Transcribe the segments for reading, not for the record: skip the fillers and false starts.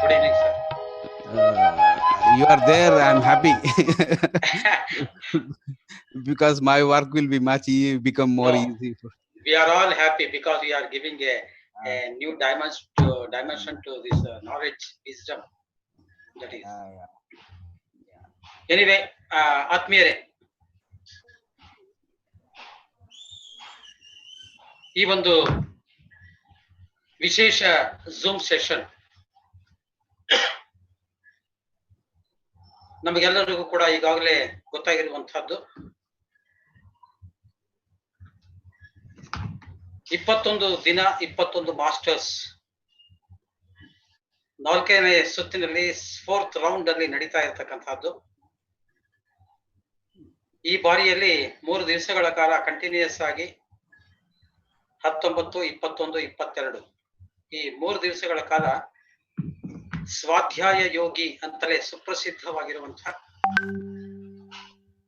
Good evening, sir. You are there. I'm happy because my work will be become more easy. We are all happy because we are giving a new dimension to this knowledge, wisdom. That is. Anyway, ಆತ್ಮೀಯರೇ, ಈ ಒಂದು ವಿಶೇಷ zoom session ನಮಗೆಲ್ಲರಿಗೂ ಕೂಡ ಈಗಾಗಲೇ ಗೊತ್ತಾಗಿರುವಂತಹದ್ದು. 21 ದಿನ 21 masters 4ನೇ ಸುತ್ತಿನಲ್ಲಿ 4th ರೌಂಡ್ ಅಲ್ಲಿ ನಡೀತಾ ಇರತಕ್ಕಂತಹದ್ದು. ಈ ಬಾರಿಯಲ್ಲಿ 3 ದಿವಸಗಳ ಕಾಲ ಕಂಟಿನ್ಯೂಸ್ ಆಗಿ 19, 21, 22 ಈ 3 ದಿವಸಗಳ ಕಾಲ ಸ್ವಾಧ್ಯಾಯ ಯೋಗಿ ಅಂತಲೇ ಸುಪ್ರಸಿದ್ಧವಾಗಿರುವಂತಹ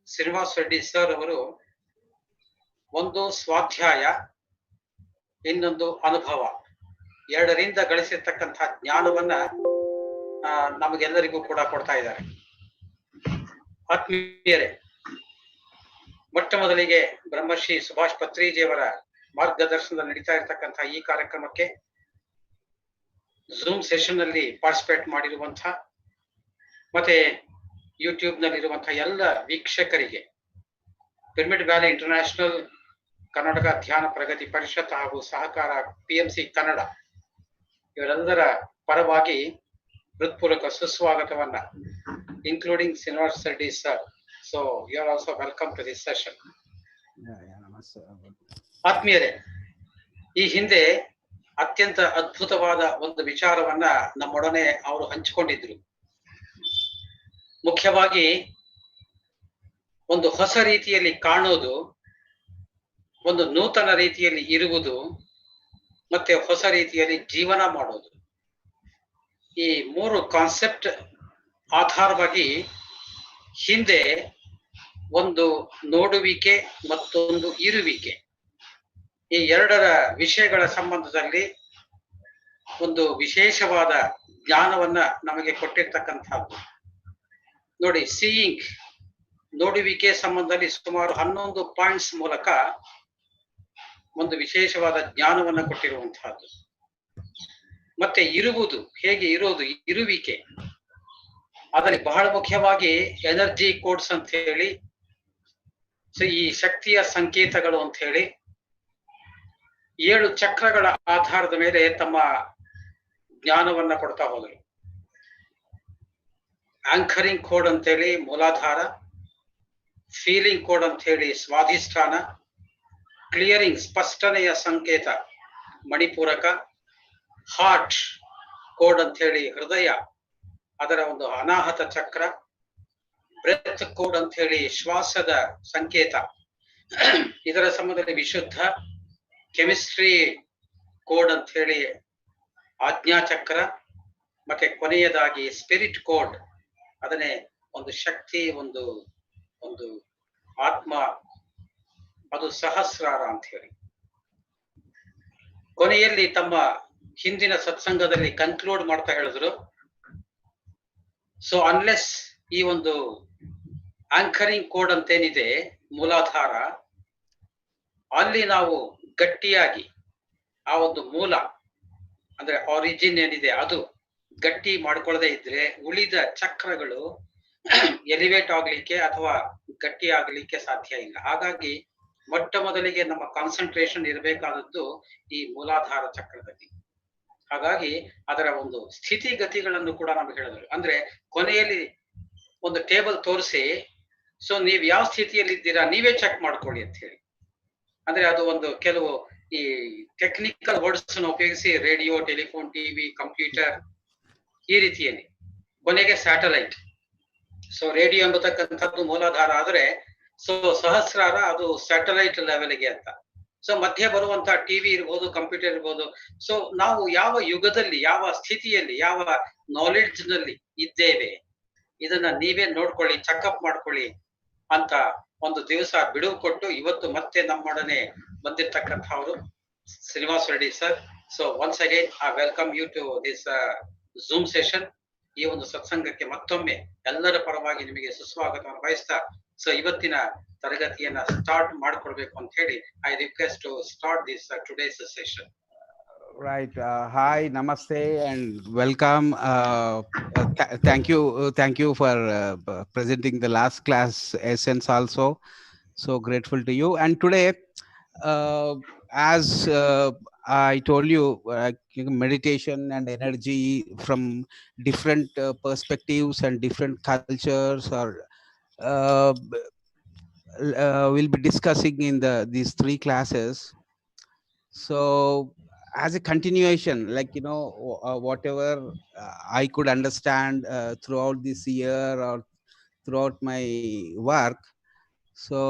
ಶ್ರೀನಿವಾಸ ರೆಡ್ಡಿ ಸರ್ ಅವರು ಒಂದು ಸ್ವಾಧ್ಯಾಯ, ಇನ್ನೊಂದು ಅನುಭವ, ಎರಡರಿಂದ ಗಳಿಸಿರ್ತಕ್ಕಂತಹ ಜ್ಞಾನವನ್ನ ನಮಗೆಲ್ಲರಿಗೂ ಕೂಡ ಕೊಡ್ತಾ ಇದ್ದಾರೆ. ಆತ್ಮೀಯರೇ, ಮೊಟ್ಟ ಮೊದಲಿಗೆ ಬ್ರಹ್ಮಶ್ರೀ ಸುಭಾಷ್ ಪತ್ರಿಜಿಯವರ ಮಾರ್ಗದರ್ಶನದಲ್ಲಿ ನಡೀತಾ ಇರತಕ್ಕಂತಹ ಈ ಕಾರ್ಯಕ್ರಮಕ್ಕೆ ಝೂಮ್ ಸೆಷನ್ ಅಲ್ಲಿ ಪಾರ್ಟಿಸಿಪೇಟ್ ಮಾಡಿರುವಂತಹ ಮತ್ತೆ ಯೂಟ್ಯೂಬ್ ನಲ್ಲಿರುವಂತಹ ಎಲ್ಲ ವೀಕ್ಷಕರಿಗೆ ಪಿರಮಿಡ್ ವ್ಯಾಲಿ ಇಂಟರ್ನ್ಯಾಷನಲ್, ಕರ್ನಾಟಕ ಧ್ಯಾನ ಪ್ರಗತಿ ಪರಿಷತ್ ಹಾಗೂ ಸಹಕಾರ PMC ಕನ್ನಡ ಇವರೆಲ್ಲರ ಪರವಾಗಿ ಹೃತ್ಪೂರ್ವಕ ಸುಸ್ವಾಗತವನ್ನ, including Srinivasa Reddy sir. So you are also welcome to this session. ಆತ್ಮೀಯರೇ, ಈ ಹಿಂದೆ ಅತ್ಯಂತ ಅದ್ಭುತವಾದ ಒಂದು ವಿಚಾರವನ್ನ ನಮ್ಮೊಡನೆ ಅವರು ಹಂಚಿಕೊಂಡಿದ್ರು. ಮುಖ್ಯವಾಗಿ ಒಂದು ಹೊಸ ರೀತಿಯಲ್ಲಿ ಕಾಣೋದು, ಒಂದು ನೂತನ ರೀತಿಯಲ್ಲಿ ಇರುವುದು, ಮತ್ತೆ ಹೊಸ ರೀತಿಯಲ್ಲಿ ಜೀವನ ಮಾಡೋದು. ಈ 3 ಕಾನ್ಸೆಪ್ಟ್ ಆಧಾರವಾಗಿ ಹಿಂದೆ ಒಂದು ನೋಡುವಿಕೆ ಮತ್ತೊಂದು ಇರುವಿಕೆ, ಈ ಎರಡರ ವಿಷಯಗಳ ಸಂಬಂಧದಲ್ಲಿ ಒಂದು ವಿಶೇಷವಾದ ಜ್ಞಾನವನ್ನ ನಮಗೆ ಕೊಟ್ಟಿರ್ತಕ್ಕಂಥದ್ದು. ನೋಡಿ, ಸೀಯಿಂಗ್ ನೋಡುವಿಕೆ ಸಂಬಂಧದಲ್ಲಿ ಸುಮಾರು 11 ಪಾಯಿಂಟ್ಸ್ ಮೂಲಕ ಒಂದು ವಿಶೇಷವಾದ ಜ್ಞಾನವನ್ನ ಕೊಟ್ಟಿರುವಂತಹದ್ದು. ಮತ್ತೆ ಇರುವುದು, ಹೇಗೆ ಇರೋದು, ಇರುವಿಕೆ, ಅದರಲ್ಲಿ ಬಹಳ ಮುಖ್ಯವಾಗಿ ಎನರ್ಜಿ ಕೋಡ್ಸ್ ಅಂತ ಹೇಳಿ, ಈ ಶಕ್ತಿಯ ಸಂಕೇತಗಳು ಅಂತ ಹೇಳಿ 7 ಚಕ್ರಗಳ ಆಧಾರದ ಮೇಲೆ ತಮ್ಮ ಜ್ಞಾನವನ್ನ ಕೊಡ್ತಾ ಹೋದರು. ಆಂಕರಿಂಗ್ ಕೋಡ್ ಅಂತ ಹೇಳಿ ಮೂಲಾಧಾರ, ಫೀಲಿಂಗ್ ಕೋಡ್ ಅಂತ ಹೇಳಿ ಸ್ವಾಧಿಷ್ಠಾನ, ಕ್ಲಿಯರಿಂಗ್ ಸ್ಪಷ್ಟನೆಯ ಸಂಕೇತ ಮಣಿಪೂರಕ, ಹಾರ್ಟ್ ಕೋಡ್ ಅಂತ ಹೇಳಿ ಹೃದಯ, ಅದರ ಒಂದು ಅನಾಹತ ಚಕ್ರ, ಬ್ರೆತ್ ಕೋಡ್ ಅಂತ ಹೇಳಿ ಶ್ವಾಸದ ಸಂಕೇತ, ಇದರ ಸಂಬಂಧದಲ್ಲಿ ವಿಶುದ್ಧ, ಕೆಮಿಸ್ಟ್ರಿ ಕೋಡ್ ಅಂತ ಹೇಳಿ ಆಜ್ಞಾಚಕ್ರ, ಮತ್ತೆ ಕೊನೆಯದಾಗಿ ಸ್ಪಿರಿಟ್ ಕೋಡ್, ಅದನ್ನೇ ಒಂದು ಶಕ್ತಿ, ಒಂದು ಒಂದು ಆತ್ಮ, ಅದು ಸಹಸ್ರಾರ ಅಂತ ಹೇಳಿ. ಕೊನೆಯಲ್ಲಿ ತಮ್ಮ ಹಿಂದಿನ ಸತ್ಸಂಗದಲ್ಲಿ ಕನ್ಕ್ಲೂಡ್ ಮಾಡ್ತಾ ಹೇಳಿದ್ರು, ಸೊ ಅನ್ಲೆಸ್ ಈ ಒಂದು ಆಂಕರಿಂಗ್ ಕೋಡ್ ಅಂತೇನಿದೆ ಮೂಲಾಧಾರ, ಅಲ್ಲಿ ನಾವು ಗಟ್ಟಿಯಾಗಿ ಆ ಒಂದು ಮೂಲ ಅಂದ್ರೆ ಆರಿಜಿನ್ ಏನಿದೆ ಅದು ಗಟ್ಟಿ ಮಾಡ್ಕೊಳ್ಳದೆ ಇದ್ರೆ ಉಳಿದ ಚಕ್ರಗಳು ಎಲಿವೇಟ್ ಆಗ್ಲಿಕ್ಕೆ ಅಥವಾ ಗಟ್ಟಿ ಆಗ್ಲಿಕ್ಕೆ ಸಾಧ್ಯ ಇಲ್ಲ. ಹಾಗಾಗಿ ಮೊಟ್ಟ ಮೊದಲಿಗೆ ನಮ್ಮ ಕಾನ್ಸಂಟ್ರೇಷನ್ ಇರಬೇಕಾದದ್ದು ಈ ಮೂಲಾಧಾರ ಚಕ್ರದಲ್ಲಿ. ಹಾಗಾಗಿ ಅದರ ಒಂದು ಸ್ಥಿತಿಗತಿಗಳನ್ನು ಕೂಡ ನಮ್ಗೆ ಹೇಳಿದ್ರು. ಅಂದ್ರೆ ಕೊನೆಯಲ್ಲಿ ಒಂದು ಟೇಬಲ್ ತೋರಿಸಿ, ಸೊ ನೀವ್ ಯಾವ ಸ್ಥಿತಿಯಲ್ಲಿ ಇದ್ದೀರಾ ನೀವೇ ಚೆಕ್ ಮಾಡ್ಕೊಳ್ಳಿ ಅಂತ ಹೇಳಿ. ಅಂದ್ರೆ ಅದು ಒಂದು ಕೆಲವು ಈ ಟೆಕ್ನಿಕಲ್ ವರ್ಡ್ಸ್ ಉಪಯೋಗಿಸಿ ರೇಡಿಯೋ, ಟೆಲಿಫೋನ್, ಟಿವಿ, ಕಂಪ್ಯೂಟರ್ ಈ ರೀತಿಯಲ್ಲಿ, ಕೊನೆಗೆ ಸ್ಯಾಟಲೈಟ್. ಸೊ ರೇಡಿಯೋ ಎಂಬತಕ್ಕಂಥದ್ದು ಮೂಲಾಧಾರ ಆದ್ರೆ, ಸೊ ಸಹಸ್ರಾರ ಅದು ಸ್ಯಾಟಲೈಟ್ ಲೆವೆಲ್ಗೆ ಅಂತ. ಸೊ ಮಧ್ಯೆ ಬರುವಂತಹ ಟಿವಿ ಇರ್ಬೋದು, ಕಂಪ್ಯೂಟರ್ ಇರ್ಬೋದು. ಸೊ ನಾವು ಯಾವ ಯುಗದಲ್ಲಿ, ಯಾವ ಸ್ಥಿತಿಯಲ್ಲಿ, ಯಾವ ನಾಲೆಡ್ಜ್ ನಲ್ಲಿ ಇದ್ದೇವೆ, ಇದನ್ನ ನೀವೇ ನೋಡ್ಕೊಳ್ಳಿ, ಚೆಕ್ಅಪ್ ಮಾಡ್ಕೊಳ್ಳಿ ಅಂತ ಒಂದು ದಿವಸ ಬಿಡುವು ಕೊಟ್ಟು ಇವತ್ತು ಮತ್ತೆ ನಮ್ಮೊಡನೆ ಬಂದಿರ್ತಕ್ಕಂಥವರು Srinivasa Reddy sir. So once again I welcome you to this Zoom session. ಈ ಒಂದು ಸತ್ಸಂಗಕ್ಕೆ ಮತ್ತೊಮ್ಮೆ ಎಲ್ಲರ ಪರವಾಗಿ ನಿಮಗೆ ಸುಸ್ವಾಗತವನ್ನು ಬಯಸ್ತಾ, ಸೊ ಇವತ್ತಿನ ತರಗತಿಯನ್ನ ಸ್ಟಾರ್ಟ್ ಮಾಡ್ಕೊಡ್ಬೇಕು ಅಂತ ಹೇಳಿ I request to start this today's session. Right. Hi, namaste, and welcome. Thank you for presenting the last class essence also. So grateful to you. And today, uh, as I told you, meditation and energy from different perspectives and different cultures, or uh, we'll be discussing in these three classes. So as a continuation, like whatever I could understand throughout this year or throughout my work, so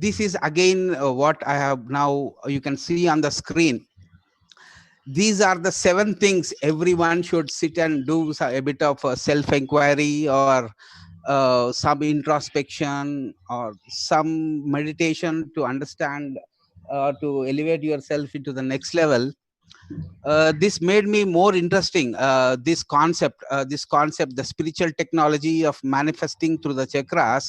this is again what I have now, you can see on the screen. These are the 7 things everyone should sit and do a bit of self inquiry, or some introspection, or some meditation to understand, to elevate yourself into the next level. This made me more interesting, this concept, the spiritual technology of manifesting through the chakras,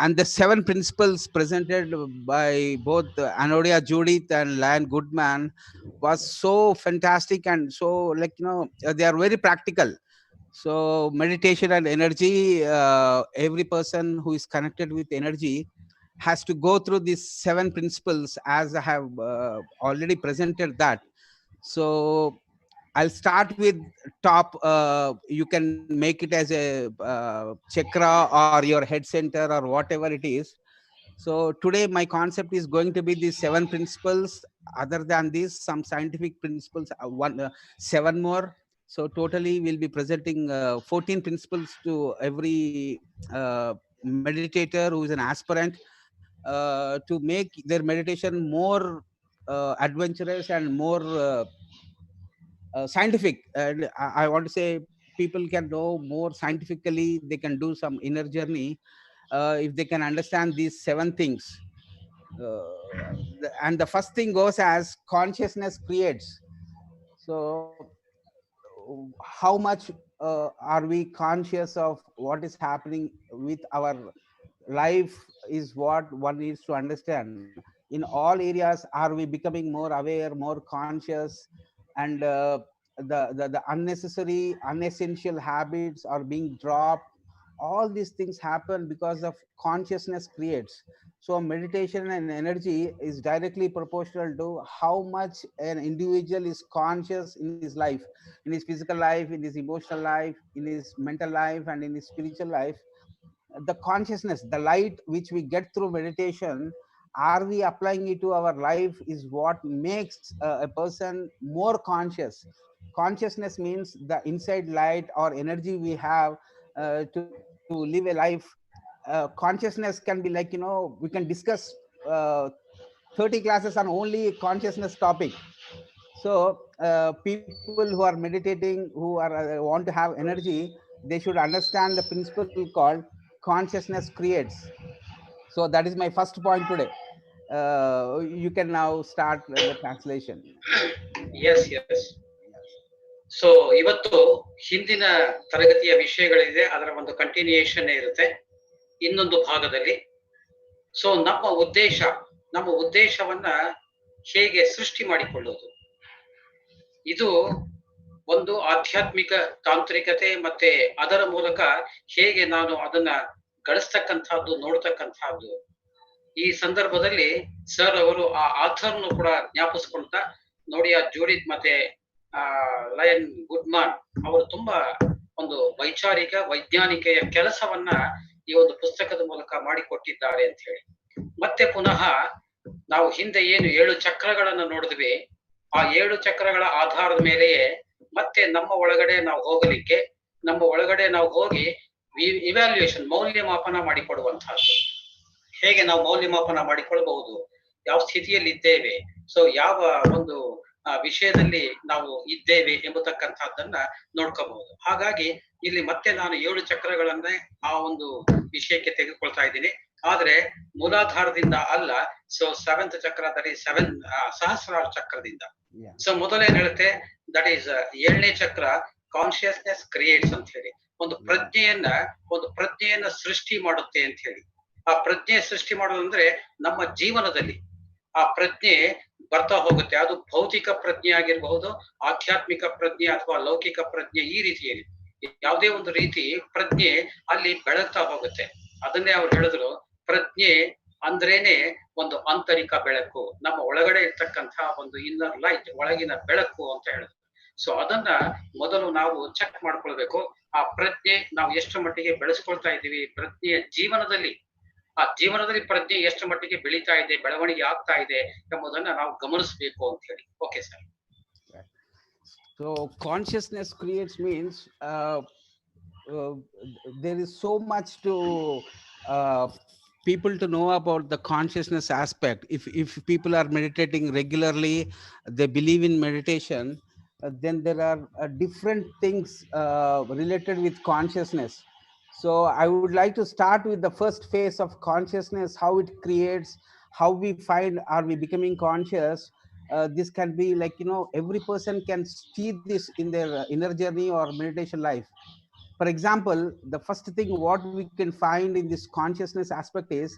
and the 7 principles presented by both Anodia Judith and Lion Goodman was so fantastic, and so, they are very practical. So meditation and energy, every person who is connected with energy has to go through these 7 principles, as I have already presented that. So I'll start with top. You can make it as a chakra or your head center or whatever it is. So today my concept is going to be these 7 principles. Other than this, some scientific principles, 7 more. So totally we'll be presenting 14 principles to every meditator who is an aspirant, to make their meditation more adventurous and more scientific. And I want to say, people can know more scientifically, they can do some inner journey if they can understand these 7 things. And the first thing goes as consciousness creates. So how much are we conscious of what is happening with our life, is what one needs to understand. In all areas, are we becoming more aware, more conscious, and the unnecessary, unessential habits are being dropped. All these things happen because of consciousness creates. So meditation and energy is directly proportional to how much an individual is conscious in his life, in his physical life, in his emotional life, in his mental life, and in his spiritual life. The consciousness, the light which we get through meditation, are we applying it to our life, is what makes a person more conscious. Consciousness means the inside light or energy we have to live a life. Consciousness can be like, we can discuss uh, 30 classes on only consciousness topic. So people who are meditating, who are want to have energy, they should understand the principle called consciousness creates. So that is my first point today. You can now start the translation. Yes yes. So ಇವತ್ತು ಹಿಂದಿನ ತರಗತಿಯ ವಿಷಯಗಳಿದೆ, ಅದರ ಒಂದು continuation ಇರುತ್ತೆ ಇನ್ನೊಂದು ಭಾಗದಲ್ಲಿ. So ನಮ್ಮ ಉದ್ದೇಶವನ್ನ ಹೇಗೆ ಸೃಷ್ಟಿ ಮಾಡಿಕೊಳ್ಳೋದು, ಇದು ಒಂದು ಆಧ್ಯಾತ್ಮಿಕ ತಾಂತ್ರಿಕತೆ, ಮತ್ತೆ ಅದರ ಮೂಲಕ ಹೇಗೆ ನಾನು ಅದನ್ನ ಗಳಿಸ್ತಕ್ಕಂಥದ್ದು, ನೋಡ್ತಕ್ಕಂಥದ್ದು. ಈ ಸಂದರ್ಭದಲ್ಲಿ ಸರ್ ಅವರು ಆ ಆಥರ್ನು ಕೂಡ ಜ್ಞಾಪಿಸ್ಕೊಳ್ತಾ, ನೋಡಿ ಆ ಜೂಡಿತ್ ಮತ್ತೆ ಲಯನ್ ಗುಡ್ಮಾನ್ ಅವರು ತುಂಬಾ ಒಂದು ವೈಜ್ಞಾನಿಕೆಯ ಕೆಲಸವನ್ನ ಈ ಒಂದು ಪುಸ್ತಕದ ಮೂಲಕ ಮಾಡಿಕೊಟ್ಟಿದ್ದಾರೆ ಅಂತ ಹೇಳಿ. ಮತ್ತೆ ಪುನಃ ನಾವು ಹಿಂದೆ ಏನು 7 ಚಕ್ರಗಳನ್ನ ನೋಡಿದ್ವಿ, ಆ 7 ಚಕ್ರಗಳ ಆಧಾರದ ಮೇಲೆಯೇ ಮತ್ತೆ ನಮ್ಮ ಒಳಗಡೆ ನಾವು ಹೋಗಿ ಇವ್ಯಾಲ್ಯೂಯೇಷನ್, ಮೌಲ್ಯಮಾಪನ ಮಾಡಿಕೊಡುವಂತಹದ್ದು. ಹೇಗೆ ನಾವು ಮೌಲ್ಯಮಾಪನ ಮಾಡಿಕೊಳ್ಬಹುದು, ಯಾವ ಸ್ಥಿತಿಯಲ್ಲಿ ಇದ್ದೇವೆ, ಸೊ ಯಾವ ಒಂದು ವಿಷಯದಲ್ಲಿ ನಾವು ಇದ್ದೇವೆ ಎಂಬತಕ್ಕಂಥದ್ದನ್ನ ನೋಡ್ಕೋಬಹುದು. ಹಾಗಾಗಿ ಇಲ್ಲಿ ಮತ್ತೆ ನಾನು 7 ಚಕ್ರಗಳನ್ನೇ ಆ ಒಂದು ವಿಷಯಕ್ಕೆ ತೆಗೆದುಕೊಳ್ತಾ ಇದ್ದೀನಿ, ಆದ್ರೆ ಮೂಲಾಧಾರದಿಂದ ಅಲ್ಲ. ಸೊ 7th ಚಕ್ರ, ದಟ್ ಈಸ್ 7 ಸಹಸ್ರಾರ ಚಕ್ರದಿಂದ. ಸೊ ಮೊದಲೇನ್ ಹೇಳುತ್ತೆ, ದಟ್ ಈಸ್ 7ನೇ ಚಕ್ರ ಕಾನ್ಶಿಯಸ್ನೆಸ್ ಕ್ರಿಯೇಟ್ಸ್ ಅಂತ ಹೇಳಿ, ಒಂದು ಪ್ರಜ್ಞೆಯನ್ನ ಸೃಷ್ಟಿ ಮಾಡುತ್ತೆ ಅಂತ ಹೇಳಿ. ಆ ಪ್ರಜ್ಞೆ ಸೃಷ್ಟಿ ಮಾಡೋದಂದ್ರೆ ನಮ್ಮ ಜೀವನದಲ್ಲಿ ಆ ಪ್ರಜ್ಞೆ ಬರ್ತಾ ಹೋಗುತ್ತೆ. ಅದು ಭೌತಿಕ ಪ್ರಜ್ಞೆ ಆಗಿರಬಹುದು, ಆಧ್ಯಾತ್ಮಿಕ ಪ್ರಜ್ಞೆ ಅಥವಾ ಲೌಕಿಕ ಪ್ರಜ್ಞೆ, ಈ ರೀತಿಯಲ್ಲಿ ಯಾವುದೇ ಒಂದು ರೀತಿ ಪ್ರಜ್ಞೆ ಅಲ್ಲಿ ಬೆಳಗ್ತಾ ಹೋಗುತ್ತೆ. ಅದನ್ನೇ ಅವ್ರು ಹೇಳಿದ್ರು, ಪ್ರಜ್ಞೆ ಅಂದ್ರೇನೆ ಒಂದು ಆಂತರಿಕ ಬೆಳಕು, ನಮ್ಮ ಒಳಗಡೆ ಇರ್ತಕ್ಕಂತಹ ಒಂದು ಇನ್ನರ್ ಲೈಟ್, ಒಳಗಿನ ಬೆಳಕು ಅಂತ ಹೇಳಿದ್ರು. ಸೊ ಅದನ್ನ ಮೊದಲು ನಾವು ಚೆಕ್ ಮಾಡ್ಕೊಳ್ಬೇಕು. ಆ ಪ್ರಜ್ಞೆ ನಾವು ಎಷ್ಟು ಮಟ್ಟಿಗೆ ಬೆಳೆಸ್ಕೊಳ್ತಾ ಇದ್ದೀವಿ, ಪ್ರಜ್ಞೆಯ ಜೀವನದಲ್ಲಿ ಆ ಜೀವನದಲ್ಲಿ ಪ್ರಜ್ಞೆ ಎಷ್ಟು ಮಟ್ಟಿಗೆ ಬೆಳೀತಾ ಇದೆ, ಬೆಳವಣಿಗೆ ಆಗ್ತಾ ಇದೆ ಎಂಬುದನ್ನ ನಾವು ಗಮನಿಸಬೇಕು ಅಂತ ಹೇಳಿ. Okay sir. So consciousness creates means there is so much to people to know about the consciousness aspect. If people are meditating regularly, they believe in meditation, then there are different things related with consciousness. So I would like to start with the first phase of consciousness, how it creates, how we find, are we becoming conscious. This can be like, every person can see this in their inner journey or meditation life. For example, the first thing what we can find in this consciousness aspect is,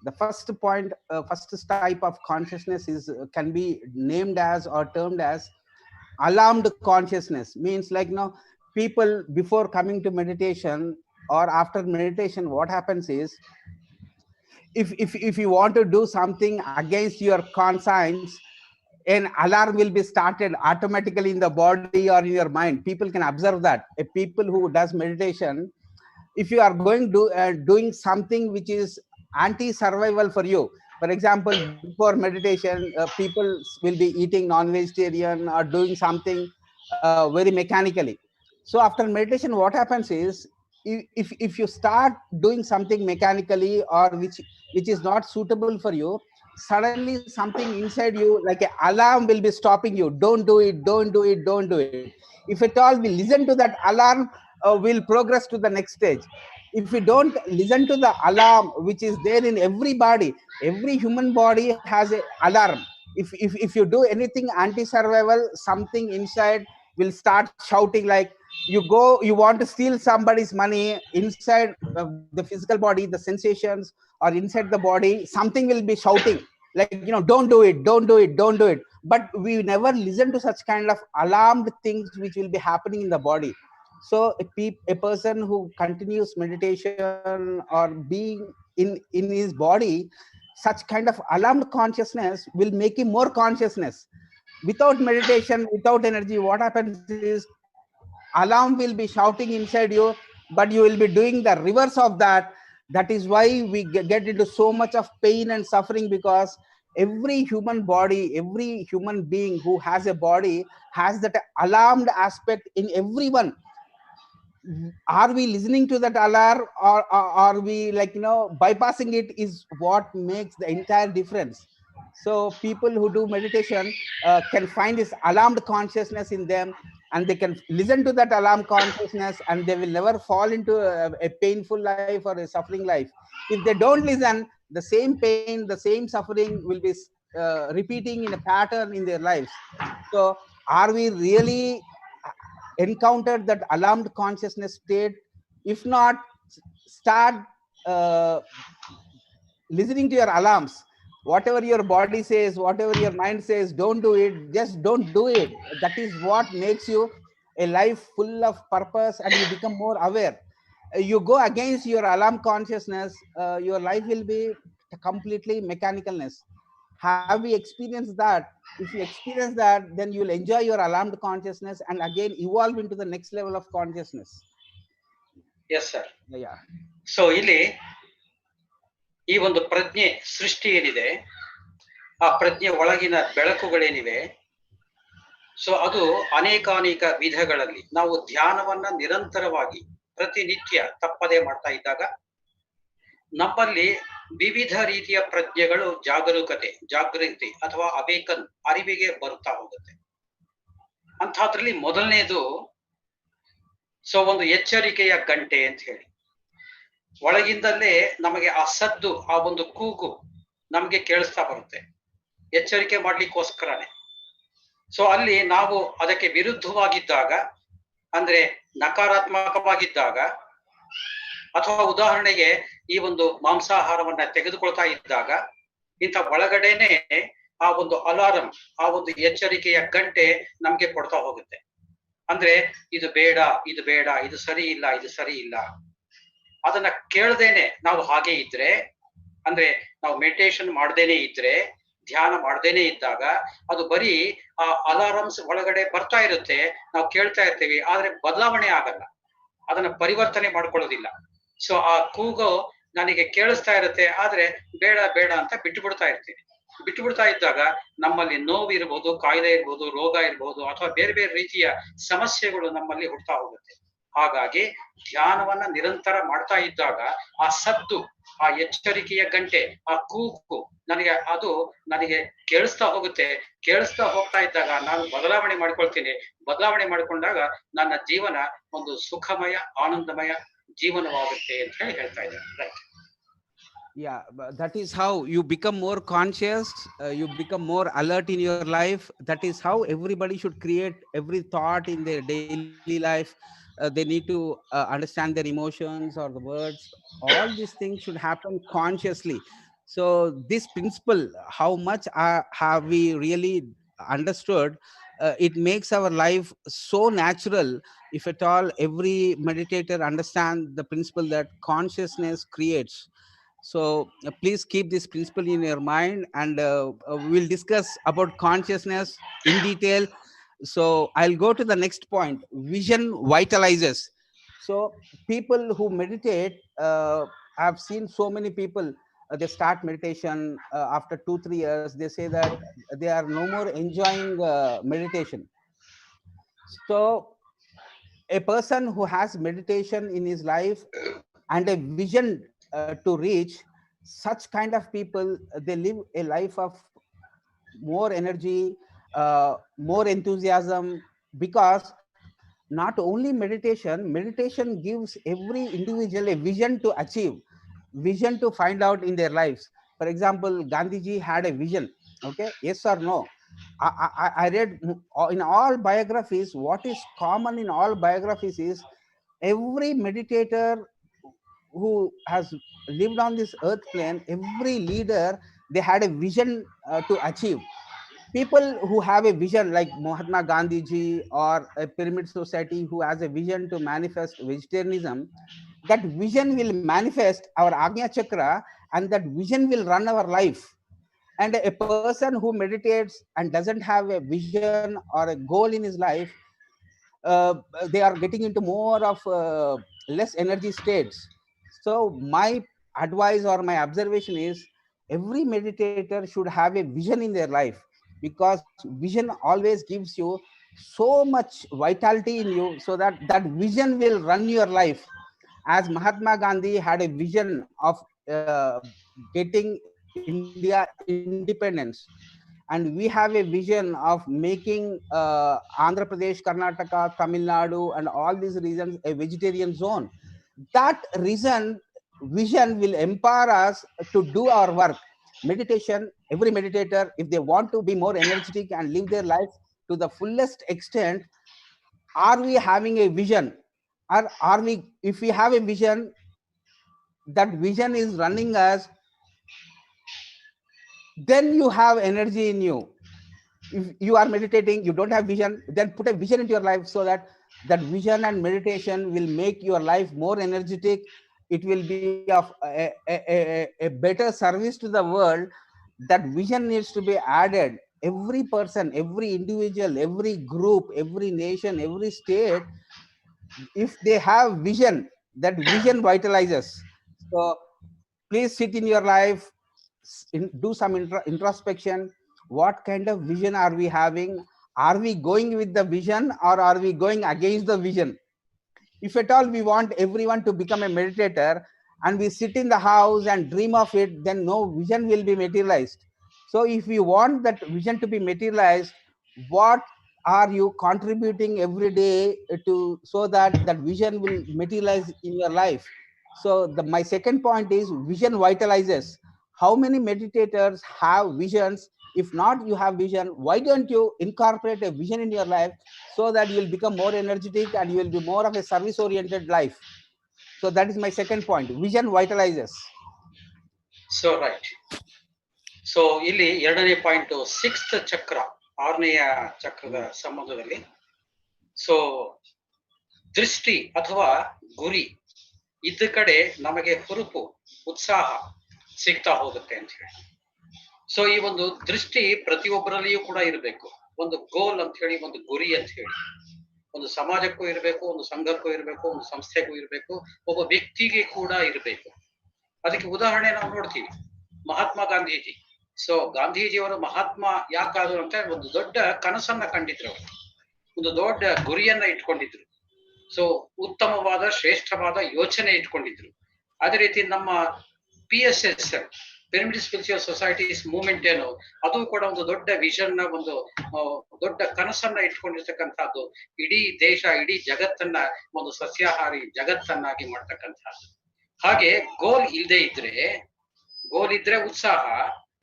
the first point, first type of consciousness is can be named as or termed as alarmed consciousness. Means like, people before coming to meditation or after meditation, what happens is, if you want to do something against your conscience, an alarm will be started automatically in the body or in your mind. People can observe that. A people who does meditation, if you are going to doing something which is anti-survival for you, for example, before meditation, people will be eating non-vegetarian or doing something very mechanically. So after meditation, what happens is, if you start doing something mechanically or which is not suitable for you, suddenly something inside you like an alarm will be stopping you. Don't do it, don't do it, don't do it. If at all we listen to that alarm, we'll progress to the next stage. If we don't listen to the alarm which is there in every body, every human body has a alarm. If you do anything anti-survival, something inside will start shouting. Like, you want to steal somebody's money, inside the physical body, the sensations or inside the body, something will be shouting like, don't do it, don't do it, don't do it. But we never listen to such kind of alarmed things which will be happening in the body. So a person who continues meditation or being in his body, such kind of alarmed consciousness will make him more consciousness. Without meditation, without energy, what happens is, alarm will be shouting inside you, but you will be doing the reverse of that. That is why we get into so much of pain and suffering, because every human body, every human being who has a body has that alarmed aspect in everyone. Are we listening to that alarm, or are we like, bypassing it, is what makes the entire difference. So people who do meditation can find this alarmed consciousness in them, and they can listen to that alarm consciousness, and they will never fall into a painful life or a suffering life. If they don't listen, the same pain, the same suffering will be repeating in a pattern in their lives. So are we really encountered that alarmed consciousness state? If not, start uh, listening to your alarms. Whatever your body says, whatever your mind says, don't do it, just don't do it. That is what makes you a life full of purpose, and you become more aware. You go against your alarm consciousness, your life will be completely mechanicalness. Have we experienced that? If you experience that, then you will enjoy your alarmed consciousness and again evolve into the next level of consciousness. Yes sir. Yeah. So ಇಲ್ಲಿ ಈ ಒಂದು ಪ್ರಜ್ಞೆ ಸೃಷ್ಟಿ ಏನಿದೆ, ಆ ಪ್ರಜ್ಞೆ ಒಳಗಿನ ಬೆಳಕುಗಳೇನಿವೆ, so ಅದು ಅನೇಕಾನೇಕ ವಿಧಗಳಲ್ಲಿ ನಾವು ಧ್ಯಾನವನ್ನ ನಿರಂತರವಾಗಿ ಪ್ರತಿನಿತ್ಯ ತಪ್ಪದೆ ಮಾಡ್ತಾ ಇದ್ದಾಗ ನಮ್ಮಲ್ಲಿ ವಿವಿಧ ರೀತಿಯ ಪ್ರಜ್ಞೆಗಳು ಜಾಗೃತಿ ಅಥವಾ ಅವೇಕನ್, ಅರಿವಿಗೆ ಬರುತ್ತಾ ಹೋಗುತ್ತೆ. ಅಂಥದ್ರಲ್ಲಿ ಮೊದಲನೇದು ಸೊ ಒಂದು ಎಚ್ಚರಿಕೆಯ ಗಂಟೆ ಅಂತ ಹೇಳಿ. ಒಳಗಿಂದಲೇ ನಮಗೆ ಆ ಸದ್ದು, ಆ ಒಂದು ಕೂಗು ನಮಗೆ ಕೇಳಿಸ್ತಾ ಬರುತ್ತೆ, ಎಚ್ಚರಿಕೆ ಮಾಡ್ಲಿಕ್ಕೋಸ್ಕರನೇ. ಸೊ ಅಲ್ಲಿ ನಾವು ಅದಕ್ಕೆ ವಿರುದ್ಧವಾಗಿದ್ದಾಗ ಅಂದ್ರೆ ನಕಾರಾತ್ಮಕವಾಗಿದ್ದಾಗ, ಅಥವಾ ಉದಾಹರಣೆಗೆ ಈ ಒಂದು ಮಾಂಸಾಹಾರವನ್ನ ತೆಗೆದುಕೊಳ್ತಾ ಇದ್ದಾಗ, ಇಂಥ ಒಳಗಡೆನೆ ಆ ಒಂದು ಅಲಾರಂ, ಆ ಒಂದು ಎಚ್ಚರಿಕೆಯ ಗಂಟೆ ನಮ್ಗೆ ಕೊಡ್ತಾ ಹೋಗುತ್ತೆ. ಅಂದ್ರೆ ಇದು ಬೇಡ, ಇದು ಬೇಡ, ಇದು ಸರಿ ಇಲ್ಲ, ಇದು ಸರಿ ಇಲ್ಲ. ಅದನ್ನ ಕೇಳ್ದೇನೆ ನಾವು ಹಾಗೆ ಇದ್ರೆ, ಅಂದ್ರೆ ನಾವು ಮೆಡಿಟೇಷನ್ ಮಾಡ್ದೇನೆ ಇದ್ರೆ, ಧ್ಯಾನ ಮಾಡ್ದೇನೆ ಇದ್ದಾಗ, ಅದು ಬರೀ ಆ ಅಲಾರಮ್ಸ್ ಒಳಗಡೆ ಬರ್ತಾ ಇರುತ್ತೆ, ನಾವು ಕೇಳ್ತಾ ಇರ್ತೀವಿ, ಆದ್ರೆ ಬದಲಾವಣೆ ಆಗಲ್ಲ, ಅದನ್ನ ಪರಿವರ್ತನೆ ಮಾಡ್ಕೊಳ್ಳೋದಿಲ್ಲ. ಸೊ ಆ ಕೂಗು ನನಗೆ ಕೇಳಿಸ್ತಾ ಇರುತ್ತೆ, ಆದ್ರೆ ಬೇಡ ಬೇಡ ಅಂತ ಬಿಟ್ಟು ಬಿಡ್ತಾ ಇರ್ತೀವಿ. ಬಿಟ್ಟು ಬಿಡ್ತಾ ಇದ್ದಾಗ ನಮ್ಮಲ್ಲಿ ನೋವು ಇರ್ಬೋದು, ಕಾಯಿಲೆ ಇರ್ಬೋದು, ರೋಗ ಇರ್ಬೋದು, ಅಥವಾ ಬೇರೆ ಬೇರೆ ರೀತಿಯ ಸಮಸ್ಯೆಗಳು ನಮ್ಮಲ್ಲಿ ಹುಡ್ತಾ ಹೋಗುತ್ತೆ. ಹಾಗಾಗಿ ಧ್ಯಾನವನ್ನ ನಿರಂತರ ಮಾಡ್ತಾ ಇದ್ದಾಗ ಆ ಸದ್ದು, ಆ ಎಚ್ಚರಿಕೆಯ ಗಂಟೆ, ಆ ಕೂಗು ನನಗೆ ಕೇಳಿಸ್ತಾ ಹೋಗುತ್ತೆ. ಕೇಳಿಸ್ತಾ ಹೋಗ್ತಾ ಇದ್ದಾಗ ನಾನು ಬದಲಾವಣೆ ಮಾಡ್ಕೊಳ್ತೀನಿ. ಬದಲಾವಣೆ ಮಾಡಿಕೊಂಡಾಗ ನನ್ನ ಜೀವನ ಒಂದು ಸುಖಮಯ, ಆನಂದಮಯ ಜೀವನವಾಗುತ್ತೆ ಅಂತ ಹೇಳಿ ಹೇಳ್ತಾ ಇದ್ದಾರೆ. Right. Yeah, that is how you become more conscious, you become more alert in your life. That is how everybody should create every thought in their daily life. They need to understand their emotions or the words. All these things should happen consciously. So this principle, how much have we really understood, it makes our life so natural. If at all every meditator understand the principle that consciousness creates. So please keep this principle in your mind, and we'll discuss about consciousness in detail. So I'll go to the next point. Vision vitalizes. So people who meditate, I've seen so many people, they start meditation, after 2 3 years they say that they are no more enjoying meditation. So a person who has meditation in his life and a vision to reach, such kind of people, they live a life of more energy, more enthusiasm, because not only meditation gives every individual a vision to achieve, vision to find out in their lives. For example, Gandhiji had a vision. Okay, yes or no? I read in all biographies, what is common in all biographies is every meditator who has lived on this earth plane, every leader, they had a vision to achieve. People who have a vision like Mahatma Gandhi ji, or a pyramid society who has a vision to manifest vegetarianism, that vision will manifest our Agnya Chakra, and that vision will run our life. And a person who meditates and doesn't have a vision or a goal in his life, uh, they are getting into more of less energy states. So my advice or my observation is, every meditator should have a vision in their life, because vision always gives you so much vitality in you, so that that vision will run your life. As Mahatma Gandhi had a vision of getting India independence, and we have a vision of making Andhra Pradesh, Karnataka, Tamil Nadu, and all these regions a vegetarian zone. That vision will empower us to do our work. Meditation, every meditator, if they want to be more energetic and live their life to the fullest extent, are we having a vision? Or are we, if we have a vision, that vision is running us, then you have energy in you. If you are meditating, you don't have vision, then put a vision into your life, so that that vision and meditation will make your life more energetic. It will be of a better service to the world. That vision needs to be added. Every person, every individual, every group, every nation, every state, if they have vision, that vision vitalizes. So please sit in your life, do some introspection. What kind of vision are we having? Are we going with the vision, or are we going against the vision? If at all we want everyone to become a meditator, and we sit in the house and dream of it, then no vision will be materialized. So if you want that vision to be materialized, what are you contributing every day to, so that that vision will materialize in your life? So my second point is, vision vitalizes. How many meditators have visions If not, you have vision. Why don't you incorporate a vision in your life so that you will become more energetic and you will be more of a service oriented life? So that is my second point. Vision vitalizes. So right. So ಇಲ್ಲಿ ಎರಡನೇ point, sixth ಚಕ್ರ, ಆರನೆಯ ಚಕ್ರದ ಸಂಬಂಧದಲ್ಲಿ. So ದೃಷ್ಟಿ ಅಥವಾ ಗುರಿ ಇದ್ದ ಕಡೆ ನಮಗೆ ಹುರುಪು, ಉತ್ಸಾಹ ಸಿಗ್ತಾ ಹೋಗುತ್ತೆ ಅಂತ ಹೇಳಿ. ಸೊ ಈ ಒಂದು ದೃಷ್ಟಿ ಪ್ರತಿಯೊಬ್ಬರಲ್ಲಿಯೂ ಕೂಡ ಇರಬೇಕು. ಒಂದು ಗೋಲ್ ಅಂತ ಹೇಳಿ, ಒಂದು ಗುರಿ ಅಂತ ಹೇಳಿ, ಒಂದು ಸಮಾಜಕ್ಕೂ ಇರಬೇಕು, ಒಂದು ಸಂಘಕ್ಕೂ ಇರಬೇಕು, ಒಂದು ಸಂಸ್ಥೆಗೂ ಇರಬೇಕು, ಒಬ್ಬ ವ್ಯಕ್ತಿಗೆ ಕೂಡ ಇರಬೇಕು. ಅದಕ್ಕೆ ಉದಾಹರಣೆ ನಾವು ನೋಡ್ತೀವಿ, ಮಹಾತ್ಮ ಗಾಂಧೀಜಿ. ಸೊ ಗಾಂಧೀಜಿಯವರು ಮಹಾತ್ಮ ಯಾಕಾದ್ರು ಅಂತ ಒಂದು ದೊಡ್ಡ ಕನಸನ್ನ ಕಂಡಿದ್ರು, ಅವರು ಒಂದು ದೊಡ್ಡ ಗುರಿಯನ್ನ ಇಟ್ಕೊಂಡಿದ್ರು. ಸೊ ಉತ್ತಮವಾದ ಶ್ರೇಷ್ಠವಾದ ಯೋಚನೆ ಇಟ್ಕೊಂಡಿದ್ರು. ಅದೇ ರೀತಿ ನಮ್ಮ PSS, pyramid spiritual societies movement ಏನು, ಅದು ಕೂಡ ಒಂದು ದೊಡ್ಡ ವಿಷನ್ ನ, ಒಂದು ದೊಡ್ಡ ಕನಸನ್ನ ಇಟ್ಕೊಂಡಿರ್ತಕ್ಕಂಥದ್ದು. ಇಡೀ ದೇಶ, ಇಡೀ ಜಗತ್ತನ್ನ ಒಂದು ಸಸ್ಯಾಹಾರಿ ಜಗತ್ತನ್ನಾಗಿ ಮಾಡ್ತಕ್ಕಂಥದ್ದು. ಹಾಗೆ ಗೋಲ್ ಇಲ್ಲದೆ ಇದ್ರೆ, ಗೋಲ್ ಇದ್ರೆ ಉತ್ಸಾಹ,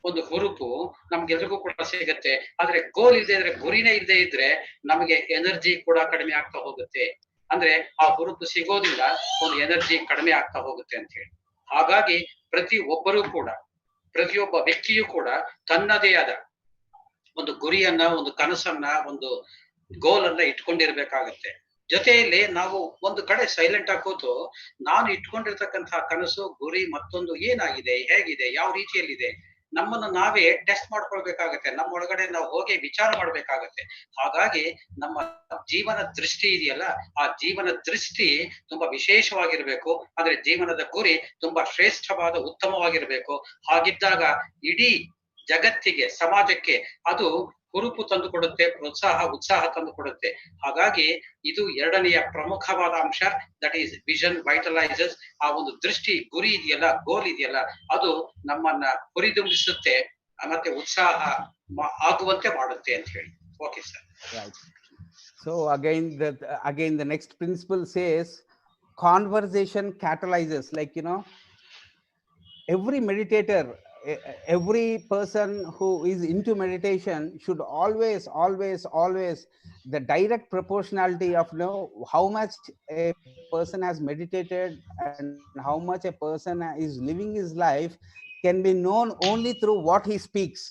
ಒಂದು ಹುರುಪು ನಮ್ಗೆಲ್ರಿಗೂ ಕೂಡ ಸಿಗತ್ತೆ. ಆದ್ರೆ ಗೋಲ್ ಇಲ್ಲದೆ ಇದ್ರೆ, ಗುರಿನೇ ಇಲ್ಲದೆ ಇದ್ರೆ ನಮಗೆ ಎನರ್ಜಿ ಕೂಡ ಕಡಿಮೆ ಆಗ್ತಾ ಹೋಗುತ್ತೆ. ಅಂದ್ರೆ ಆ ಹುರುಪು ಸಿಗೋದಿಲ್ಲ, ಒಂದು ಎನರ್ಜಿ ಕಡಿಮೆ ಆಗ್ತಾ ಹೋಗುತ್ತೆ ಅಂತ ಹೇಳಿ. ಹಾಗಾಗಿ ಪ್ರತಿಯೊಬ್ಬರೂ ಕೂಡ, ಪ್ರತಿಯೊಬ್ಬ ವ್ಯಕ್ತಿಯೂ ಕೂಡ ತನ್ನದೇ ಆದ ಒಂದು ಗುರಿಯನ್ನ, ಒಂದು ಕನಸನ್ನ, ಒಂದು ಗೋಲ್ ಅನ್ನ ಇಟ್ಕೊಂಡಿರ್ಬೇಕಾಗತ್ತೆ. ಜೊತೆಯಲ್ಲಿ ನಾವು ಒಂದು ಕಡೆ ಸೈಲೆಂಟ್ ಆಗಿ ಕೂತು, ನಾನು ಇಟ್ಕೊಂಡಿರ್ತಕ್ಕಂತಹ ಕನಸು, ಗುರಿ ಮತ್ತೊಂದು ಏನಾಗಿದೆ, ಹೇಗಿದೆ, ಯಾವ ರೀತಿಯಲ್ಲಿದೆ, ನಮ್ಮನ್ನು ನಾವೇ ಟೆಸ್ಟ್ ಮಾಡ್ಕೊಳ್ಬೇಕಾಗತ್ತೆ. ನಮ್ಮ ಒಳಗಡೆ ನಾವು ಹೋಗಿ ವಿಚಾರ ಮಾಡ್ಬೇಕಾಗತ್ತೆ. ಹಾಗಾಗಿ ನಮ್ಮ ಜೀವನ ದೃಷ್ಟಿ ಇದೆಯಲ್ಲ, ಆ ಜೀವನ ದೃಷ್ಟಿ ತುಂಬಾ ವಿಶೇಷವಾಗಿರ್ಬೇಕು. ಆದ್ರೆ ಜೀವನದ ಗುರಿ ತುಂಬಾ ಶ್ರೇಷ್ಠವಾದ, ಉತ್ತಮವಾಗಿರ್ಬೇಕು. ಹಾಗಿದ್ದಾಗ ಇಡೀ ಜಗತ್ತಿಗೆ, ಸಮಾಜಕ್ಕೆ ಅದು ಹುರುಪು ತಂದು ಕೊಡುತ್ತೆ, ಪ್ರೋತ್ಸಾಹ, ಉತ್ಸಾಹ ತಂದು ಕೊಡುತ್ತೆ. ಹಾಗಾಗಿ ಇದು ಎರಡನೆಯ ಪ್ರಮುಖವಾದ ಅಂಶ, ದಟ್ ಈಸ್ ವಿಷನ್ ವೈಟಲೈಸಸ್. ಆ ಒಂದು ದೃಷ್ಟಿ, ಗುರಿ ಇದೆಯಲ್ಲ, ಗೋಲ್ ಇದೆಯಲ್ಲ, ಅದು ನಮ್ಮನ್ನ ಹುರಿದುಂಬಿಸುತ್ತೆ ಮತ್ತೆ ಉತ್ಸಾಹ ಆಗುವಂತೆ ಮಾಡುತ್ತೆ ಅಂತ ಹೇಳಿ. Okay sir. Right. So again the next principle says conversation catalyzes. Like, you know, every meditator, every person who is into meditation should always the direct proportionality of, you know, how much a person has meditated and how much a person is living his life can be known only through what he speaks.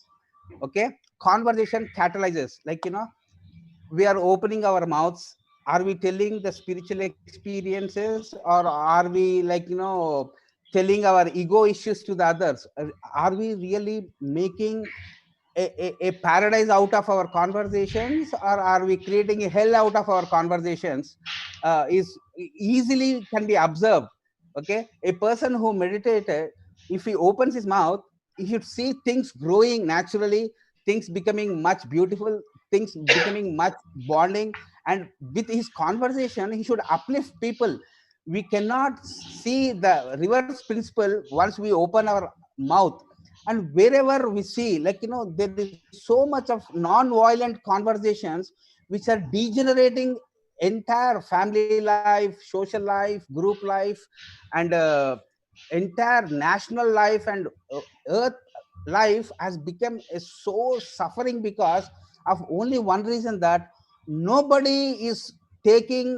Okay, conversation catalyzes. Like, you know, we are opening our mouths. Are we telling the spiritual experiences, or are we, like, you know, telling our ego issues to the others? Are we really making a paradise out of our conversations, or are we creating a hell out of our conversations? Is easily can be observed. Okay, a person who meditated, if he opens his mouth, he should see things growing naturally, things becoming much beautiful, things becoming much bonding, and with his conversation he should uplift people. We cannot see the reverse principle once we open our mouth. And wherever we see, like, you know, there is so much of non-violent conversations which are degenerating entire family life, social life, group life, and entire national life, and earth life has become so suffering because of only one reason, that nobody is taking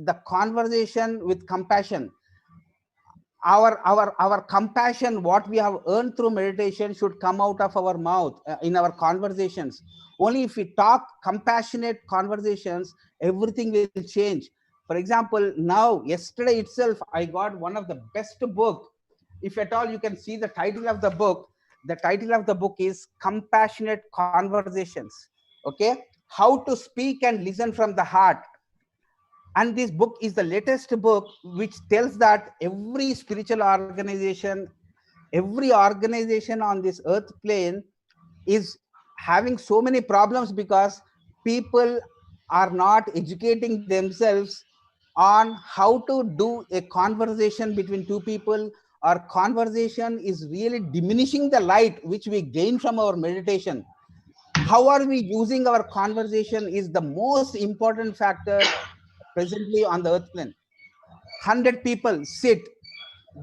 the conversation with compassion. Our compassion, what we have earned through meditation, should come out of our mouth, in our conversations. Only if we talk compassionate conversations, everything will change. For example, now yesterday itself I got one of the best book. If at all you can see the title of the book, the title of the book is Compassionate Conversations. Okay, how to speak and listen from the heart. And this book is the latest book which tells that every spiritual organization, every organization on this earth plane is having so many problems because people are not educating themselves on how to do a conversation between two people. Our conversation is really diminishing the light which we gain from our meditation. How are we using our conversation is the most important factor presently on the earth plane. 100 people sit,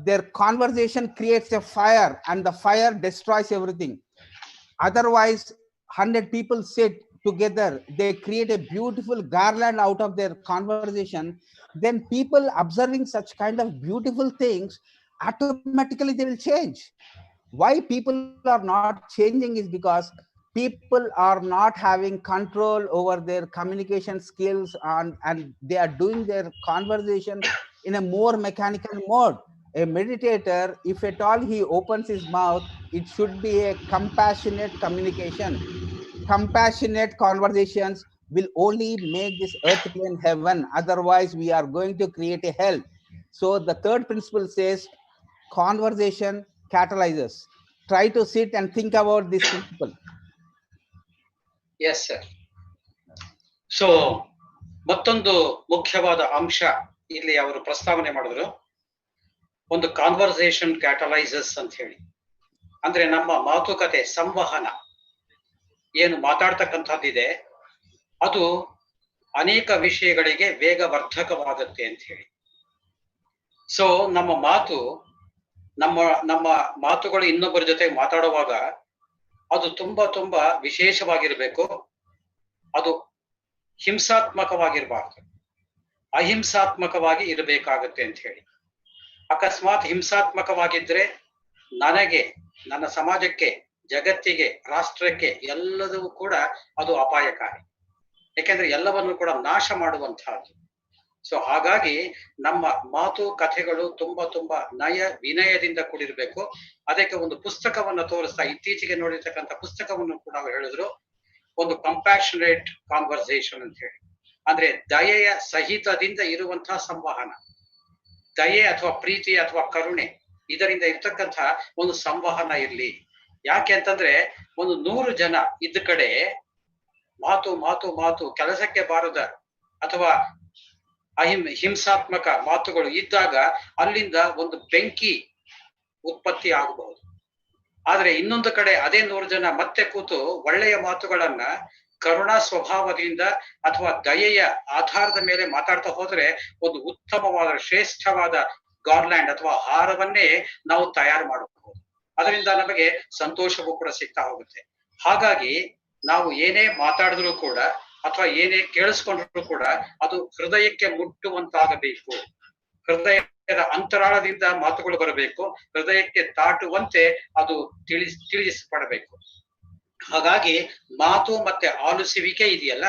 their conversation creates a fire, and the fire destroys everything. Otherwise, 100 people sit together, they create a beautiful garland out of their conversation, then people observing such kind of beautiful things, automatically they will change. Why people are not changing is because people are not having control over their communication skills, and they are doing their conversation in a more mechanical mode. A meditator, if at all he opens his mouth, it should be a compassionate communication. Compassionate conversations will only make this earth plane heaven, otherwise we are going to create a hell. So the third principle says conversation catalyzes. Try to sit and think about this principle. Yes sir. So ಮತ್ತೊಂದು ಮುಖ್ಯವಾದ ಅಂಶ ಇಲ್ಲಿ ಅವರು ಪ್ರಸ್ತಾವನೆ ಮಾಡಿದ್ರು, ಒಂದು conversation ಕ್ಯಾಟಲೈಸಸ್ ಅಂತ ಹೇಳಿ. ಅಂದ್ರೆ ನಮ್ಮ ಮಾತುಕತೆ, ಸಂವಹನ ಏನು ಮಾತಾಡ್ತಕ್ಕಂಥದ್ದಿದೆ, ಅದು ಅನೇಕ ವಿಷಯಗಳಿಗೆ ವೇಗವರ್ಧಕವಾಗುತ್ತೆ ಅಂತ ಹೇಳಿ. ಸೊ ನಮ್ಮ ಮಾತು, ನಮ್ಮ ನಮ್ಮ ಮಾತುಗಳು ಇನ್ನೊಬ್ಬರ ಜೊತೆ ಮಾತಾಡುವಾಗ ಅದು ತುಂಬಾ ತುಂಬಾ ವಿಶೇಷವಾಗಿರ್ಬೇಕು. ಅದು ಹಿಂಸಾತ್ಮಕವಾಗಿರ್ಬಾರ್ದು, ಅಹಿಂಸಾತ್ಮಕವಾಗಿ ಇರಬೇಕಾಗತ್ತೆ ಅಂತ ಹೇಳಿ. ಅಕಸ್ಮಾತ್ ಹಿಂಸಾತ್ಮಕವಾಗಿದ್ರೆ ನನಗೆ, ನನ್ನ ಸಮಾಜಕ್ಕೆ, ಜಗತ್ತಿಗೆ, ರಾಷ್ಟ್ರಕ್ಕೆ ಎಲ್ಲದೂ ಕೂಡ ಅದು ಅಪಾಯಕಾರಿ. ಯಾಕೆಂದ್ರೆ ಎಲ್ಲವನ್ನು ಕೂಡ ನಾಶ ಮಾಡುವಂತಹದ್ದು. ಸೊ ಹಾಗಾಗಿ ನಮ್ಮ ಮಾತು ಕಥೆಗಳು ತುಂಬಾ ತುಂಬಾ ವಿನಯದಿಂದ ಕೂಡಿರ್ಬೇಕು. ಅದಕ್ಕೆ ಒಂದು ಪುಸ್ತಕವನ್ನ ತೋರಿಸ್ತಾ, ಇತ್ತೀಚೆಗೆ ನೋಡಿರ್ತಕ್ಕಂಥ ಪುಸ್ತಕವನ್ನು ಕೂಡ ಅವರು ಹೇಳಿದ್ರು, ಒಂದು ಕಂಪ್ಯಾಷನೇಟ್ ಕಾನ್ವರ್ಸೇಷನ್ ಅಂತ ಹೇಳಿ. ಅಂದ್ರೆ ದಯೆಯ ಸಹಿತದಿಂದ ಇರುವಂತಹ ಸಂವಹನ, ದಯೆ ಅಥವಾ ಪ್ರೀತಿ ಅಥವಾ ಕರುಣೆ ಇದರಿಂದ ಇರ್ತಕ್ಕಂಥ ಒಂದು ಸಂವಹನ ಇರ್ಲಿ. ಯಾಕೆ ಅಂತಂದ್ರೆ ಒಂದು 100 ಜನ ಇದ್ದ ಕಡೆ ಮಾತು ಮಾತು ಮಾತು ಕೆಲಸಕ್ಕೆ ಬಾರದ ಅಥವಾ ಹಿಂಸಾತ್ಮಕ ಮಾತುಗಳು ಇದ್ದಾಗ ಅಲ್ಲಿಂದ ಒಂದು ಬೆಂಕಿ ಉತ್ಪತ್ತಿ ಆಗಬಹುದು. ಆದ್ರೆ ಇನ್ನೊಂದು ಕಡೆ ಅದೇ 100 ಜನ ಮತ್ತೆ ಕೂತು ಒಳ್ಳೆಯ ಮಾತುಗಳನ್ನ ಕರುಣಾ ಸ್ವಭಾವದಿಂದ ಅಥವಾ ದಯೆಯ ಆಧಾರದ ಮೇಲೆ ಮಾತಾಡ್ತಾ ಹೋದ್ರೆ ಒಂದು ಉತ್ತಮವಾದ, ಶ್ರೇಷ್ಠವಾದ ಗಾರ್ಲ್ಯಾಂಡ್ ಅಥವಾ ಹಾರವನ್ನೇ ನಾವು ತಯಾರು ಮಾಡಬಹುದು. ಅದರಿಂದ ನಮಗೆ ಸಂತೋಷವೂ ಕೂಡ ಸಿಗ್ತಾ ಹೋಗುತ್ತೆ. ಹಾಗಾಗಿ ನಾವು ಏನೇ ಮಾತಾಡಿದ್ರು ಕೂಡ ಅಥವಾ ಏನೇ ಕೇಳಿಸ್ಕೊಂಡ್ರು ಕೂಡ ಅದು ಹೃದಯಕ್ಕೆ ಮುಟ್ಟುವಂತಾಗಬೇಕು. ಹೃದಯದ ಅಂತರಾಳದಿಂದ ಮಾತುಗಳು ಬರಬೇಕು, ಹೃದಯಕ್ಕೆ ತಾಟುವಂತೆ ಅದು ತಿಳಿಸಪಡಬೇಕು. ಹಾಗಾಗಿ ಮಾತು ಮತ್ತೆ ಆಲಿಸುವಿಕೆ ಇದೆಯಲ್ಲ,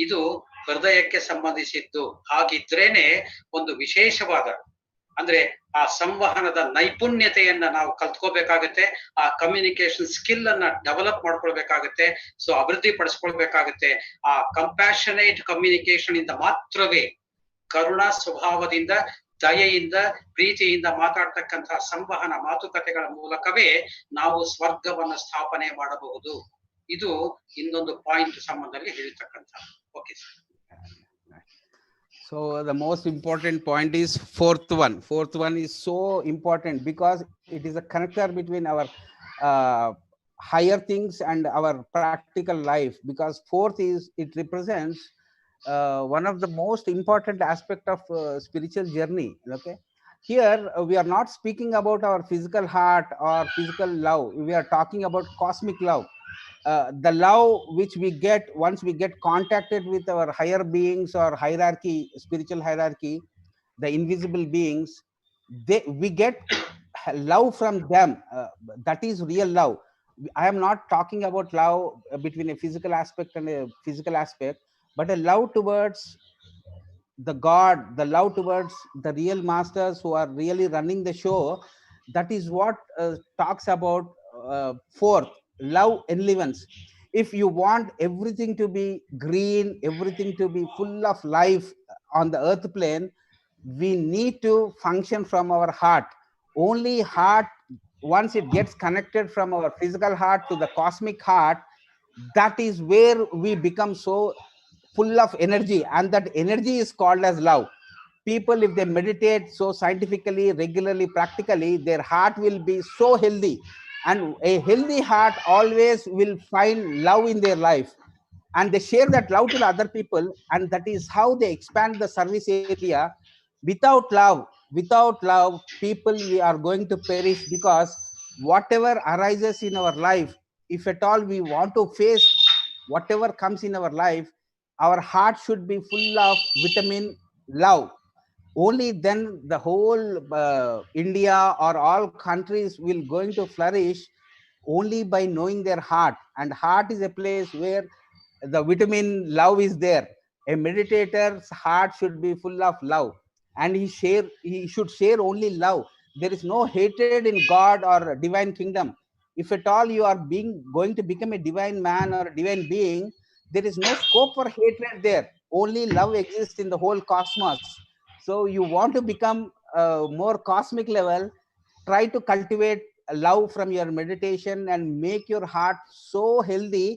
ಇದು ಹೃದಯಕ್ಕೆ ಸಂಬಂಧಿಸಿದ್ದು. ಹಾಗಿದ್ರೇನೆ ಒಂದು ವಿಶೇಷವಾದ, ಅಂದ್ರೆ ಆ ಸಂವಹನದ ನೈಪುಣ್ಯತೆಯನ್ನ ನಾವು ಕಲ್ತ್ಕೋಬೇಕಾಗತ್ತೆ. ಆ ಕಮ್ಯುನಿಕೇಶನ್ ಸ್ಕಿಲ್ ಅನ್ನ ಡೆವಲಪ್ ಮಾಡ್ಕೊಳ್ಬೇಕಾಗತ್ತೆ. ಸೊ ಅಭಿವೃದ್ಧಿ ಪಡಿಸ್ಕೊಳ್ಬೇಕಾಗತ್ತೆ. ಆ ಕಂಪ್ಯಾಷನೇಟ್ ಕಮ್ಯುನಿಕೇಶನ್ ಇಂದ ಮಾತ್ರವೇ, ಕರುಣಾ ಸ್ವಭಾವದಿಂದ, ದಯೆಯಿಂದ, ಪ್ರೀತಿಯಿಂದ ಮಾತಾಡ್ತಕ್ಕಂತಹ ಸಂವಹನ ಮಾತುಕತೆಗಳ ಮೂಲಕವೇ ನಾವು ಸ್ವರ್ಗವನ್ನು ಸ್ಥಾಪನೆ ಮಾಡಬಹುದು. ಇದು ಇನ್ನೊಂದು ಪಾಯಿಂಟ್ ಸಂಬಂಧದಲ್ಲಿ ಹೇಳ್ತಕ್ಕಂಥ. Okay sir. So the most important point is fourth one. Fourth one is so important because it is a connector between our higher things and our practical life. Because fourth is, it represents one of the most important aspect of spiritual journey. Okay, here we are not speaking about our physical heart or physical love. We are talking about cosmic love. The love which we get once we get contacted with our higher beings or hierarchy, spiritual hierarchy, the invisible beings, we get love from them. That is real love. I am not talking about love between a physical aspect and a physical aspect, but a love towards the God, the love towards the real masters who are really running the show. That is what talks about fourth, love enlivens. If you want everything to be green, everything to be full of life on the earth plane, we need to function from our heart. Only heart, once it gets connected from our physical heart to the cosmic heart, that is where we become so full of energy, and that energy is called as love. People, if they meditate so scientifically, regularly, practically, their heart will be so healthy, and a healthy heart always will find love in their life, and they share that love to the other people, and that is how they expand the service area. Without love, people, we are going to perish, because whatever arises in our life, if at all we want to face whatever comes in our life, our heart should be full of vitamin love. Only then the whole India or all countries will going to flourish, only by knowing their heart. And heart is a place where the vitamin love is there. A meditator's heart should be full of love, and he should share only love. There is no hatred in God or divine kingdom. If at all you are being going to become a divine man or a divine being, there is no scope for hatred there. Only love exists in the whole cosmos. So you want to become more cosmic level, try to cultivate love from your meditation and make your heart so healthy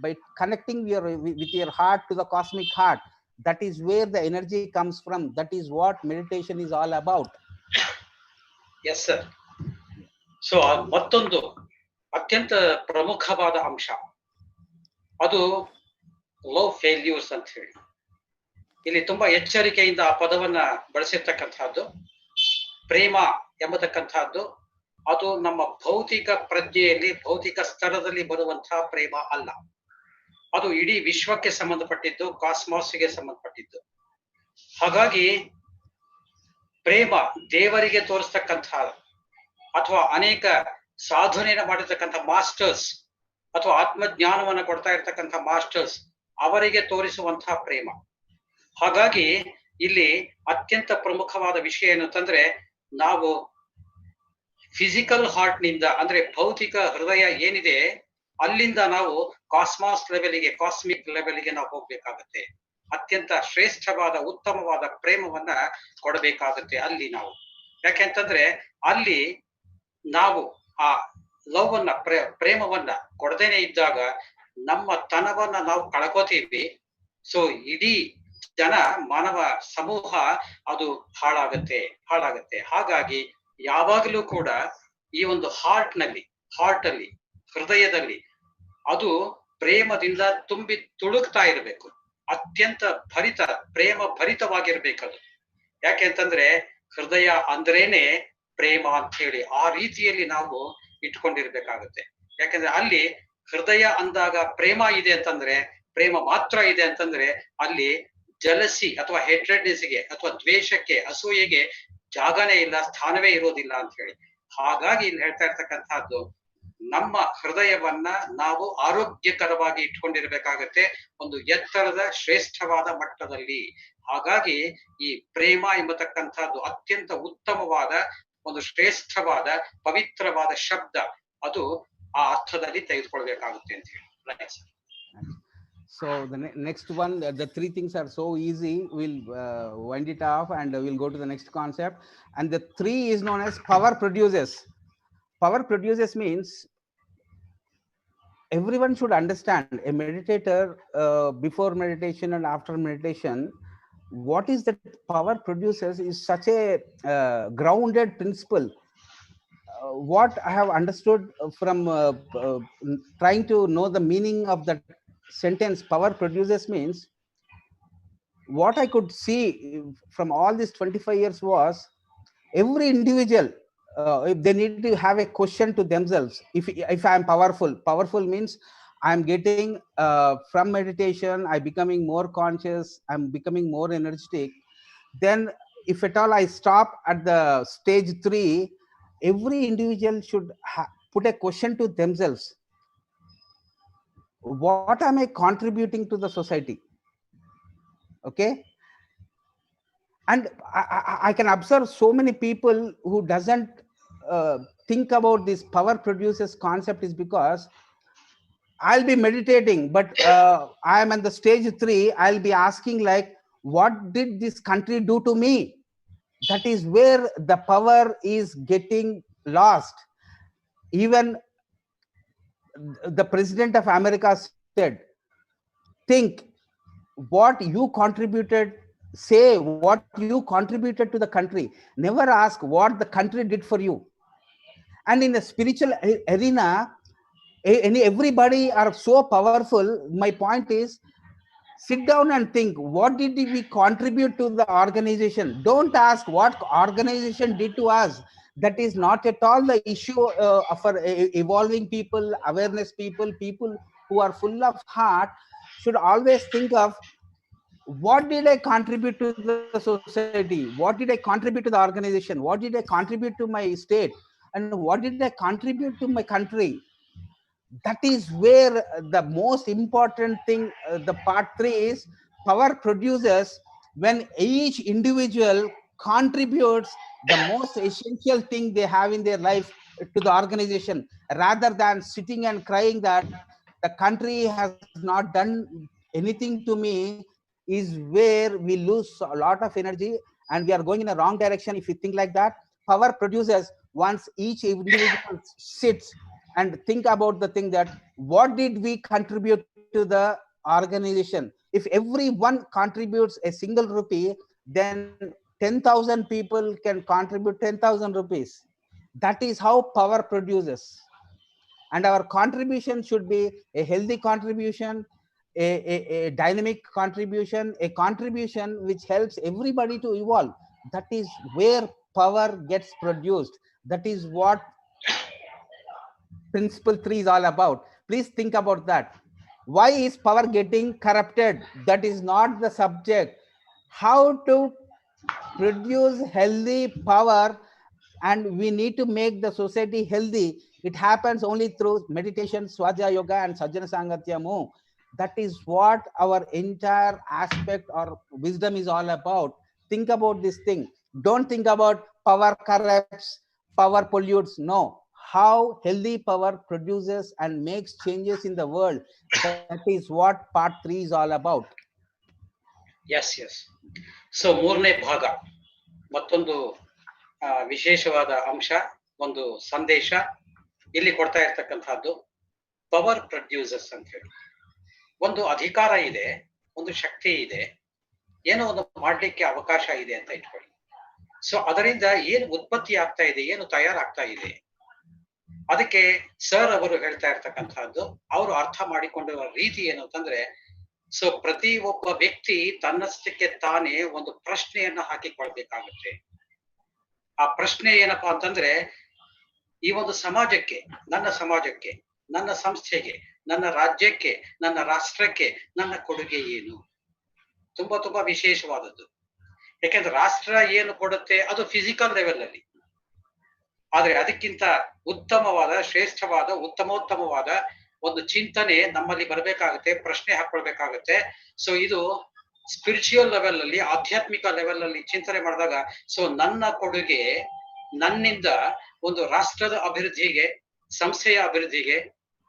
by connecting with your heart to the cosmic heart. That is where the energy comes from. That is what meditation is all about. Yes sir. So ಮತ್ತೊಂದು ಅತ್ಯಂತ ಪ್ರಮುಖವಾದ ಅಂಶ ಅದು love failures ಅಂತ ಹೇಳಿ. ಇಲ್ಲಿ ತುಂಬಾ ಎಚ್ಚರಿಕೆಯಿಂದ ಆ ಪದವನ್ನ ಬಳಸಿರ್ತಕ್ಕಂತಹದ್ದು. ಪ್ರೇಮ ಎಂಬತಕ್ಕಂತಹದ್ದು ಅದು ನಮ್ಮ ಭೌತಿಕ ಪ್ರಜ್ಞೆಯಲ್ಲಿ, ಭೌತಿಕ ಸ್ತರದಲ್ಲಿ ಬರುವಂತಹ ಪ್ರೇಮ ಅಲ್ಲ. ಅದು ಇಡೀ ವಿಶ್ವಕ್ಕೆ ಸಂಬಂಧಪಟ್ಟಿದ್ದು, ಕಾಸ್ಮಾಸ್ಗೆ ಸಂಬಂಧಪಟ್ಟಿದ್ದು. ಹಾಗಾಗಿ ಪ್ರೇಮ ದೇವರಿಗೆ ತೋರಿಸ್ತಕ್ಕಂತಹ ಅಥವಾ ಅನೇಕ ಸಾಧನೆಯನ್ನು ಮಾಡಿರ್ತಕ್ಕಂಥ ಮಾಸ್ಟರ್ಸ್ ಅಥವಾ ಆತ್ಮಜ್ಞಾನವನ್ನು ಕೊಡ್ತಾ ಇರ್ತಕ್ಕಂಥ ಮಾಸ್ಟರ್ಸ್ ಅವರಿಗೆ ತೋರಿಸುವಂತಹ ಪ್ರೇಮ. ಹಾಗಾಗಿ ಇಲ್ಲಿ ಅತ್ಯಂತ ಪ್ರಮುಖವಾದ ವಿಷಯ ಏನು ಅಂತಂದ್ರೆ, ನಾವು ಫಿಸಿಕಲ್ ಹಾರ್ಟ್ ನಿಂದ ಅಂದ್ರೆ ಭೌತಿಕ ಹೃದಯ ಏನಿದೆ ಅಲ್ಲಿಂದ ನಾವು ಕಾಸ್ಮಾಸ್ ಲೆವೆಲ್ಗೆ, ಕಾಸ್ಮಿಕ್ ಲೆವೆಲ್ಗೆ ನಾವು ಹೋಗ್ಬೇಕಾಗತ್ತೆ. ಅತ್ಯಂತ ಶ್ರೇಷ್ಠವಾದ ಉತ್ತಮವಾದ ಪ್ರೇಮವನ್ನ ಕೊಡಬೇಕಾಗತ್ತೆ ಅಲ್ಲಿ ನಾವು. ಯಾಕೆಂತಂದ್ರೆ ಅಲ್ಲಿ ನಾವು ಆ ಲವ್ ಅನ್ನ, ಪ್ರೇಮವನ್ನ ಕೊಡದೇನೆ ಇದ್ದಾಗ ನಮ್ಮ ತನವನ್ನ ನಾವು ಕಳ್ಕೋತೀವಿ. ಸೊ ಇಡೀ ಜನ, ಮಾನವ ಸಮೂಹ ಅದು ಹಾಳಾಗತ್ತೆ. ಹಾಗಾಗಿ ಯಾವಾಗಲೂ ಕೂಡ ಈ ಒಂದು ಹಾರ್ಟ್ ಅಲ್ಲಿ, ಹೃದಯದಲ್ಲಿ ಅದು ಪ್ರೇಮದಿಂದ ತುಂಬಿ ತುಳುಕ್ತಾ ಇರಬೇಕು. ಅತ್ಯಂತ ಪ್ರೇಮ ಭರಿತವಾಗಿರ್ಬೇಕದು. ಯಾಕೆಂತಂದ್ರೆ ಹೃದಯ ಅಂದ್ರೇನೆ ಪ್ರೇಮ ಅಂತ ಹೇಳಿ ಆ ರೀತಿಯಲ್ಲಿ ನಾವು ಇಟ್ಕೊಂಡಿರ್ಬೇಕಾಗತ್ತೆ. ಯಾಕಂದ್ರೆ ಅಲ್ಲಿ ಹೃದಯ ಅಂದಾಗ ಪ್ರೇಮ ಇದೆ ಅಂತಂದ್ರೆ, ಪ್ರೇಮ ಮಾತ್ರ ಇದೆ ಅಂತಂದ್ರೆ ಅಲ್ಲಿ ಜಲಸಿ ಅಥವಾ ಹೆಟ್ರೆಡ್ನೆಸ್ಗೆ ಅಥವಾ ದ್ವೇಷಕ್ಕೆ, ಅಸೂಯೆಗೆ ಜಾಗನೇ ಇಲ್ಲ, ಸ್ಥಾನವೇ ಇರೋದಿಲ್ಲ ಅಂತ ಹೇಳಿ. ಹಾಗಾಗಿ ಇಲ್ಲಿ ಹೇಳ್ತಾ ಇರ್ತಕ್ಕಂಥದ್ದು, ನಮ್ಮ ಹೃದಯವನ್ನ ನಾವು ಆರೋಗ್ಯಕರವಾಗಿ ಇಟ್ಕೊಂಡಿರ್ಬೇಕಾಗತ್ತೆ, ಒಂದು ಎತ್ತರದ ಶ್ರೇಷ್ಠವಾದ ಮಟ್ಟದಲ್ಲಿ. ಹಾಗಾಗಿ ಈ ಪ್ರೇಮ ಎಂಬತಕ್ಕಂಥದ್ದು ಅತ್ಯಂತ ಉತ್ತಮವಾದ ಒಂದು ಶ್ರೇಷ್ಠವಾದ ಪವಿತ್ರವಾದ ಶಬ್ದ. ಅದು ಆ ಅರ್ಥದಲ್ಲಿ ತೆಗೆದುಕೊಳ್ಬೇಕಾಗುತ್ತೆ ಅಂತ ಹೇಳಿ. So the next one, the three things are so easy. We'll wind it off and we'll go to the next concept. And the three is known as power producers. Power producers means everyone should understand. A meditator, before meditation and after meditation, what is that power producers is such a grounded principle. What I have understood from trying to know the meaning of that sentence, power producers, means what I could see from all these 25 years was every individual, if they need to have a question to themselves. If I am powerful means I am getting from meditation, I becoming more conscious, I'm becoming more energetic. Then if at all I stop at the stage 3, every individual should put a question to themselves: what am I contributing to the society? Okay. And I can observe so many people who doesn't think about this power producers concept, is because I'll be meditating, but I am in the stage 3, I'll be asking like, what did this country do to me? That is where the power is getting lost. Even the president of America said, think what you contributed, say what you contributed to the country, never ask what the country did for you. And in the spiritual arena, everybody are so powerful. My point is, sit down and think, what did we contribute to the organization? Don't ask what organization did to us. That is not at all the issue for evolving people, awareness people who are full of heart should always think of, what did I contribute to the society? What did I contribute to the organization? What did I contribute to my state? And what did I contribute to my country? That is where the most important thing, the part 3 is, power produces when each individual contributes the most essential thing they have in their life to the organization, rather than sitting and crying that the country has not done anything to me, is where we lose a lot of energy and we are going in a wrong direction. If you think like that, power produces once each individual sits and think about the thing that, what did we contribute to the organization? If everyone contributes a single rupee, then 10,000 people can contribute 10,000 rupees. That is how power produces. And our contribution should be a healthy contribution, a dynamic contribution, a contribution which helps everybody to evolve. That is where power gets produced. That is what principle 3 is all about. Please think about that. Why is power getting corrupted? That is not the subject. How to produce healthy power, and we need to make the society healthy. It happens only through meditation, Swadhyaya yoga, and Sajjana Sangatyamu. That is what our entire aspect or wisdom is all about. Think about this thing. Don't think about power corrupts, power pollutes. No. How healthy power produces and makes changes in the world. That is what part 3 is all about. Yes yes. So ಮೂರನೇ ಭಾಗ ಮತ್ತೊಂದು ವಿಶೇಷವಾದ ಅಂಶ, ಒಂದು ಸಂದೇಶ ಇಲ್ಲಿ ಕೊಡ್ತಾ ಇರ್ತಕ್ಕಂಥದ್ದು, ಪವರ್ ಪ್ರೊಡ್ಯೂಸರ್ಸ್ ಅಂತ ಹೇಳಿ. ಒಂದು ಅಧಿಕಾರ ಇದೆ, ಒಂದು ಶಕ್ತಿ ಇದೆ, ಏನೋ ಒಂದು ಮಾಡ್ಲಿಕ್ಕೆ ಅವಕಾಶ ಇದೆ ಅಂತ ಇಟ್ಕೊಳ್ಳಿ. ಸೊ ಅದರಿಂದ ಏನು ಉತ್ಪತ್ತಿ ಆಗ್ತಾ ಇದೆ, ಏನು ತಯಾರಾಗ್ತಾ ಇದೆ, ಅದಕ್ಕೆ ಸರ್ ಅವರು ಹೇಳ್ತಾ ಇರ್ತಕ್ಕಂಥದ್ದು, ಅವರು ಅರ್ಥ ಮಾಡಿಕೊಂಡಿರುವ ರೀತಿ ಏನು ಅಂತಂದ್ರೆ, ಸೊ ಪ್ರತಿ ಒಬ್ಬ ವ್ಯಕ್ತಿ ತನ್ನಷ್ಟಕ್ಕೆ ತಾನೇ ಒಂದು ಪ್ರಶ್ನೆಯನ್ನ ಹಾಕಿಕೊಳ್ಬೇಕಾಗುತ್ತೆ. ಆ ಪ್ರಶ್ನೆ ಏನಪ್ಪಾ ಅಂತಂದ್ರೆ, ಈ ಒಂದು ಸಮಾಜಕ್ಕೆ, ನನ್ನ ಸಂಸ್ಥೆಗೆ, ನನ್ನ ರಾಜ್ಯಕ್ಕೆ, ನನ್ನ ರಾಷ್ಟ್ರಕ್ಕೆ ನನ್ನ ಕೊಡುಗೆ ಏನು? ತುಂಬಾ ತುಂಬಾ ವಿಶೇಷವಾದದ್ದು. ಯಾಕೆಂದ್ರೆ ರಾಷ್ಟ್ರ ಏನು ಕೊಡುತ್ತೆ ಅದು ಫಿಸಿಕಲ್ ಲೆವೆಲ್ ಅಲ್ಲಿ, ಆದ್ರೆ ಅದಕ್ಕಿಂತ ಉತ್ತಮವಾದ, ಶ್ರೇಷ್ಠವಾದ, ಉತ್ತಮೋತ್ತಮವಾದ ಒಂದು ಚಿಂತನೆ ನಮ್ಮಲ್ಲಿ ಬರಬೇಕಾಗುತ್ತೆ, ಪ್ರಶ್ನೆ ಹಾಕೊಳ್ಬೇಕಾಗುತ್ತೆ. ಸೊ ಇದು ಸ್ಪಿರಿಚುವಲ್ ಲೆವೆಲ್ ಅಲ್ಲಿ, ಆಧ್ಯಾತ್ಮಿಕ ಲೆವೆಲ್ ಅಲ್ಲಿ ಚಿಂತನೆ ಮಾಡಿದಾಗ, ಸೊ ನನ್ನ ಕೊಡುಗೆ ನನ್ನಿಂದ ಒಂದು ರಾಷ್ಟ್ರದ ಅಭಿವೃದ್ಧಿಗೆ, ಸಂಸ್ಥೆಯ ಅಭಿವೃದ್ಧಿಗೆ,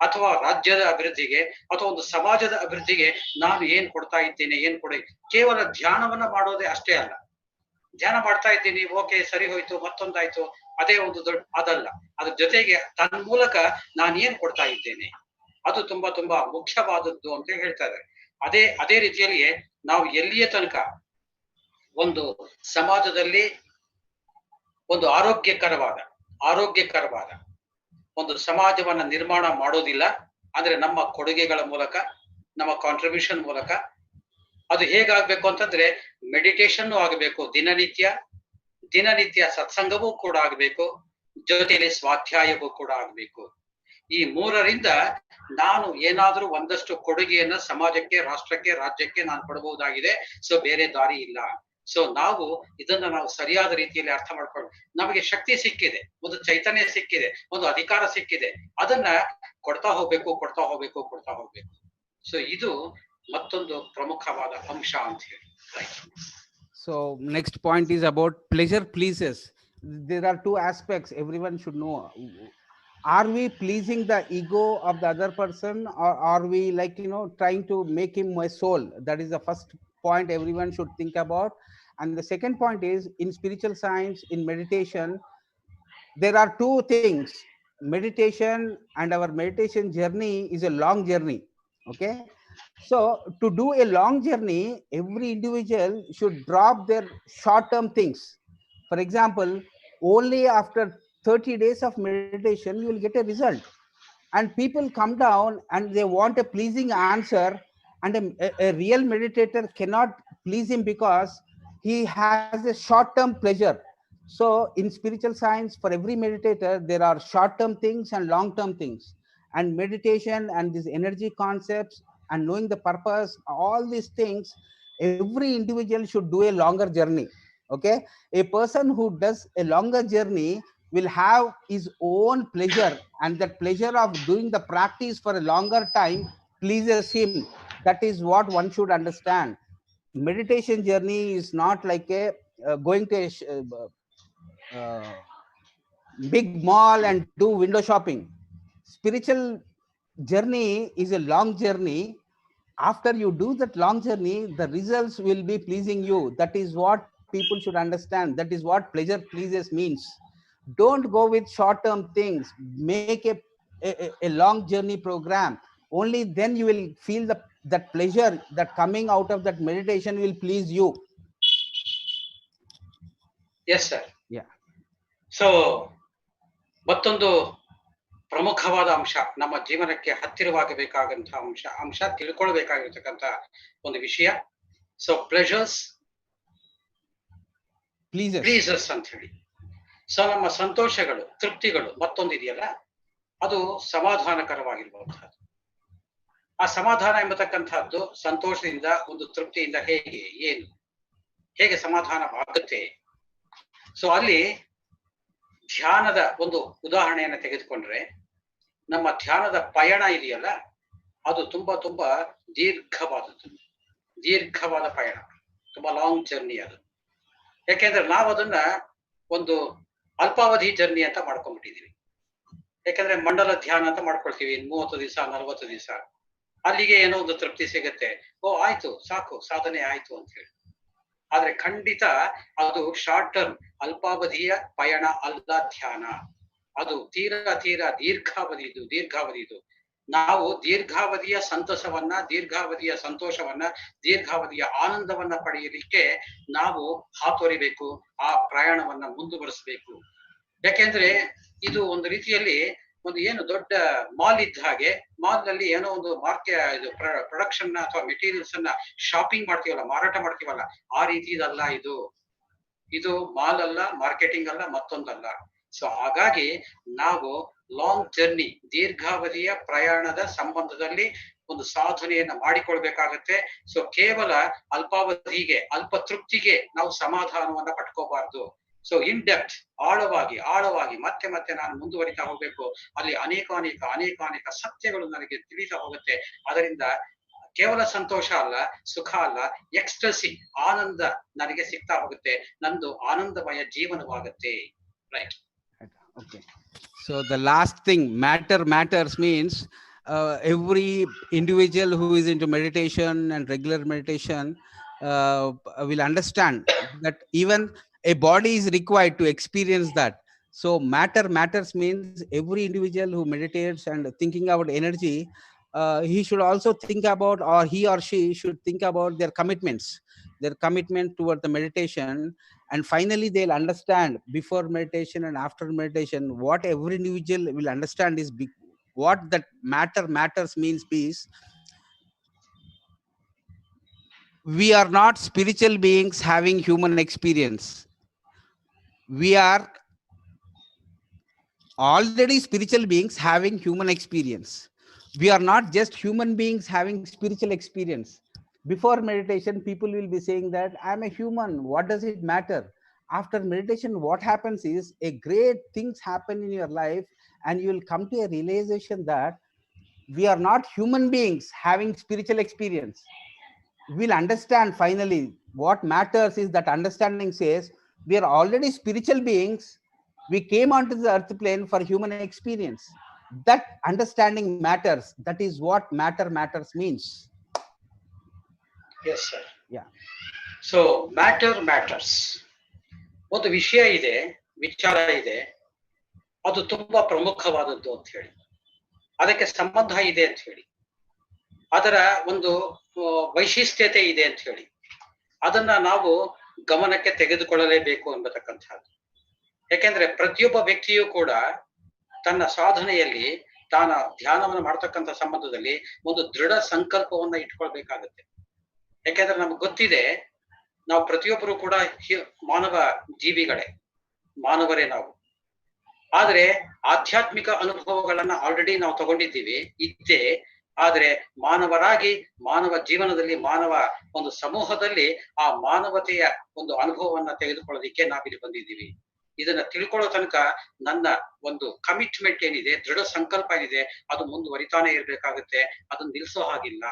ಅಥವಾ ರಾಜ್ಯದ ಅಭಿವೃದ್ಧಿಗೆ, ಅಥವಾ ಒಂದು ಸಮಾಜದ ಅಭಿವೃದ್ಧಿಗೆ ನಾನು ಏನ್ ಕೊಡ್ತಾ ಇದ್ದೇನೆ, ಏನ್ ಕೊಡಿ. ಕೇವಲ ಧ್ಯಾನವನ್ನ ಮಾಡೋದೇ ಅಷ್ಟೇ ಅಲ್ಲ. ಧ್ಯಾನ ಮಾಡ್ತಾ ಇದ್ದೀನಿ, ಓಕೆ ಸರಿ ಹೋಯ್ತು, ಮತ್ತೊಂದಾಯ್ತು, ಅದೇ ಒಂದು ದೊಡ್ಡ ಅದಲ್ಲ. ಅದ್ರ ಜೊತೆಗೆ ತನ್ನ ಮೂಲಕ ನಾನು ಏನ್ ಕೊಡ್ತಾ ಇದ್ದೇನೆ, ಅದು ತುಂಬಾ ತುಂಬಾ ಮುಖ್ಯವಾದದ್ದು ಅಂತ ಹೇಳ್ತಾರೆ. ಅದೇ ರೀತಿಯಲ್ಲಿ ನಾವು ಎಲ್ಲಿಯ ತನಕ ಒಂದು ಸಮಾಜದಲ್ಲಿ ಒಂದು ಆರೋಗ್ಯಕರವಾದ ಒಂದು ಸಮಾಜವನ್ನ ನಿರ್ಮಾಣ ಮಾಡೋದಿಲ್ಲ ಅಂದ್ರೆ ನಮ್ಮ ಕೊಡುಗೆಗಳ ಮೂಲಕ, ನಮ್ಮ ಕಾಂಟ್ರಿಬ್ಯೂಷನ್ ಮೂಲಕ. ಅದು ಹೇಗಾಗ್ಬೇಕು ಅಂತಂದ್ರೆ, ಮೆಡಿಟೇಷನ್ ಆಗಬೇಕು, ದಿನನಿತ್ಯ ಸತ್ಸಂಗವೂ ಕೂಡ ಆಗಬೇಕು, ಜೊತೆಯಲ್ಲಿ ಸ್ವಾಧ್ಯಾಯವೂ ಕೂಡ ಆಗಬೇಕು. ಈ ಮೂರರಿಂದ ನಾನು ಏನಾದ್ರೂ ಒಂದಷ್ಟು ಕೊಡುಗೆಯನ್ನ ಸಮಾಜಕ್ಕೆ, ರಾಷ್ಟ್ರಕ್ಕೆ, ರಾಜ್ಯಕ್ಕೆ ನಾನು ಕೊಡಬಹುದಾಗಿದೆ. ಸೊ ಬೇರೆ ದಾರಿ ಇಲ್ಲ. ಸೊ ಇದನ್ನ ಸರಿಯಾದ ರೀತಿಯಲ್ಲಿ ಅರ್ಥ ಮಾಡ್ಕೊಂಡು, ನಮಗೆ ಶಕ್ತಿ ಸಿಕ್ಕಿದೆ, ಒಂದು ಚೈತನ್ಯ ಸಿಕ್ಕಿದೆ, ಒಂದು ಅಧಿಕಾರ ಸಿಕ್ಕಿದೆ, ಅದನ್ನ ಕೊಡ್ತಾ ಹೋಗ್ಬೇಕು. ಸೊ ಇದು ಮತ್ತೊಂದು ಪ್ರಮುಖವಾದ ಅಂಶ ಅಂತ ಹೇಳಿ. So next point is about pleasure pleases. There are two aspects everyone should know. Are we pleasing the ego of the other person, or are we trying to make him my soul? That is the first point everyone should think about. And the second point is, in spiritual science, in meditation, there are two things. Meditation and our meditation journey is a long journey. Okay, so to do a long journey, every individual should drop their short term things. For example, only after 30 days of meditation you will get a result. And people come down and they want a pleasing answer, and a real meditator cannot please him because he has a short term pleasure. So in spiritual science, for every meditator there are short term things and long term things. And meditation and these energy concepts and knowing the purpose, all these things, every individual should do a longer journey. Okay, a person who does a longer journey will have his own pleasure, and that pleasure of doing the practice for a longer time pleases him. That is what one should understand. Meditation journey is not like a going to a big mall and do window shopping. Spiritual journey is a long journey. After you do that long journey, the results will be pleasing you. That is what people should understand. That is what pleasure pleases means. Don't go with short term things. Make a long journey program. Only then you will feel that pleasure that coming out of that meditation will please you. Yes sir. Yeah. So ಮತ್ತೊಂದು ಪ್ರಮುಖವಾದ ಅಂಶ, ನಮ್ಮ ಜೀವನಕ್ಕೆ ಹತ್ತಿರವಾಗಬೇಕಾದಂತಹ ಅಂಶ ತಿಳ್ಕೊಳ್ಬೇಕಾಗಿರ್ತಕ್ಕಂಥ ಒಂದು ವಿಷಯ. So ಪ್ಲೀಸರ್ಸ್ ಅಂತ ಹೇಳಿ. ಸೊ ನಮ್ಮ ಸಂತೋಷಗಳು, ತೃಪ್ತಿಗಳು ಮತ್ತೊಂದು ಇದೆಯಲ್ಲ, ಅದು ಸಮಾಧಾನಕರವಾಗಿರುವಂತಹದ್ದು. ಆ ಸಮಾಧಾನ ಎಂಬತಕ್ಕಂಥದ್ದು ಸಂತೋಷದಿಂದ, ಒಂದು ತೃಪ್ತಿಯಿಂದ ಹೇಗೆ ಸಮಾಧಾನ ಆಗುತ್ತೆ. ಸೊ ಅಲ್ಲಿ ಧ್ಯಾನದ ಒಂದು ಉದಾಹರಣೆಯನ್ನು ತೆಗೆದುಕೊಂಡ್ರೆ, ನಮ್ಮ ಧ್ಯಾನದ ಪಯಣ ಇದೆಯಲ್ಲ, ಅದು ತುಂಬಾ ದೀರ್ಘವಾದ ಪಯಣ, ತುಂಬಾ ಲಾಂಗ್ ಜರ್ನಿ ಅದು. ಯಾಕೆಂದ್ರೆ ನಾವು ಅದನ್ನ ಒಂದು ಅಲ್ಪಾವಧಿ ಜರ್ನಿ ಅಂತ ಮಾಡ್ಕೊಂಡ್ಬಿಟ್ಟಿದೀವಿ. ಯಾಕಂದ್ರೆ ಮಂಡಲ ಧ್ಯಾನ ಅಂತ ಮಾಡ್ಕೊಳ್ತೀವಿ, 30 ದಿವಸ 40 ದಿವಸ, ಅಲ್ಲಿಗೆ ಏನೋ ಒಂದು ತೃಪ್ತಿ ಸಿಗುತ್ತೆ, ಓ ಆಯ್ತು ಸಾಕು, ಸಾಧನೆ ಆಯ್ತು ಅಂತ ಹೇಳಿ. ಆದ್ರೆ ಖಂಡಿತ ಅದು ಶಾರ್ಟ್ ಟರ್ಮ್, ಅಲ್ಪಾವಧಿಯ ಪಯಣ ಅಲ್ಲ ಧ್ಯಾನ. ಅದು ತೀರಾ ದೀರ್ಘಾವಧಿದು. ನಾವು ದೀರ್ಘಾವಧಿಯ ಸಂತಸವನ್ನ, ದೀರ್ಘಾವಧಿಯ ಸಂತೋಷವನ್ನ, ದೀರ್ಘಾವಧಿಯ ಆನಂದವನ್ನ ಪಡೆಯಲಿಕ್ಕೆ ನಾವು ಹಾತೊರಿಬೇಕು, ಆ ಪ್ರಯಾಣವನ್ನ ಮುಂದುವರಿಸಬೇಕು. ಯಾಕೆಂದ್ರೆ ಇದು ಒಂದು ರೀತಿಯಲ್ಲಿ ಒಂದು ಏನು ದೊಡ್ಡ ಮಾಲ್ ಇದ್ದ ಹಾಗೆ, ಮಾಲ್ ನಲ್ಲಿ ಏನೋ ಒಂದು ಇದು ಪ್ರೊಡಕ್ಷನ್ ಅಥವಾ ಮೆಟೀರಿಯಲ್ಸ್ ಅನ್ನ ಶಾಪಿಂಗ್ ಮಾಡ್ತೀವಲ್ಲ, ಮಾರಾಟ ಮಾಡ್ತೀವಲ್ಲ, ಆ ರೀತಿ ಇದಲ್ಲ. ಇದು ಮಾಲ್ ಅಲ್ಲ, ಮಾರ್ಕೆಟಿಂಗ್ ಅಲ್ಲ, ಮತ್ತೊಂದಲ್ಲ. ಸೊ ಹಾಗಾಗಿ ನಾವು ಲಾಂಗ್ ಜರ್ನಿ, ದೀರ್ಘಾವಧಿಯ ಪ್ರಯಾಣದ ಸಂಬಂಧದಲ್ಲಿ ಒಂದು ಸಾಧನೆಯನ್ನ ಮಾಡಿಕೊಳ್ಬೇಕಾಗತ್ತೆ. ಸೊ ಕೇವಲ ಅಲ್ಪಾವಧಿಗೆ, ಅಲ್ಪ ತೃಪ್ತಿಗೆ ನಾವು ಸಮಾಧಾನವನ್ನ ಪಟ್ಕೋಬಾರ್ದು. ಸೊ ಇನ್ ಡೆಪ್ತ್, ಆಳವಾಗಿ ಮತ್ತೆ ನಾನು ಮುಂದುವರಿತಾ ಹೋಗ್ಬೇಕು. ಅಲ್ಲಿ ಅನೇಕ ಸತ್ಯಗಳು ನನಗೆ ತಿಳಿತಾ ಹೋಗುತ್ತೆ. ಅದರಿಂದ ಕೇವಲ ಸಂತೋಷ ಅಲ್ಲ, ಸುಖ ಅಲ್ಲ, ಎಕ್ಸ್ಟಸಿ, ಆನಂದ ನನಗೆ ಸಿಗ್ತಾ ಹೋಗುತ್ತೆ. ನಂದು ಆನಂದಮಯ ಜೀವನವಾಗುತ್ತೆ. Right. Okay. So the last thing, matters means every individual who is into meditation and regular meditation will understand that even a body is required to experience that. So matters means every individual who meditates and thinking about energy, he should also think about, or he or she should think about their commitment toward the meditation. And finally they'll understand, before meditation and after meditation, what every individual will understand is what that matters means is, we are not spiritual beings having human experience. We are already spiritual beings having human experience. We are not just human beings having spiritual experience. Before meditation, people will be saying that I'm a human, what does it matter? After meditation, what happens is a great things happen in your life, and you will come to a realization that we are not human beings having spiritual experience. We'll understand finally what matters is that understanding says we are already spiritual beings. We came onto the earth plane for human experience. That understanding matters. That is what matters means. Yes, sir. Yeah. So matters. ಒಂದು ವಿಚಾರ ಇದೆ, ಅದು ತುಂಬಾ ಪ್ರಮುಖವಾದದ್ದು ಅಂತ ಹೇಳಿ, ಅದಕ್ಕೆ ಸಂಬಂಧ ಇದೆ ಅಂತ ಹೇಳಿ, ಅದರ ಒಂದು ವೈಶಿಷ್ಟ್ಯತೆ ಇದೆ ಅಂತ ಹೇಳಿ, ಅದನ್ನ ನಾವು ಗಮನಕ್ಕೆ ತೆಗೆದುಕೊಳ್ಳಲೇಬೇಕು ಎಂಬತಕ್ಕಂಥದ್ದು. ಯಾಕೆಂದ್ರೆ ಪ್ರತಿಯೊಬ್ಬ ವ್ಯಕ್ತಿಯೂ ಕೂಡ ತನ್ನ ಸಾಧನೆಯಲ್ಲಿ, ತಾನ ಧ್ಯಾನವನ್ನು ಮಾಡ್ತಕ್ಕಂಥ ಸಂಬಂಧದಲ್ಲಿ ಒಂದು ದೃಢ ಸಂಕಲ್ಪವನ್ನ ಇಟ್ಕೊಳ್ಬೇಕಾಗತ್ತೆ. ಯಾಕೆಂದ್ರೆ ನಮ್ಗೆ ಗೊತ್ತಿದೆ, ನಾವು ಪ್ರತಿಯೊಬ್ಬರು ಕೂಡ ಮಾನವರೇ ನಾವು. ಆದ್ರೆ ಆಧ್ಯಾತ್ಮಿಕ ಅನುಭವಗಳನ್ನ ಆಲ್ರೆಡಿ ನಾವು ತಗೊಂಡಿದ್ದೀವಿ ಇದ್ದೇ, ಆದ್ರೆ ಮಾನವರಾಗಿ ಮಾನವ ಜೀವನದಲ್ಲಿ ಮಾನವ ಒಂದು ಸಮೂಹದಲ್ಲಿ ಆ ಮಾನವತೆಯ ಒಂದು ಅನುಭವವನ್ನ ತೆಗೆದುಕೊಳ್ಳೋದಿಕ್ಕೆ ನಾವಿಲ್ಲಿ ಬಂದಿದ್ದೀವಿ. ಇದನ್ನ ತಿಳ್ಕೊಳ್ಳೋ ತನಕ ನನ್ನ ಒಂದು ಕಮಿಟ್ಮೆಂಟ್ ಏನಿದೆ, ದೃಢ ಸಂಕಲ್ಪ ಏನಿದೆ, ಅದು ಮುಂದುವರಿತಾನೆ ಇರ್ಬೇಕಾಗುತ್ತೆ, ಅದನ್ನ ನಿಲ್ಸೋ ಹಾಗಿಲ್ಲ.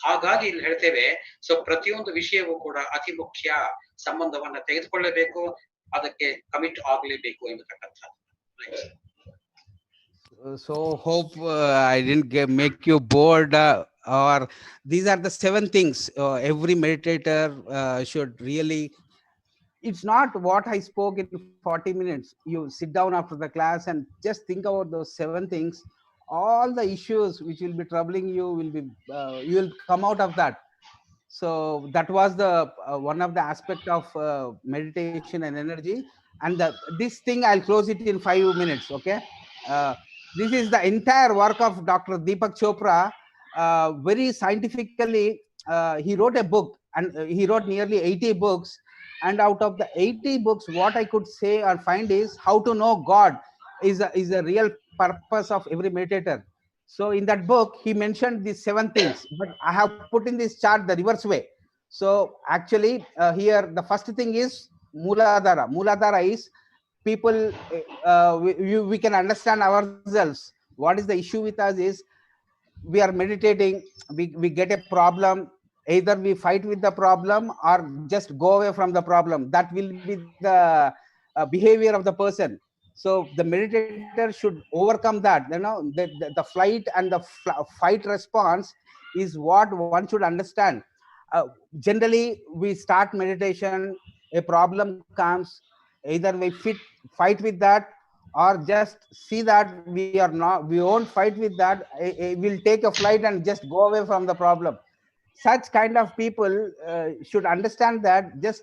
ಹಾಗಾಗಿ ಇಲ್ಲಿ ಹೇಳ್ತೇವೆ, ಸೊ ಪ್ರತಿಯೊಂದು ವಿಷಯವೂ ಕೂಡ ಅತಿ ಮುಖ್ಯ, ಸಂಬಂಧವನ್ನ ತೆಗೆದುಕೊಳ್ಳಬೇಕು, ಅದಕ್ಕೆ ಕಮಿಟ್ ಆಗಲೇಬೇಕು ಎಂಬತಕ್ಕಂಥದ್ದು. So hope I didn't make you bored, or these are the 7 things every meditator should really. It's not what I spoke in 40 minutes. You sit down after the class and just think about those 7 things. All the issues which will be troubling you will be you will come out of that. So that was the one of the aspect of meditation and energy. And this thing I'll close it in 5 minutes. Okay. uh, this is the entire work of Dr. Deepak Chopra. Very scientifically, he wrote a book, and he wrote nearly 80 books. And out of the 80 books, what I could say or find is how to know God is a real purpose of every meditator. So in that book, he mentioned these 7 things, but I have put in this chart the reverse way. So actually, here the first thing is Mooladhara. Mooladhara is people, we can understand ourselves. What is the issue with us is we are meditating, we get a problem, either we fight with the problem or just go away from the problem. That will be the behavior of the person. So the meditator should overcome that, the flight and the fight response is what one should understand. Generally we start meditation, a problem comes, either we fight with that, or just see that we won't fight with that, we'll take a flight and just go away from the problem. Such kind of people should understand that just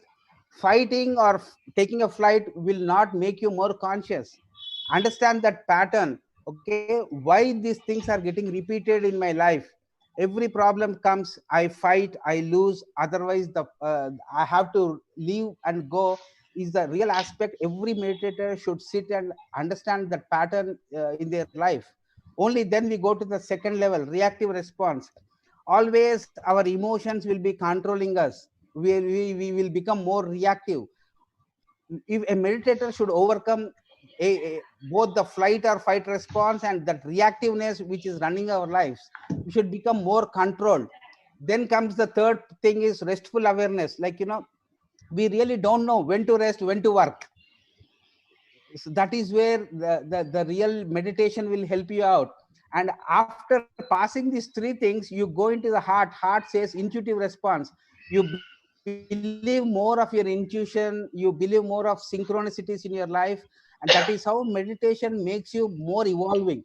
fighting or taking a flight will not make you more conscious. Understand that pattern. Okay, why these things are getting repeated in my life? Every problem comes, I fight, I lose, otherwise I have to leave and go, is the real aspect. Every meditator should sit and understand that pattern in their life. Only then we go to the second level, reactive response. Always our emotions will be controlling us. We will become more reactive. If a meditator should overcome both the flight or fight response and that reactiveness which is running our lives, we should become more controlled. Then comes the third thing is restful awareness. Like, we really don't know when to rest, when to work. So that is where the real meditation will help you out. And after passing these 3 things, you go into the heart says intuitive response. You believe more of your intuition, you believe more of synchronicities in your life, and that is how meditation makes you more evolving.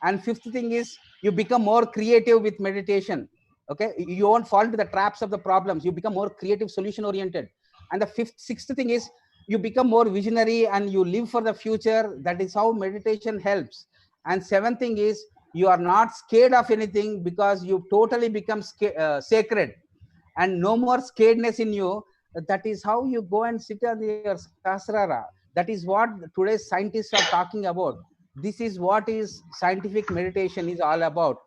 And 5th thing is you become more creative with meditation. Okay, you won't fall into the traps of the problems, you become more creative, solution oriented. And the 6th thing is you become more visionary and you live for the future. That is how meditation helps. And 7th thing is you are not scared of anything because you totally become sacred, and no more scaredness in you. That is how you go and sit on your sahasrara. That is what today's scientists are talking about. This is what is scientific meditation is all about.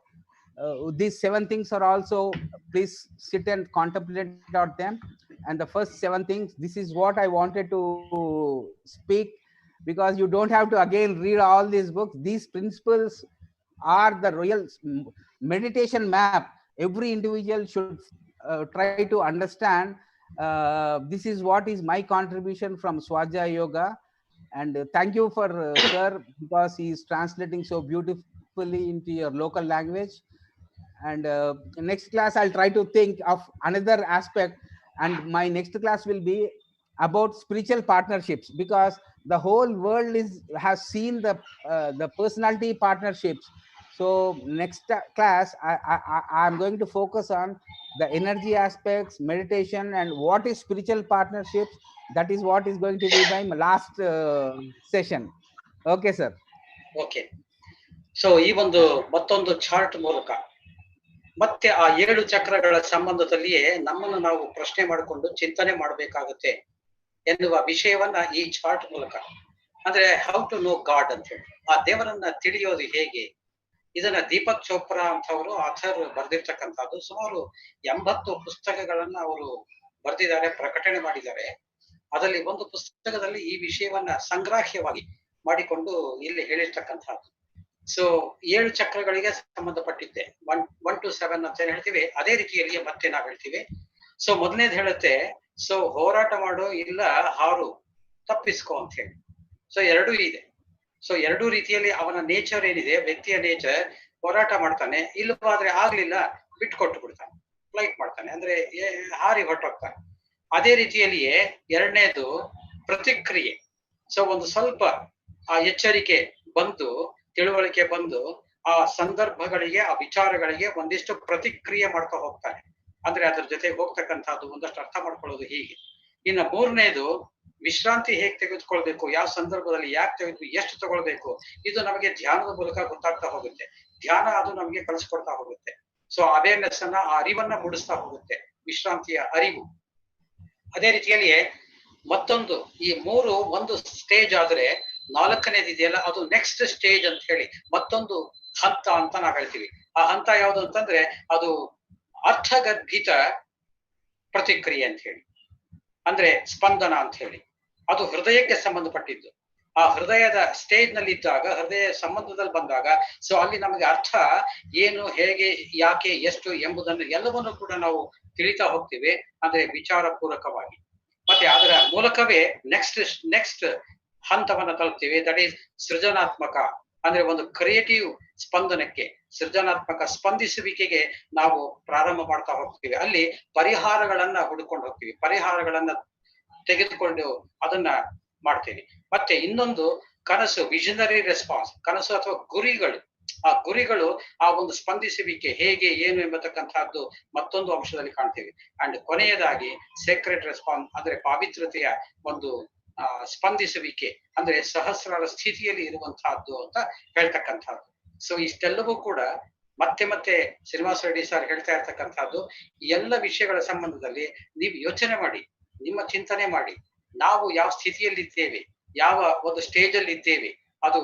These 7 things are also, please sit and contemplate on them. And the first 7 things, this is what I wanted to speak, because you don't have to again read all these books. These principles are the real meditation map. Every individual should try to understand. This is what is my contribution from Swadhyaya Yoga. And thank you for sir, because he is translating so beautifully into your local language. And next class I'll try to think of another aspect, and my next class will be about spiritual partnerships, because the whole world has seen the personality partnerships. So next class I'm going to focus on the energy aspects, meditation, and what is spiritual partnerships. That is what is going to be my last session. Okay sir. Okay. So ಈ ಒಂದು ಮತ್ತೊಂದು chart ಮೂಲಕ ಮತ್ತೆ ಆ 7 ಚಕ್ರಗಳ ಸಂಬಂಧದಲ್ಲಿಯೇ ನಮ್ಮನ್ನು ನಾವು ಪ್ರಶ್ನೆ ಮಾಡಿಕೊಂಡು ಚಿಂತನೆ ಮಾಡಬೇಕಾಗುತ್ತೆ ಎನ್ನುವ ವಿಷಯವನ್ನ ಈ ಚಾರ್ಟ್ ಮೂಲಕ ಅಂದ್ರೆ ಹೌ ಟು ನೋ ಗಾಡ್ ಅಂತ ಹೇಳಿ, ಆ ದೇವರನ್ನ ತಿಳಿಯೋದು ಹೇಗೆ. ಇದನ್ನ ದೀಪಕ್ ಚೋಪ್ರಾ ಅಂತವರು ಆಥರ್ ಬರೆದಿರ್ತಕ್ಕಂಥದ್ದು. ಸುಮಾರು 80 ಪುಸ್ತಕಗಳನ್ನ ಅವರು ಬರೆದಿದ್ದಾರೆ, ಪ್ರಕಟಣೆ ಮಾಡಿದ್ದಾರೆ. ಅದರಲ್ಲಿ ಒಂದು ಪುಸ್ತಕದಲ್ಲಿ ಈ ವಿಷಯವನ್ನ ಸಂಗ್ರಾಹ್ಯವಾಗಿ ಮಾಡಿಕೊಂಡು ಇಲ್ಲಿ ಹೇಳಿರ್ತಕ್ಕಂಥದ್ದು. ಸೊ 7 ಚಕ್ರಗಳಿಗೆ ಸಂಬಂಧಪಟ್ಟಿದ್ದೆ, 1 to 7 ಅಂತ ಹೇಳ್ತೀವಿ. ಅದೇ ರೀತಿಯಲ್ಲಿ ಮತ್ತೆ ನಾವು ಹೇಳ್ತೀವಿ. ಸೊ ಮೊದಲನೇದು ಹೇಳುತ್ತೆ, ಸೊ ಹೋರಾಟ ಮಾಡು ಇಲ್ಲ ಹಾರು, ತಪ್ಪಿಸ್ಕೊ ಅಂತ ಹೇಳಿ. ಸೊ ಎರಡೂ ಇದೆ. ಸೊ ಎರಡೂ ರೀತಿಯಲ್ಲಿ ಅವನ ನೇಚರ್ ಏನಿದೆ, ವ್ಯಕ್ತಿಯ ನೇಚರ್, ಹೋರಾಟ ಮಾಡ್ತಾನೆ, ಇಲ್ಲವಾದ್ರೆ ಆಗ್ಲಿಲ್ಲ ಬಿಟ್ಕೊಟ್ಟು ಬಿಡ್ತಾನೆ, ಫ್ಲೈಟ್ ಮಾಡ್ತಾನೆ, ಅಂದ್ರೆ ಹಾರಿ ಹೊರಟೋಗ್ತಾನೆ. ಅದೇ ರೀತಿಯಲ್ಲಿಯೇ ಎರಡನೇದು ಪ್ರತಿಕ್ರಿಯೆ. ಸೊ ಒಂದು ಸ್ವಲ್ಪ ಆ ಎಚ್ಚರಿಕೆ ಬಂದು, ತಿಳುವಳಿಕೆ ಬಂದು, ಆ ಸಂದರ್ಭಗಳಿಗೆ, ಆ ವಿಚಾರಗಳಿಗೆ ಒಂದಿಷ್ಟು ಪ್ರತಿಕ್ರಿಯೆ ಮಾಡ್ತಾ ಹೋಗ್ತಾನೆ. ಅಂದ್ರೆ ಅದ್ರ ಜೊತೆಗೆ ಹೋಗ್ತಕ್ಕಂಥದ್ದು ಒಂದಷ್ಟು ಅರ್ಥ ಮಾಡ್ಕೊಳ್ಳೋದು ಹೀಗೆ. ಇನ್ನು ಮೂರನೇದು ವಿಶ್ರಾಂತಿ ಹೇಗೆ ತೆಗೆದುಕೊಳ್ಬೇಕು, ಯಾವ ಸಂದರ್ಭದಲ್ಲಿ ಯಾಕೆ ತೆಗೆದು ಎಷ್ಟು ತಗೊಳ್ಬೇಕು, ಇದು ನಮಗೆ ಧ್ಯಾನದ ಮೂಲಕ ಗೊತ್ತಾಗ್ತಾ ಹೋಗುತ್ತೆ. ಧ್ಯಾನ ಅದು ನಮಗೆ ಕಲಿಸ್ಕೊಡ್ತಾ ಹೋಗುತ್ತೆ. ಸೊ ಅವೇರ್ನೆಸ್ ಅನ್ನ, ಆ ಅರಿವನ್ನ ಮೂಡಿಸ್ತಾ ಹೋಗುತ್ತೆ, ವಿಶ್ರಾಂತಿಯ ಅರಿವು. ಅದೇ ರೀತಿಯಲ್ಲಿಯೇ ಮತ್ತೊಂದು, ಈ ಮೂರು ಒಂದು ಸ್ಟೇಜ್ ಆದ್ರೆ, ನಾಲ್ಕನೇದು ಇದೆಯಲ್ಲ ಅದು ನೆಕ್ಸ್ಟ್ ಸ್ಟೇಜ್ ಅಂತ ಹೇಳಿ ಮತ್ತೊಂದು ಹಂತ ಅಂತ ನಾವ್ ಹೇಳ್ತೀವಿ. ಆ ಹಂತ ಯಾವುದು ಅಂತಂದ್ರೆ ಅದು ಅರ್ಥಗರ್ಭಿತ ಪ್ರತಿಕ್ರಿಯೆ ಅಂತ ಹೇಳಿ, ಅಂದ್ರೆ ಸ್ಪಂದನ ಅಂತ ಹೇಳಿ. ಅದು ಹೃದಯಕ್ಕೆ ಸಂಬಂಧಪಟ್ಟಿದ್ದು. ಆ ಹೃದಯದ ಸ್ಟೇಜ್ ನಲ್ಲಿ ಇದ್ದಾಗ, ಹೃದಯ ಸಂಬಂಧದಲ್ಲಿ ಬಂದಾಗ, ಸೊ ಅಲ್ಲಿ ನಮಗೆ ಅರ್ಥ ಏನು, ಹೇಗೆ, ಯಾಕೆ, ಎಷ್ಟು ಎಂಬುದನ್ನು ಎಲ್ಲವನ್ನು ಕೂಡ ನಾವು ತಿಳಿತಾ ಹೋಗ್ತೀವಿ, ಅಂದ್ರೆ ವಿಚಾರ ಪೂರ್ವಕವಾಗಿ. ಮತ್ತೆ ಅದರ ಮೂಲಕವೇ ನೆಕ್ಸ್ಟ್ ಹಂತವನ್ನ ತಲುಪ್ತೀವಿ, ದಟ್ ಈಸ್ ಸೃಜನಾತ್ಮಕ, ಅಂದ್ರೆ ಒಂದು ಕ್ರಿಯೇಟಿವ್ ಸ್ಪಂದನಕ್ಕೆ, ಸೃಜನಾತ್ಮಕ ಸ್ಪಂದಿಸುವಿಕೆಗೆ ನಾವು ಪ್ರಾರಂಭ ಮಾಡ್ತಾ ಹೋಗ್ತೀವಿ. ಅಲ್ಲಿ ಪರಿಹಾರಗಳನ್ನ ಹುಡುಕೊಂಡು ಹೋಗ್ತೀವಿ, ಪರಿಹಾರಗಳನ್ನ ತೆಗೆದುಕೊಂಡು ಅದನ್ನ ಮಾಡ್ತೀವಿ. ಮತ್ತೆ ಇನ್ನೊಂದು ಕನಸು, ವಿಷನರಿ ರೆಸ್ಪಾನ್ಸ್, ಕನಸು ಅಥವಾ ಗುರಿಗಳು. ಆ ಗುರಿಗಳು, ಆ ಒಂದು ಸ್ಪಂದಿಸುವಿಕೆ ಹೇಗೆ, ಏನು ಎಂಬತಕ್ಕಂತಹದ್ದು ಮತ್ತೊಂದು ಅಂಶದಲ್ಲಿ ಕಾಣ್ತೀವಿ. ಅಂಡ್ ಕೊನೆಯದಾಗಿ ಸೇಕ್ರೆಟ್ ರೆಸ್ಪಾನ್ಸ್, ಅಂದ್ರೆ ಪಾವಿತ್ರತೆಯ ಒಂದು ಸ್ಪಂದಿಸುವಿಕೆ, ಅಂದ್ರೆ ಸಹಸ್ರಾರ ಸ್ಥಿತಿಯಲ್ಲಿ ಇರುವಂತಹದ್ದು ಅಂತ ಹೇಳ್ತಕ್ಕಂಥದ್ದು. ಸೊ ಇಷ್ಟೆಲ್ಲವೂ ಕೂಡ ಮತ್ತೆ ಮತ್ತೆ ಶ್ರೀನಿವಾಸ ರೆಡ್ಡಿ ಸರ್ ಹೇಳ್ತಾ ಇರ್ತಕ್ಕಂಥದ್ದು, ಎಲ್ಲ ವಿಷಯಗಳ ಸಂಬಂಧದಲ್ಲಿ ನೀವು ಯೋಚನೆ ಮಾಡಿ, ನಿಮ್ಮ ಚಿಂತನೆ ಮಾಡಿ, ನಾವು ಯಾವ ಸ್ಥಿತಿಯಲ್ಲಿದ್ದೇವೆ, ಯಾವ ಒಂದು ಸ್ಟೇಜ್ ಅಲ್ಲಿ ಇದ್ದೇವೆ, ಅದು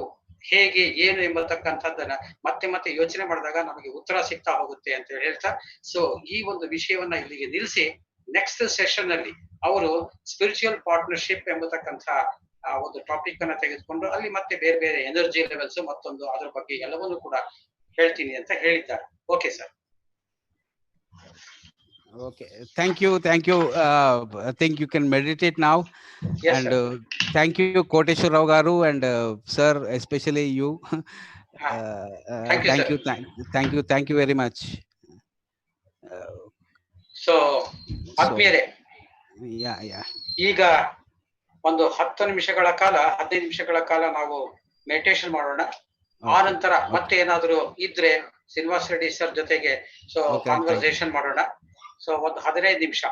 ಹೇಗೆ, ಏನು ಎಂಬತಕ್ಕಂಥದ್ದನ್ನ ಮತ್ತೆ ಮತ್ತೆ ಯೋಚನೆ ಮಾಡಿದಾಗ ನಮಗೆ ಉತ್ತರ ಸಿಗ್ತಾ ಹೋಗುತ್ತೆ ಅಂತ ಹೇಳ್ತಾ, ಸೊ ಈ ಒಂದು ವಿಷಯವನ್ನ ಇಲ್ಲಿಗೆ ನಿಲ್ಲಿಸಿ, ನೆಕ್ಸ್ಟ್ ಸೆಷನ್ ಅಲ್ಲಿ ಅವರು ಸ್ಪಿರಿಚುವಲ್ ಪಾರ್ಟ್ನರ್ಶಿಪ್ ಎಂಬತಕ್ಕಂಥ ಒಂದು ಟಾಪಿಕ್ ಅನ್ನ ತೆಗೆದುಕೊಂಡು ಅಲ್ಲಿ ಮತ್ತೆ ಬೇರೆ ಬೇರೆ ಎನರ್ಜಿ ಲೆವೆಲ್ಸ್ ಮತ್ತೊಂದು ಅದ್ರ ಬಗ್ಗೆ ಎಲ್ಲವನ್ನೂ ಕೂಡ ಹೇಳ್ತೀನಿ ಅಂತ ಹೇಳಿದ್ದಾರೆ. Okay sir. Okay, thank you. I think you can meditate now. Yes, And sir. thank you, Koteshwar Rao garu, and sir, especially you. Thank you, sir. Thank you very much. So ಆತ್ಮೀಯರೇ, Yeah. ಈಗ ಒಂದು 10 ನಿಮಿಷಗಳ ಕಾಲ, 15 ನಿಮಿಷಗಳ ಕಾಲ ನಾವು meditation ಮಾಡೋಣ. ಆ ನಂತರ ಮತ್ತೆ ಏನಾದ್ರು ಇದ್ರೆ ಶ್ರೀನಿವಾಸ ರೆಡ್ಡಿ ಸರ್ ಜೊತೆಗೆ ಸೊ ಕಾನ್ವರ್ಸೇಷನ್ ಮಾಡೋಣ. ಸೊ ಒಂದು 15 ನಿಮಿಷ.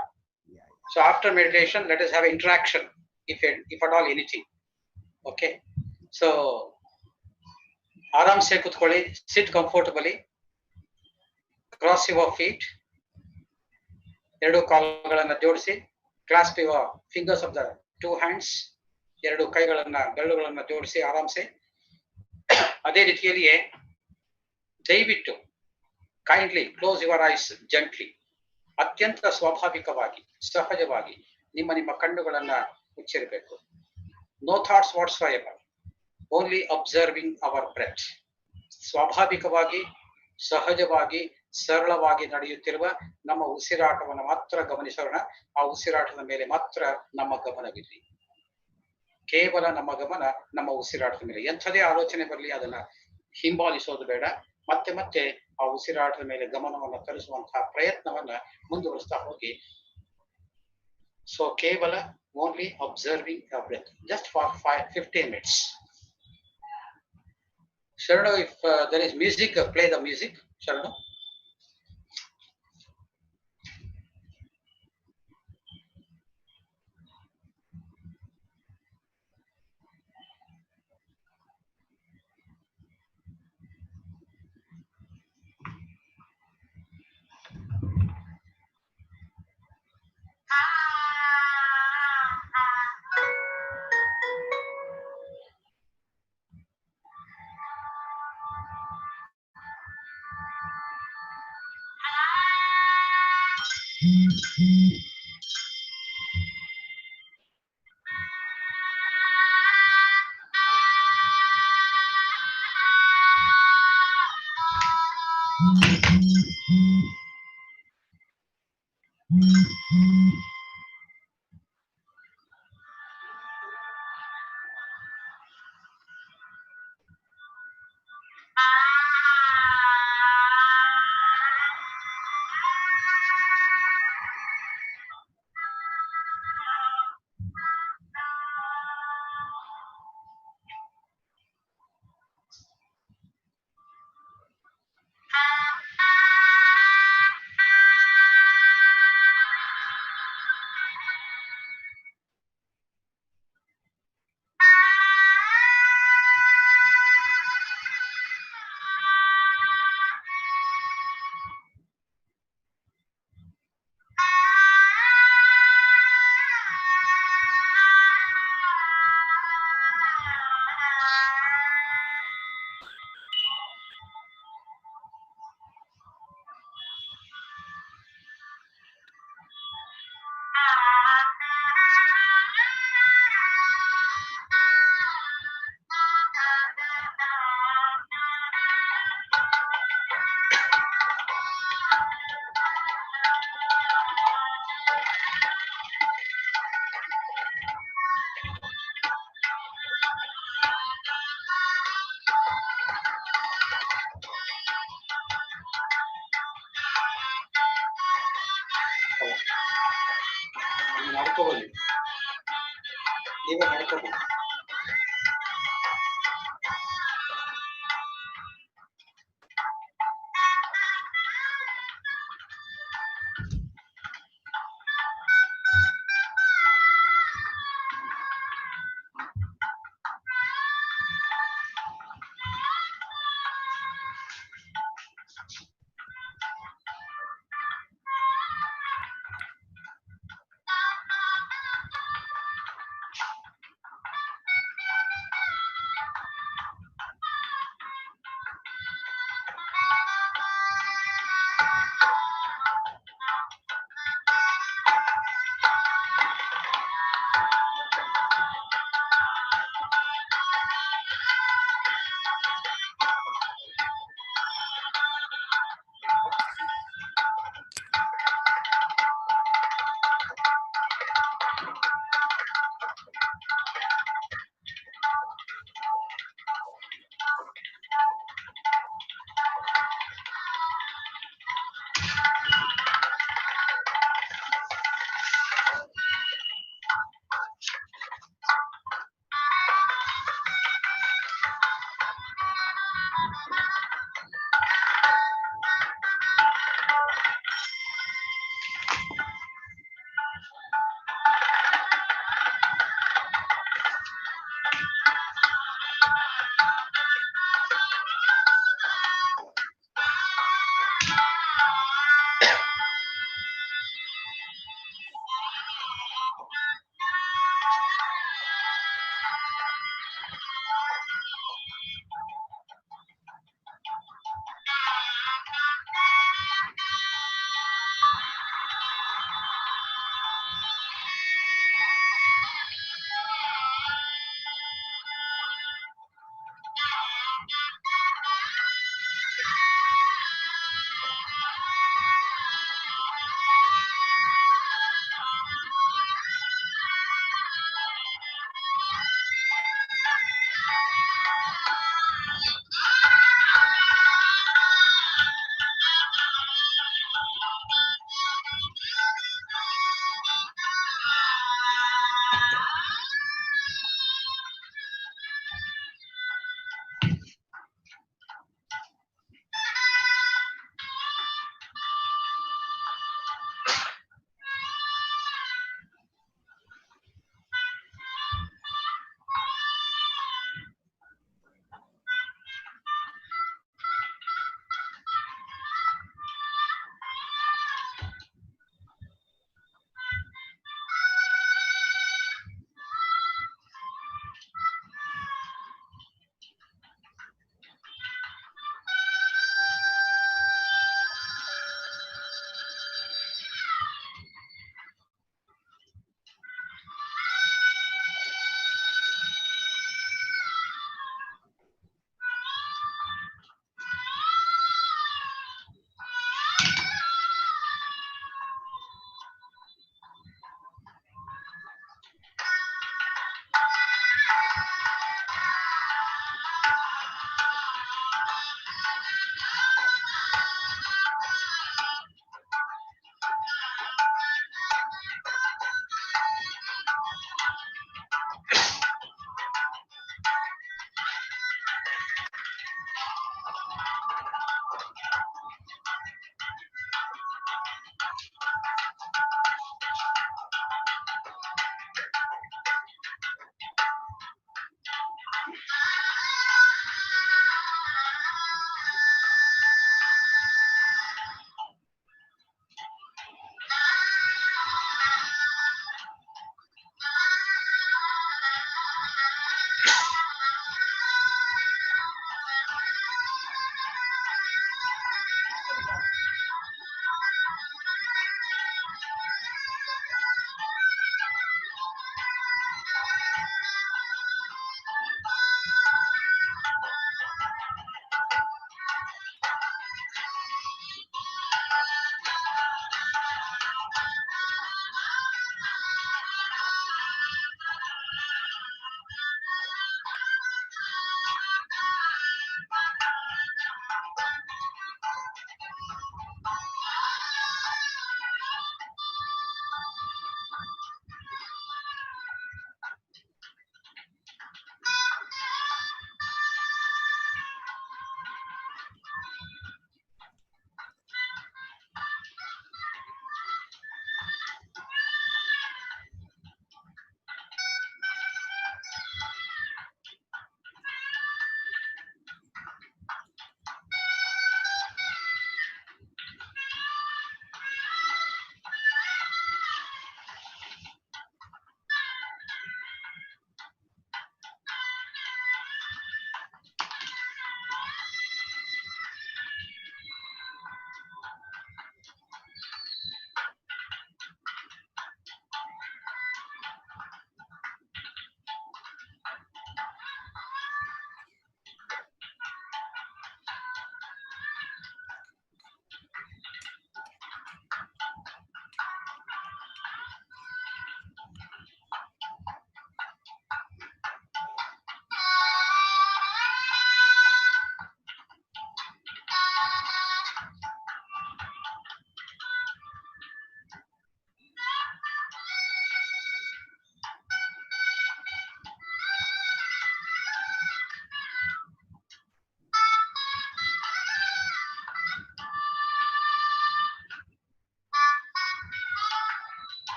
So after meditation let us have interaction if at all anything. Okay, so ಆರಾಮ್ಸೆ ಕೂತ್ಕೊಳ್ಳಿ, sit comfortably, cross your feet, ಎರಡು ಕಾಲುಗಳನ್ನ ಜೋಡಿಸಿ, clasp your fingers of the 2 hands, ಎರಡು ಕೈಗಳನ್ನ, ಬೆರಳುಗಳನ್ನ ಜೋಡಿಸಿ ಆರಾಮ್ಸೆ. ಅದೇ ರೀತಿಯಲ್ಲಿಯೇ ದಯವಿಟ್ಟು kindly close your eyes gently, ಅತ್ಯಂತ ಸ್ವಾಭಾವಿಕವಾಗಿ, ಸಹಜವಾಗಿ ನಿಮ್ಮ ಕಣ್ಣುಗಳನ್ನ ಮುಚ್ಚಿರಬೇಕು. No thoughts whatsoever, only observing our breath. ಸ್ವಾಭಾವಿಕವಾಗಿ, ಸಹಜವಾಗಿ, ಸರಳವಾಗಿ ನಡೆಯುತ್ತಿರುವ ನಮ್ಮ ಉಸಿರಾಟವನ್ನು ಮಾತ್ರ ಗಮನಿಸೋಣ. ಆ ಉಸಿರಾಟದ ಮೇಲೆ ಮಾತ್ರ ನಮ್ಮ ಗಮನವಿರಲಿ, ಕೇವಲ ನಮ್ಮ ಗಮನ ನಮ್ಮ ಉಸಿರಾಟದ ಮೇಲೆ. ಎಂಥದೇ ಆಲೋಚನೆ ಬರಲಿ ಅದನ್ನ ಹಿಂಬಾಲಿಸೋದು ಬೇಡ. ಮತ್ತೆ ಮತ್ತೆ ಆ ಉಸಿರಾಟದ ಮೇಲೆ ಗಮನವನ್ನು ತರಿಸುವಂತಹ ಪ್ರಯತ್ನವನ್ನ ಮುಂದುವರಿಸ್ತಾ ಹೋಗಿ. ಸೊ ಕೇವಲ only observing the breath just for 15 minutes. Sharno, if there is music, play the music. Sharno. ನಡ್ಕೋಬೋದು, ನೀವೇ ನಡ್ಕೋಬೋದು.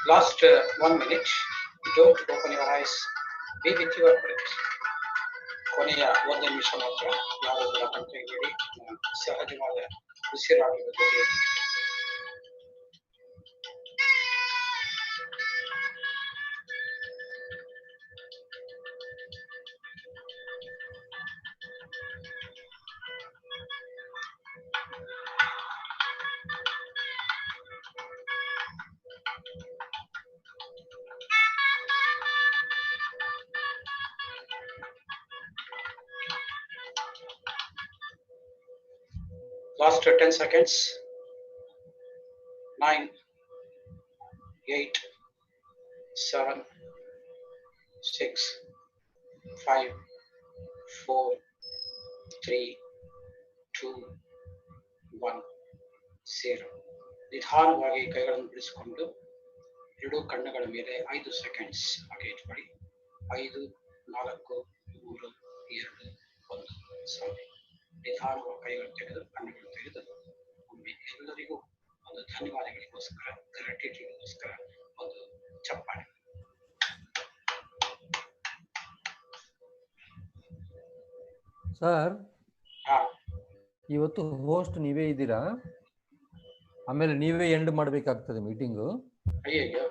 Last 1 minute. Don't open your eyes. Be with your breath. ಕೊನೆಯ 1 ನಿಮಿಷ ಮಾತ್ರ ಯಾವುದರ ಕಂಠೆಗೇರಿ ಸಹಜವಾದ ಉಸಿರಾಟದ ಜೊತೆ Last 10 seconds. 9, 8, 7, 6, 5, 4, 3, 2, 1, 0. ನಿಧಾನವಾಗಿ ಕೈಗಳನ್ನು ಬಿಡಿಸಿಕೊಂಡು ಎರಡೂ ಕಣ್ಣುಗಳ ಮೇಲೆ 5 ಸೆಕೆಂಡ್ಸ್ ಹಾಗೆ ಇಟ್ಕೊಳ್ಳಿ. 5, 4, 3, 2, 1, 0. ನಿಧಾನವಾಗಿ ಕೈಗಳು ತೆಗೆದು ಕಣ್ಣುಗಳು ತೆಗೆದು ಒಮ್ಮೆ ಎಲ್ಲರಿಗೂ ಒಂದು ಧನ್ಯವಾದಗಳಿಗೋಸ್ಕರ ಗ್ರಾಟಿಟ್ಯೂಡ್ಗೋಸ್ಕರ ಒಂದು ಚಪ್ಪಾಳೆ. ಸರ್, ಇವತ್ತು ಹೋಸ್ಟ್ ನೀವೇ ಇದ್ದೀರಾ, ಆಮೇಲೆ ನೀವೇ ಎಂಡ್ ಮಾಡ್ಬೇಕಾಗ್ತದೆ ಮೀಟಿಂಗು. ಅಯ್ಯಯ್ಯೋ.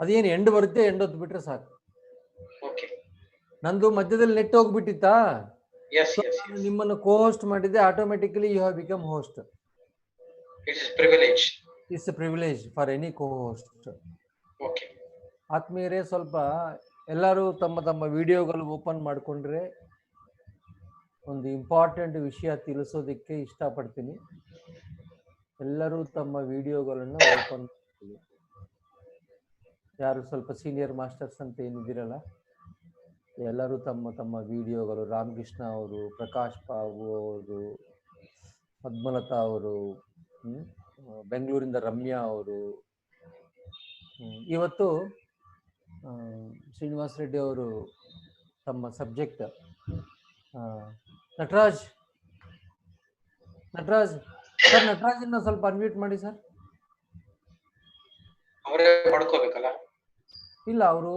ಅದೇನು ಎಂಡ್ ಬರುತ್ತೆ, ಎಂಡ್ ಹೊತ್ತು ಬಿಟ್ರೆ ಸಾಕು. ಓಕೆ. ನಂದು ಮಧ್ಯದಲ್ಲಿ ನೆಟ್ ಹೋಗ್ಬಿಟ್ಟಿತ್ತಾ, ನಿಮ್ಮನ್ನು ಕೋ ಹೋಸ್ಟ್ ಮಾಡಿದ್ದೆ. Automatically you have become host. It's a privilege for any co host. Okay. ಆತ್ಮೀಯರೇ, ಸ್ವಲ್ಪ ಎಲ್ಲರೂ ತಮ್ಮ ತಮ್ಮ ವಿಡಿಯೋಗಳು ಓಪನ್ ಮಾಡಿಕೊಂಡ್ರೆ ಒಂದು ಇಂಪಾರ್ಟೆಂಟ್ ವಿಷಯ ತಿಳಿಸೋದಕ್ಕೆ ಇಷ್ಟಪಡ್ತೀನಿ. ಎಲ್ಲರೂ ತಮ್ಮ ವಿಡಿಯೋಗಳನ್ನು ಓಪನ್ ಮಾಡ್ತೀವಿ. ಯಾರು ಸ್ವಲ್ಪ ಸೀನಿಯರ್ ಮಾಸ್ಟರ್ಸ್ ಅಂತ ಏನಿದ್ದೀರಲ್ಲ, ಎಲ್ಲರೂ ತಮ್ಮ ತಮ್ಮ ವಿಡಿಯೋಗಳು, ರಾಮಕೃಷ್ಣ ಅವರು, ಪ್ರಕಾಶ್ ಬಾಬು ಅವರು, ಪದ್ಮಲತಾ ಅವರು, ಬೆಂಗಳೂರಿಂದ ರಮ್ಯಾ ಅವರು, ಇವತ್ತು ಶ್ರೀನಿವಾಸ ರೆಡ್ಡಿ ಅವರು ತಮ್ಮ ಸಬ್ಜೆಕ್ಟ್ ನಟರಾಜ್ ಸರ್, ನಟರಾಜನ್ನ ಸ್ವಲ್ಪ ಅನ್ಮ್ಯೂಟ್ ಮಾಡಿ ಸರ್. ಅವರೇ ಮಾಡ್ಕೋಬೇಕಲ್ಲ? ಇಲ್ಲ, ಅವರು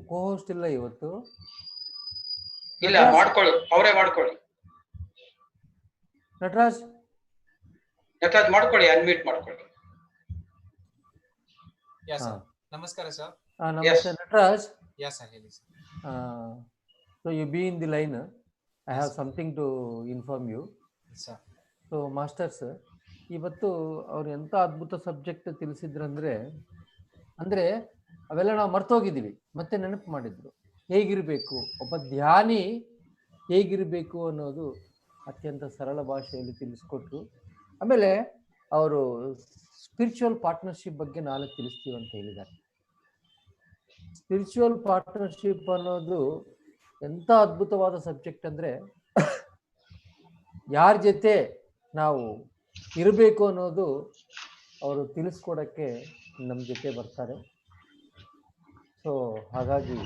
ಕೋ ಹೋಸ್ಟ್ ಇಲ್ಲ ಇವತ್ತು. ಇಲ್ಲ, ಮಾಡ್ಕೊಳ್ಳಿ, ಅವರೇ ಮಾಡ್ಕೊಳ್ಳಿ. ನಟರಾಜ್ ಮಾಡ್ಕೊಳ್ಳಿ, ಅನ್ಮ್ಯೂಟ್ ಮಾಡ್ಕೊಳ್ಳಿ. ನಮಸ್ಕಾರ ಸರ್. ನಮಸ್ತೆ ನಟರಾಜ್. ಹೇಳಿ sir. So you be in the line. I have something to inform you. Sir. So masters, ಇವತ್ತು ಅವ್ರು ಎಂಥ ಅದ್ಭುತ ಸಬ್ಜೆಕ್ಟ್ ತಿಳಿಸಿದ್ರಂದ್ರೆ, ಅಂದರೆ ಅವೆಲ್ಲ ನಾವು ಮರ್ತೋಗಿದ್ದೀವಿ, ಮತ್ತೆ ನೆನಪು ಮಾಡಿದ್ರು. ಹೇಗಿರಬೇಕು, ಒಬ್ಬ ಧ್ಯಾನಿ ಹೇಗಿರಬೇಕು ಅನ್ನೋದು ಅತ್ಯಂತ ಸರಳ ಭಾಷೆಯಲ್ಲಿ ತಿಳಿಸ್ಕೊಟ್ರು. ಆಮೇಲೆ ಅವರು ಸ್ಪಿರಿಚುವಲ್ ಪಾರ್ಟ್ನರ್ಶಿಪ್ ಬಗ್ಗೆ ನಾಳೆ ತಿಳಿಸ್ತೀವಿ ಅಂತ ಹೇಳಿದ್ದಾರೆ. ಸ್ಪಿರಿಚುವಲ್ ಪಾರ್ಟ್ನರ್ಶಿಪ್ ಅನ್ನೋದು ಎಂಥ ಅದ್ಭುತವಾದ ಸಬ್ಜೆಕ್ಟ್ ಅಂದರೆ, ಯಾರ ಜೊತೆ ನಾವು ಇರಬೇಕು ಅನ್ನೋದು ಅವರು ತಿಳಿಸ್ಕೊಡಕ್ಕೆ ನಮ್ಮ ಜೊತೆ ಬರ್ತಾರೆ. ಸೊ ಹಾಗಾಗಿ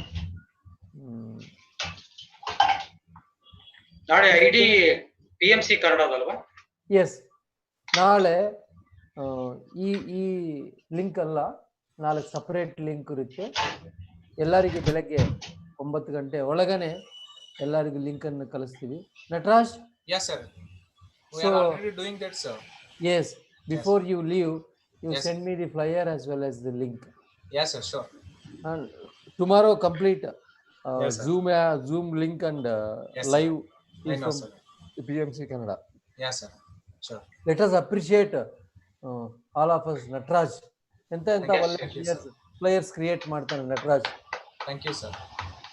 ನಾಳೆ ಐಡಿ PMC ಕನ್ನಡದಲ್ವಾ? ಎಸ್, ನಾಳೆ ಈ ಲಿಂಕ್ ಅಲ್ಲ, ನಾಳೆ ಸಪರೇಟ್ ಲಿಂಕ್ ಇರುತ್ತೆ. ಎಲ್ಲರಿಗೆ ಬೆಳಗ್ಗೆ 9 ಗಂಟೆ ಒಳಗನೆ ಎಲ್ಲರಿಗೂ ಲಿಂಕ್ ಅನ್ನು ಕಳಿಸ್ತೀವಿ. Nataraj? Yes sir, we are already doing that sir. Yes, before you leave, you send me the flyer as well as the link. Yes sir, sure. And tomorrow complete Zoom link and live is from PMC Kannada. Yes sir, sure. Let us appreciate all of us. Natraj enta players create ಮಾಡ್ತಾನೆ Natraj. Thank you sir.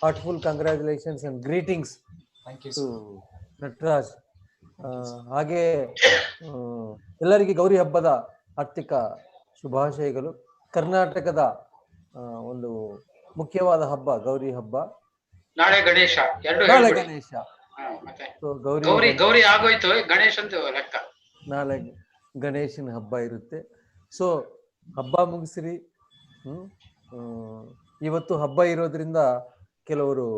Heartful congratulations and greetings. Thank you to sir. Natraj. ಹಾಗೆ ಎಲ್ಲರಿಗೆ ಗೌರಿ ಹಬ್ಬದ ಆರ್ಥಿಕ ಶುಭಾಶಯಗಳು. ಕರ್ನಾಟಕದ ಒಂದು ಮುಖ್ಯವಾದ ಹಬ್ಬ ಗೌರಿ ಹಬ್ಬ. ನಾಳೆ ಗಣೇಶ, ನಾಳೆ ಗಣೇಶ. ಗೌರಿ ಆಗೋಯ್ತು, ಗಣೇಶ ಅಂತ ಲೆಕ್ಕ. ನಾಳೆ ಗಣೇಶನ ಹಬ್ಬ ಇರುತ್ತೆ. ಸೊ ಹಬ್ಬ ಮುಗಿಸ್ರಿ. ಇವತ್ತು ಹಬ್ಬ ಇರೋದ್ರಿಂದ ಕೆಲವರು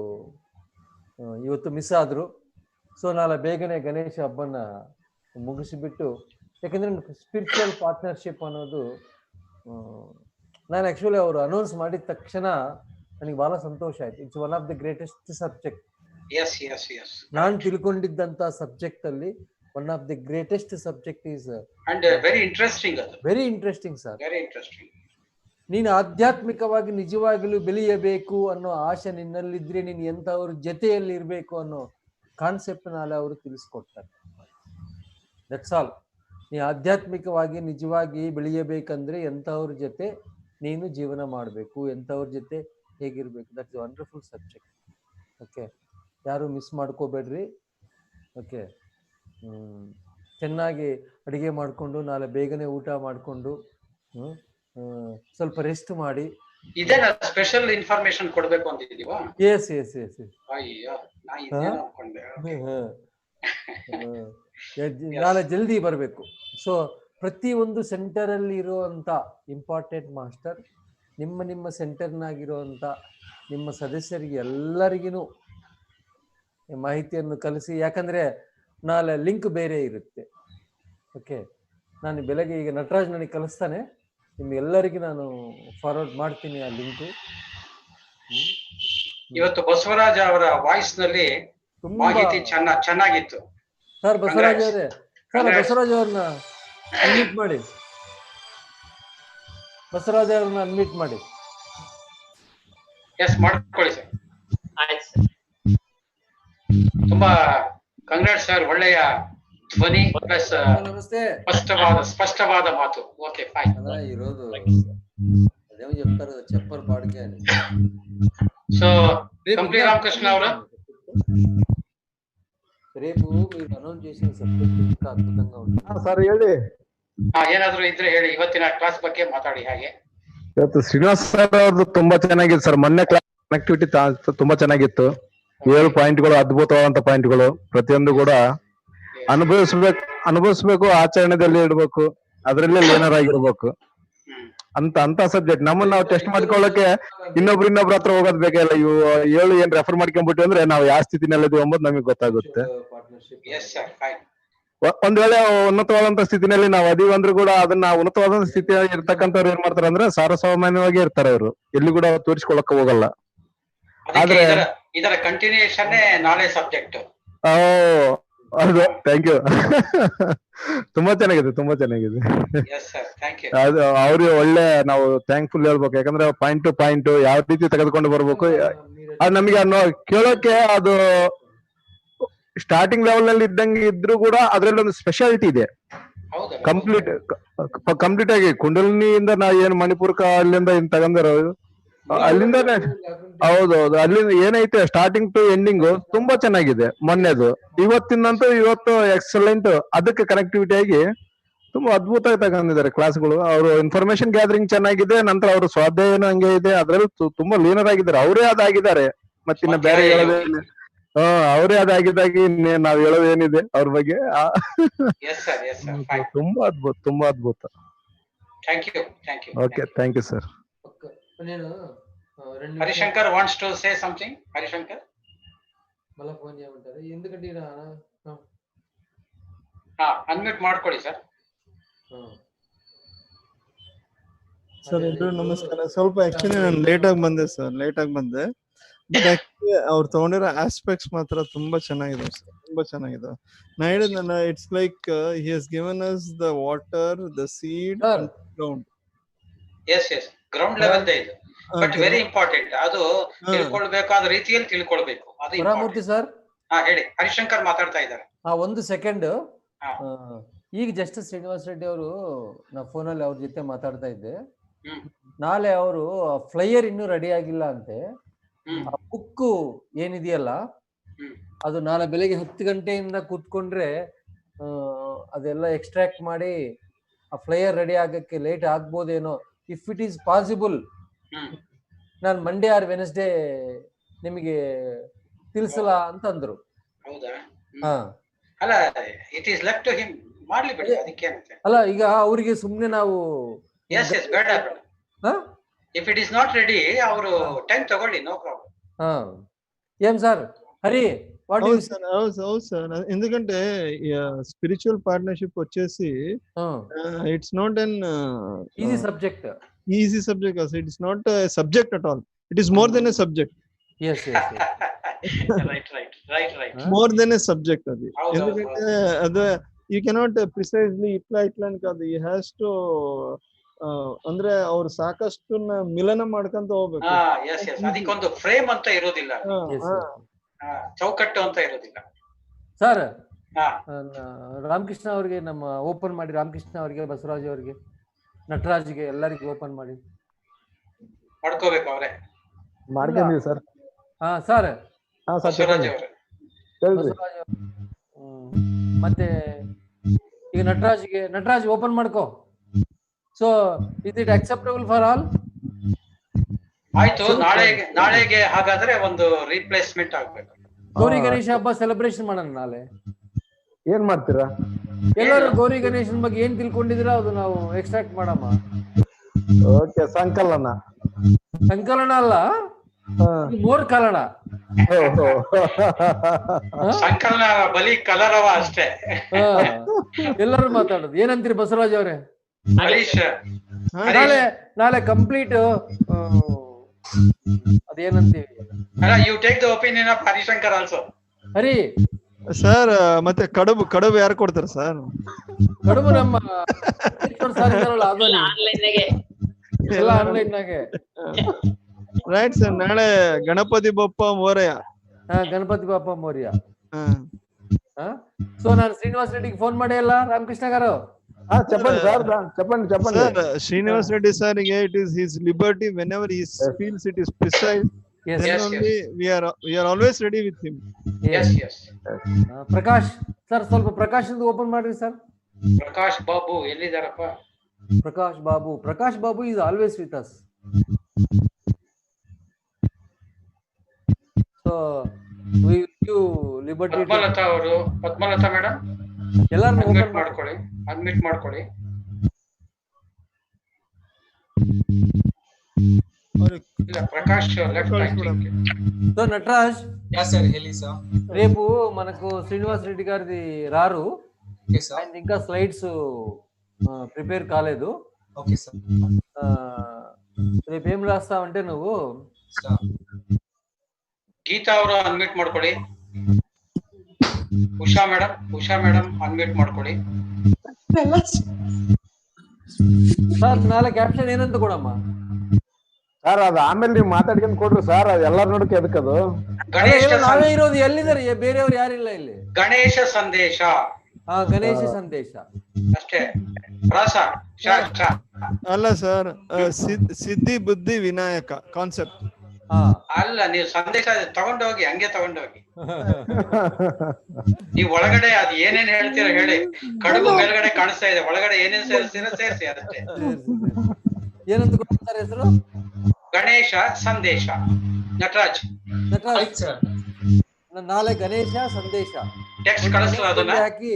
ಇವತ್ತು ಮಿಸ್ ಆದ್ರು. ಸೊ ನಾಳೆ ಬೇಗನೆ ಗಣೇಶ ಹಬ್ಬನ ಮುಗಿಸಿಬಿಟ್ಟು, ಯಾಕಂದ್ರೆ ಸ್ಪಿರಿಚುವಲ್ ಪಾರ್ಟ್ನರ್ಶಿಪ್ ಅನ್ನೋದು ನಾನು ಆಕ್ಚುಲಿ ಅವರು ಅನೌನ್ಸ್ ಮಾಡಿದ ತಕ್ಷಣ ನನಗೆ ಬಹಳ ಸಂತೋಷ ಆಯ್ತು. It's one of the greatest subject. ನಾನು ತಿಳ್ಕೊಂಡಿದ್ದಂತ ಸಬ್ಜೆಕ್ಟ್ ಅಲ್ಲಿ one of the greatest subject is and very interesting. ಅದು very interesting sir. Very interesting. ನೀನು ಆಧ್ಯಾತ್ಮಿಕವಾಗಿ ನಿಜವಾಗಲೂ ಬೆಳೆಯಬೇಕು ಅನ್ನೋ ಆಸೆ ನಿನ್ನಲ್ಲಿದ್ರೆ ನೀನು ಎಂಥವ್ರ ಜೊತೆಯಲ್ಲಿ ಇರಬೇಕು ಅನ್ನೋ ಕಾನ್ಸೆಪ್ಟ್ ನಾಳೆ ಅವರು ತಿಳಿಸ್ಕೊಡ್ತಾರೆ. That's all. ನೀ ಆಧ್ಯಾತ್ಮಿಕವಾಗಿ ನಿಜವಾಗಿ ಬೆಳೆಯಬೇಕಂದ್ರೆ ಎಂಥವ್ರ ಜೊತೆ ನೀನು ಜೀವನ ಮಾಡಬೇಕು, ಎಂಥವ್ರ ಜೊತೆ ಹೇಗಿರ್ಬೇಕು. That's wonderful subject. ಓಕೆ, ಯಾರು ಮಿಸ್ ಮಾಡ್ಕೋಬೇಡ್ರಿ. ಓಕೆ, ಚೆನ್ನಾಗಿ ಅಡುಗೆ ಮಾಡಿಕೊಂಡು ನಾಳೆ ಬೇಗನೆ ಊಟ ಮಾಡಿಕೊಂಡು ಸ್ವಲ್ಪ ರೆಸ್ಟ್ ಮಾಡಿ. ಇದೇನಾ ಸ್ಪೆಷಲ್ ಇನ್ಫಾರ್ಮೇಶನ್ ಕೊಡಬೇಕು ಅಂತಿದ್ದೀವಾ? Yes yes yes yes. ಅಯ್ಯೋ, ನಾ ಇದೇನೋ ಅನ್ಕೊಂಡೆ. ನಾಳೆ ಜಲ್ದಿ ಬರಬೇಕು. ಸೊ ಪ್ರತಿಯೊಂದು ಸೆಂಟರಲ್ಲಿ ಇರುವಂಥ ಇಂಪಾರ್ಟೆಂಟ್ ಮಾಸ್ಟರ್ ನಿಮ್ಮ ಸೆಂಟರ್ನಾಗಿರುವಂಥ ನಿಮ್ಮ ಸದಸ್ಯರಿಗೆ ಎಲ್ಲರಿಗೂ ಮಾಹಿತಿಯನ್ನು ಕಲಿಸಿ. ಯಾಕಂದರೆ ನಾಳೆ ಲಿಂಕ್ ಬೇರೆ ಇರುತ್ತೆ. ಓಕೆ, ನಾನು ಬೆಳಗ್ಗೆ ಈಗ ನಟರಾಜ್ ನನಗೆ ಕಲಿಸ್ತಾನೆ, ನಿಮ್ಗೆಲ್ಲರಿಗೂ ನಾನು ಫಾರ್ವರ್ಡ್ ಮಾಡ್ತೀನಿ ಆ ಲಿಂಕು. ಇವತ್ತು ಬಸವರಾಜ್ ಅವರ ವಾಯ್ಸ್ ನಲ್ಲಿ ಮಾಹಿತಿ ಚೆನ್ನಾಗಿತ್ತು ಸರ್. ಬಸವರಾಜ್ ಅವರೇ, ಸರ್ ಬಸವರಾಜ್ ಅವ್ರನ್ನ ಅನ್ಮ್ಯೂಟ್ ಮಾಡಿ. ಬಸವರಾಜ್ ಅವ್ರನ್ನ ಅನ್ಮ್ಯೂಟ್ ಮಾಡಿ. ಎಸ್, ಮಾಡ್ಕೊಳ್ಳಿ ಸರ್. ತುಂಬಾ ಕಂಗ್ರಾಟ್ಸ್ ಸರ್. ಒಳ್ಳೆಯ ಧ್ವನಿ ಪ್ಲಸ್ ಸ್ಪಷ್ಟವಾದ ಮಾತು. Okay, fine. ಇರೋದು ಅದೇನೋ చెప్తారు చెప్పర్ బాడిగే అని. సో కంప్లీట్ రామకృష్ణ ಅವರು రేపు మీరు అనౌన్స్ చేసిన సబ్జెక్ట్ ఇంకా అద్భుతంగా ఉంటుంది. ಸರ್ ಹೇಳಿ. ಏನಾದ್ರು ಇದ್ರೆ ಹೇಳಿ. ಇವತ್ತಿನ ಕ್ಲಾಸ್ ಬಗ್ಗೆ ಮಾತಾಡಿ. ಹಾಗೆ ಇವತ್ತು ಶ್ರೀನಿವಾಸ್ ಸರ್ ಅವ್ರದ್ದು ತುಂಬಾ ಚೆನ್ನಾಗಿತ್ತು ಸರ್. ಮೊನ್ನೆ ಕ್ಲಾಸ್ ಕನೆಕ್ಟಿವಿಟಿ ತುಂಬಾ ಚೆನ್ನಾಗಿತ್ತು. 7 ಪಾಯಿಂಟ್ಗಳು ಅದ್ಭುತವಾದಂತ ಪಾಯಿಂಟ್ಗಳು. ಪ್ರತಿಯೊಂದು ಕೂಡ ಅನುಭವಿಸ್ಬೇಕು, ಆಚರಣೆದಲ್ಲಿ ಇಡ್ಬೇಕು, ಅದರಲ್ಲೇ ಲೀನರ್ ಆಗಿರ್ಬೇಕು ಅಂತ ಸಬ್ಜೆಕ್ಟ್. ನಮ್ಮನ್ನ ನಾವು ಟೆಸ್ಟ್ ಮಾಡ್ಕೊಳ್ಳಕ್ಕೆ ಇನ್ನೊಬ್ರ ಹತ್ರ ಹೋಗೋದ್ ಬೇಕಲ್ಲ. ಇವು 7 ಏನ್ ರೆಫರ್ ಮಾಡ್ಕೊಂಡ್ಬಿಟ್ಟು ಅಂದ್ರೆ ನಾವು ಯಾವ ಸ್ಥಿತಿನಲ್ಲಿದ್ದೀವಿ ಎಂಬುದು ನಮಗೆ ಗೊತ್ತಾಗುತ್ತೆ. ಒಂದ್ ವೇಳೆ ಉನ್ನತವಾದಂತ ಸ್ಥಿತಿನಲ್ಲಿ ನಾವು ಅದೀವಿ ಅಂದ್ರೂ ಕೂಡ ಅದನ್ನ ಉನ್ನತವಾದಂತ ಸ್ಥಿತಿ ಇರ್ತಕ್ಕಂಥವ್ರು ಏನ್ ಮಾಡ್ತಾರೆ ಅಂದ್ರೆ ಸಾಮಾನ್ಯವಾಗಿ ಇರ್ತಾರೆ. ಅವರು ಎಲ್ಲಿ ಕೂಡ ತೋರಿಸ್ಕೊಳಕ್ ಹೋಗಲ್ಲ. ಆದ್ರೆ ಇದರ ಕಂಟಿನ್ಯೂಯೇಷನ್ ನಾಳೆ ಸಬ್ಜೆಕ್ಟ್. ಹೌದು, ಥ್ಯಾಂಕ್ ಯು. ತುಂಬಾ ಚೆನ್ನಾಗಿದೆ. ಅದು ಅವ್ರಿಗೆ ಒಳ್ಳೆ ನಾವು ಥ್ಯಾಂಕ್ಫುಲ್ ಹೇಳ್ಬೇಕು. ಯಾಕಂದ್ರೆ ಪಾಯಿಂಟ್ ಟು ಪಾಯಿಂಟ್ ಯಾವ ರೀತಿ ತೆಗೆದುಕೊಂಡು ಬರ್ಬೇಕು ಅದು ನಮಗೆ ಕೇಳೋಕೆ ಅದು ಸ್ಟಾರ್ಟಿಂಗ್ ಲೆವೆಲ್ ನಲ್ಲಿ ಇದ್ದಂಗೆ ಇದ್ರೂ ಕೂಡ ಅದ್ರಲ್ಲಿ ಒಂದು ಸ್ಪೆಷಾಲಿಟಿ ಇದೆ. ಕಂಪ್ಲೀಟ್ ಆಗಿ ಕುಂಡಲಿನಿಯಿಂದ ನಾವು ಏನ್ ಮಣಿಪುರಕ ಅಲ್ಲಿಂದ ಏನ್ ತಗೊಂಡಿರೋ ಅಲ್ಲಿಂದಾನೆ. ಹೌದೌದು, ಅಲ್ಲಿಂದ ಏನೈತೆ ಸ್ಟಾರ್ಟಿಂಗ್ ಟು ಎಂಡಿಂಗ್ ತುಂಬಾ ಚೆನ್ನಾಗಿದೆ. ಮೊನ್ನೆದು ಇವತ್ತು ಎಕ್ಸಲೆಂಟ್. ಅದಕ್ಕೆ ಕನೆಕ್ಟಿವಿಟಿ ಆಗಿ ತುಂಬಾ ಅದ್ಭುತ ತಗೊಂಡಿದ್ದಾರೆ ಕ್ಲಾಸ್ಗಳು. ಅವರು ಇನ್ಫಾರ್ಮೇಶನ್ ಗ್ಯಾದರಿಂಗ್ ಚೆನ್ನಾಗಿದೆ. ನಂತರ ಅವರು ಸ್ವಾಧ್ಯಾಯನೂ ಹಂಗೆ ಇದೆ. ಅದ್ರಲ್ಲಿ ತುಂಬಾ ಲೀನರ್ ಆಗಿದ್ದಾರೆ. ಅವರೇ ಅದಾಗಿದ್ದಾರೆ. ಮತ್ತಿನ್ನ ಬೇರೆ ಹೇಳೋದೇನು? ಅವರೇ ಅದಾಗಿದ್ದಾಗಿ ನಾವ್ ಹೇಳೋದೇನಿದೆ ಅವ್ರ ಬಗ್ಗೆ? ತುಂಬಾ ಅದ್ಭುತ. Okay, thank you sir. Harishankar wants to say something. Harishankar మళ్ళీ ఫోన్ చేయమంటారు. ఎందుకంటే ಅನ್ಮ್ಯೂಟ್ ಮಾಡ್ಕೊಳ್ಳಿ ಸರ್. ಸರ್ ಎಲ್ರಿಗೂ ನಮಸ್ಕಾರ. ಸ್ವಲ್ಪ ಆಕ್ಚುಲಿ ನಾನು ಲೇಟ್ ಆಗಿ ಬಂದೆ. ಬಟ್ ಆಕ್ಚುಲಿ ಅವ್ರು ತಗೊಂಡಿರೋ ಆಸ್ಪೆಕ್ಟ್ಸ್ ಮಾತ್ರ ತುಂಬಾ ಚೆನ್ನಾಗಿದೆ ಸರ್. ನಾ ಹೇಳಿದ್ನಲ್ಲ, it's like he has given us the water, the seed, ground. Yes ground level ಇದೆ. But very important. ಅದು ತಿಳ್ಕೊಳ್ಬೇಕಾದ ರೀತಿಯಲ್ಲಿ ತಿಳ್ಕೊಳ್ಬೇಕು. ಅದು ಪರಮೂರ್ತಿ ಸರ್ ಹೇಳಿ. ಹರಿಶಂಕರ್ ಮಾತಾಡ್ತಾ ಇದ್ದಾರೆ. ಒಂದು ಸೆಕೆಂಡ್. ಈಗ ಜಸ್ಟ್ ಶ್ರೀನಿವಾಸ್ ರೆಡ್ಡಿ ಅವರು ನಾ ಫೋನಲ್ಲಿ ಅವ್ರ ಜೊತೆ ಮಾತಾಡ್ತಾ ಇದ್ದೆ. ನಾಳೆ ಅವರು ಫ್ಲೈಯರ್ ಇನ್ನೂ ರೆಡಿ ಆಗಿಲ್ಲ ಅಂತೆ. ಆ ಬುಕ್ ಏನಿದೆಯಲ್ಲ ಅದು ನಾಳೆ ಬೆಳಿಗ್ಗೆ 10 ಗಂಟೆಯಿಂದ ಕೂತ್ಕೊಂಡ್ರೆ ಅದೆಲ್ಲ ಎಕ್ಸ್ಟ್ರಾಕ್ಟ್ ಮಾಡಿ ಆ ಫ್ಲೈಯರ್ ರೆಡಿ ಆಗಕ್ಕೆ ಲೇಟ್ ಆಗ್ಬೋದೇನೋ. ಇಫ್ ಇಟ್ ಈಸ್ ಪಾಸಿಬಲ್ ನಾನು ಮಂಡೇ ಆರ್ ವೆನ್ಸ್ಡೇ ನಿಮಗೆ ತಿಳಿಸಲ್ಲ ಅಂತ ಅಂದ್ರು. ಅಲ್ಲ, ಈಗ ಅವರಿಗೆ ಸುಮ್ನೆ ನಾವು if it is not ready ಅವರು ಟೈಮ್ ತಗೊಳ್ಳಿ, ನೋ ಪ್ರಾಬ್ಲಮ್. ಏನ್ ಸರ್ హరి అవును సార్. ఎందుకంటే స్పిరిచువల్ పార్ట్నర్షిప్ వచ్చేసి it's not an easy subject. easy subject also. It is not a subject at all. It is more than a subject. Yes, yes, yes. right. More than a subject అది. ಹೌದು, ఎందుకంటే ಅದು you cannot precisely ಇಟ್లా ಅಂತ ಕಾదు. You has to ಅಂದ್ರೆ ಅವ್ರು ಸಾಕಷ್ಟು ಮಿಲನ ಮಾಡ್ಕೊಂತ ಹೋಗ್ಬೇಕು. ಎಸ್ ಅದಕ್ಕೊಂದು ಫ್ರೇಮ್ ಅಂತ ಇರೋದಿಲ್ಲ, Yes, yes. ಚೌಕಟ್ಟು ಅಂತ ಇರೋದಿಲ್ಲ. ಸರ್, ಹಾ ರಾಮಕೃಷ್ಣ ಅವರಿಗೆ ನಮ್ಮ ಓಪನ್ ಮಾಡಿ, ರಾಮಕೃಷ್ಣ ಅವರಿಗೆ, ಬಸವರಾಜ್ ಅವರಿಗೆ, ನಟರಾಜ್ಗೆ ಎಲ್ಲರಿಗೂ ಓಪನ್ ಮಾಡಿ ಮಾಡ್ಕೋಬೇಕು ಅವರೇ. ಮಾಡ್ಕೊಂಡಿವಿ ಸರ್. ಹಾ ಸರ್, ಬಸವರಾಜ್ ಅವರೇ ಬಸವರಾಜ್ ಅವರು. ಮತ್ತೆ ಈಗ ನಟರಾಜ್ ಓಪನ್ ಮಾಡ್ಕೋ. So is it acceptable for all? ಆಯ್ತು, ನಾಳೆಗೆ ಹಾಗಾದ್ರೆ ಒಂದು ರೀಪ್ಲೇಸ್ಮೆಂಟ್ ಆಗ್ಬೇಕು. ಗೌರಿ ಗಣೇಶ ಹಬ್ಬ ಸೆಲೆಬ್ರೇಷನ್ ಮಾಡೋಣ ನಾಳೆ. ಏನ್ ಮಾಡ್ತೀರಾ? ಎಲ್ಲರೂ ಗೌರಿ ಗಣೇಶನ್ ಬಗ್ಗೆ ಏನ್ ತಿಳ್ಕೊಂಡಿದ್ದೀರಾ ಅದು ನಾವು ಎಕ್ಸ್ಟ್ರಾಕ್ಟ್ ಮಾಡಮ್ಮ. ಓಕೆ, ಸಂಕಲನ ಅಲ್ಲ, ಮೋರ್ ಕಲಡ. ಸಂಕಲನ ಬಲಿ ಕಲರವ ಅಷ್ಟೇ. ಎಲ್ಲರೂ ಮಾತಾಡೋದು. ಏನಂತೀರಿ ಬಸವರಾಜ್ ಅವ್ರೆ? ಹರೀಶ್, ನಾಳೆ ಕಂಪ್ಲೀಟ್ ಅದೇನಂತೀವಿ, you take the opinion of Harishankar also. Hari sir, ಮತ್ತೆ ಕಡುಬು ಯಾರು ಕೊಡ್ತಾರೆ ಸರ್? ಕಡುಬು ನಮ್ಮ ಎಲ್ಲ ಆನ್ಲೈನ್ನಾಗೆ. Right sir. ನಾಳೆ ಗಣಪತಿ ಬಪ್ಪ ಮೋರಯ್ಯ. ಗಣಪತಿ ಬಾಪ ಮೌರ್ಯ. ಸೊ ನಾನು ಶ್ರೀನಿವಾಸ್ ರೆಡ್ಡಿಗೆ ಫೋನ್ ಮಾಡಿ ಅಲ್ಲ, ರಾಮಕೃಷ್ಣ garu. చెప్పండి సార్, చెప్పండి. Sir, Srinivasa Reddy sir, it is his liberty. Whenever he feels it is precise, then only we are always ready with him. Yes. Prakash sir, ಸ್ವಲ್ಪ ಪ್ರಕಾಶ್ ಓಪನ್ ಮಾಡ್ರಿ sir. Prakash Babu ಎಲ್ಲಿದಾರಪ್ಪ? Prakash Babu is always with us. So we give liberty. Padmalatha madam ಎಲ್ಲಾರನ್ನೂ unmute ಮಾಡ್ಕೊಳ್ಳಿ. ಇಲ್ಲ, Prakash left think. So Nataraj, yeah sir, హెలి sir. రేపు మనకు శ్రీనివాస్ రెడ్డి గారిది రారు. Okay sir. ఆయన ఇంకా స్లైడ్స్ ప్రిపేర్ కాలేదు. Okay sir. రేపు ఏం రాస్తావంటే నువ్వు ಗೀತಾ ಅವರು ಅನ್ಮ್ಯೂಟ್ ಮಾಡ್ಕೊಳ್ಳಿ. ಉಷಾ ಮೇಡಮ್ ಅನ್ಮ್ಯೂಟ್ ಮಾಡ್ಕೊಳ್ಳಿ. ಸರ್, ನಾಳೆ ಕ್ಯಾಪ್ಷನ್ ಏನಂತ ಕೊಡಮ್ಮ ಸರ್? ಅದು ಆಮೇಲೆ ನೀವು ಮಾತಾಡ್ಕೊಂಡು ಕೊಡ್ರಿ ಸರ್. ಅದು ಎಲ್ಲಾರು ನೋಡಕ್ಕೆ ಎದಕ್ಕದು? ನಾವೇ ಇರೋದು, ಎಲ್ಲಿದ್ದಾರೆ ಬೇರೆಯವ್ರು ಯಾರಿಲ್ಲ ಇಲ್ಲಿ. ಗಣೇಶ ಸಂದೇಶ. ಗಣೇಶ ಸಂದೇಶ ಅಷ್ಟೇ. ಅಲ್ಲ ಸರ್, ಸಿದ್ಧಿ ಬುದ್ಧಿ ವಿನಾಯಕ ಕಾನ್ಸೆಪ್ಟ್ ಅಲ್ಲ. ನೀವು ಸಂದೇಶ ತಗೊಂಡೋಗಿ, ಹಂಗೆ ತಗೊಂಡೋಗಿ. ನೀವು ಒಳಗಡೆ ಅದು ಏನೇನ್ ಹೇಳ್ತೀರಾ ಹೇಳಿ. ಕಡುಬು ಮೇಲ್ಗಡೆ ಕಾಣಿಸ್ತಾ ಇದೆ, ಒಳಗಡೆ ಏನೇನ್ ಸೇರಿಸ್ತೀರಾ ಸೇರಿಸಿ ಅದಷ್ಟೇ. ಏನಂತ ಕೊಡ್ತಾರೆ ಹೆಸರು? ಗಣೇಶ ಸಂದೇಶ. ನಟರಾಜ್ ನಾಳೆ ಗಣೇಶ ಸಂದೇಶ ಟೆಕ್ಸ್ಟ್ ಕಳಿಸ್ಲ ಅದನ್ನ ಹಾಕಿ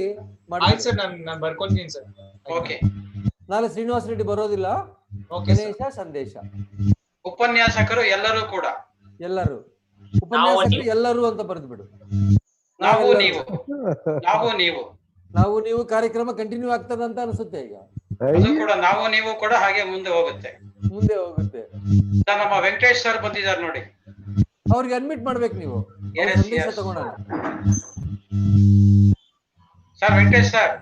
ಆಯ್ತು ಸರ್, ನಾನು ಬರ್ಕೊಳ್ತೀನಿ ಸರ್. ಓಕೆ. ನಾಳೆ ಶ್ರೀನಿವಾಸ್ ರೆಡ್ಡಿ ಬರೋದಿಲ್ಲ. ಗಣೇಶ ಸಂದೇಶ. ಉಪನ್ಯಾಸಕರು ಎಲ್ಲರೂ ಕೂಡ, ಎಲ್ಲರೂ ಉಪನ್ಯಾಸಕರು ಎಲ್ಲರೂ ಅಂತ ಬರೆದು ಬಿಡು. ನಾವು ನೀವು ಕಾರ್ಯಕ್ರಮ ಕಂಟಿನ್ಯೂ ಆಗ್ತದೆ ಅಂತ ಅನ್ಸುತ್ತೆ ಈಗ. ಅದು ಕೂಡ ನೀವು ಕೂಡ ಹಾಗೆ ಮುಂದೆ ಹೋಗುತ್ತೆ. ನಮ್ಮ ವೆಂಕಟೇಶ್ ಸರ್ ಬಂದಿದ್ದಾರೆ ನೋಡಿ, ಅವ್ರಿಗೆ ಅಡ್ಮಿಟ್ ಮಾಡ್ಬೇಕು ನೀವು. ಸಂದೇಶ ತಗೋಣ sir. Venkatesh sir,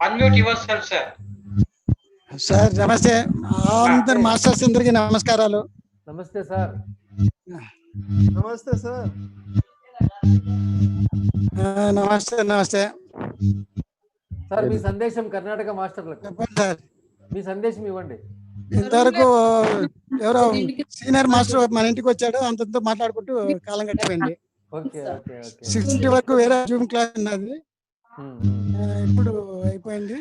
unmute your self sir. Sir నమస్తే, అందరు మాస్టర్స్ అందరికి నమస్కారాలు. నమస్తే సార్. నమస్తే సార్. నమస్తే సార్. మీ సందేశం కర్ణాటక మాస్టర్లకు చెప్పండి సార్. మీ సందేశం ఇవ్వండి. ఇంతవరకు ఎవరో సీనియర్ మాస్టర్ మన ఇంటికి వచ్చాడు, అంతంతో మాట్లాడుకుంటూ కాలం గడిచిపోయింది. 60 వరకు వేరే జూమ్ క్లాస్ ఉన్నది, ఇప్పుడు అయిపోయింది.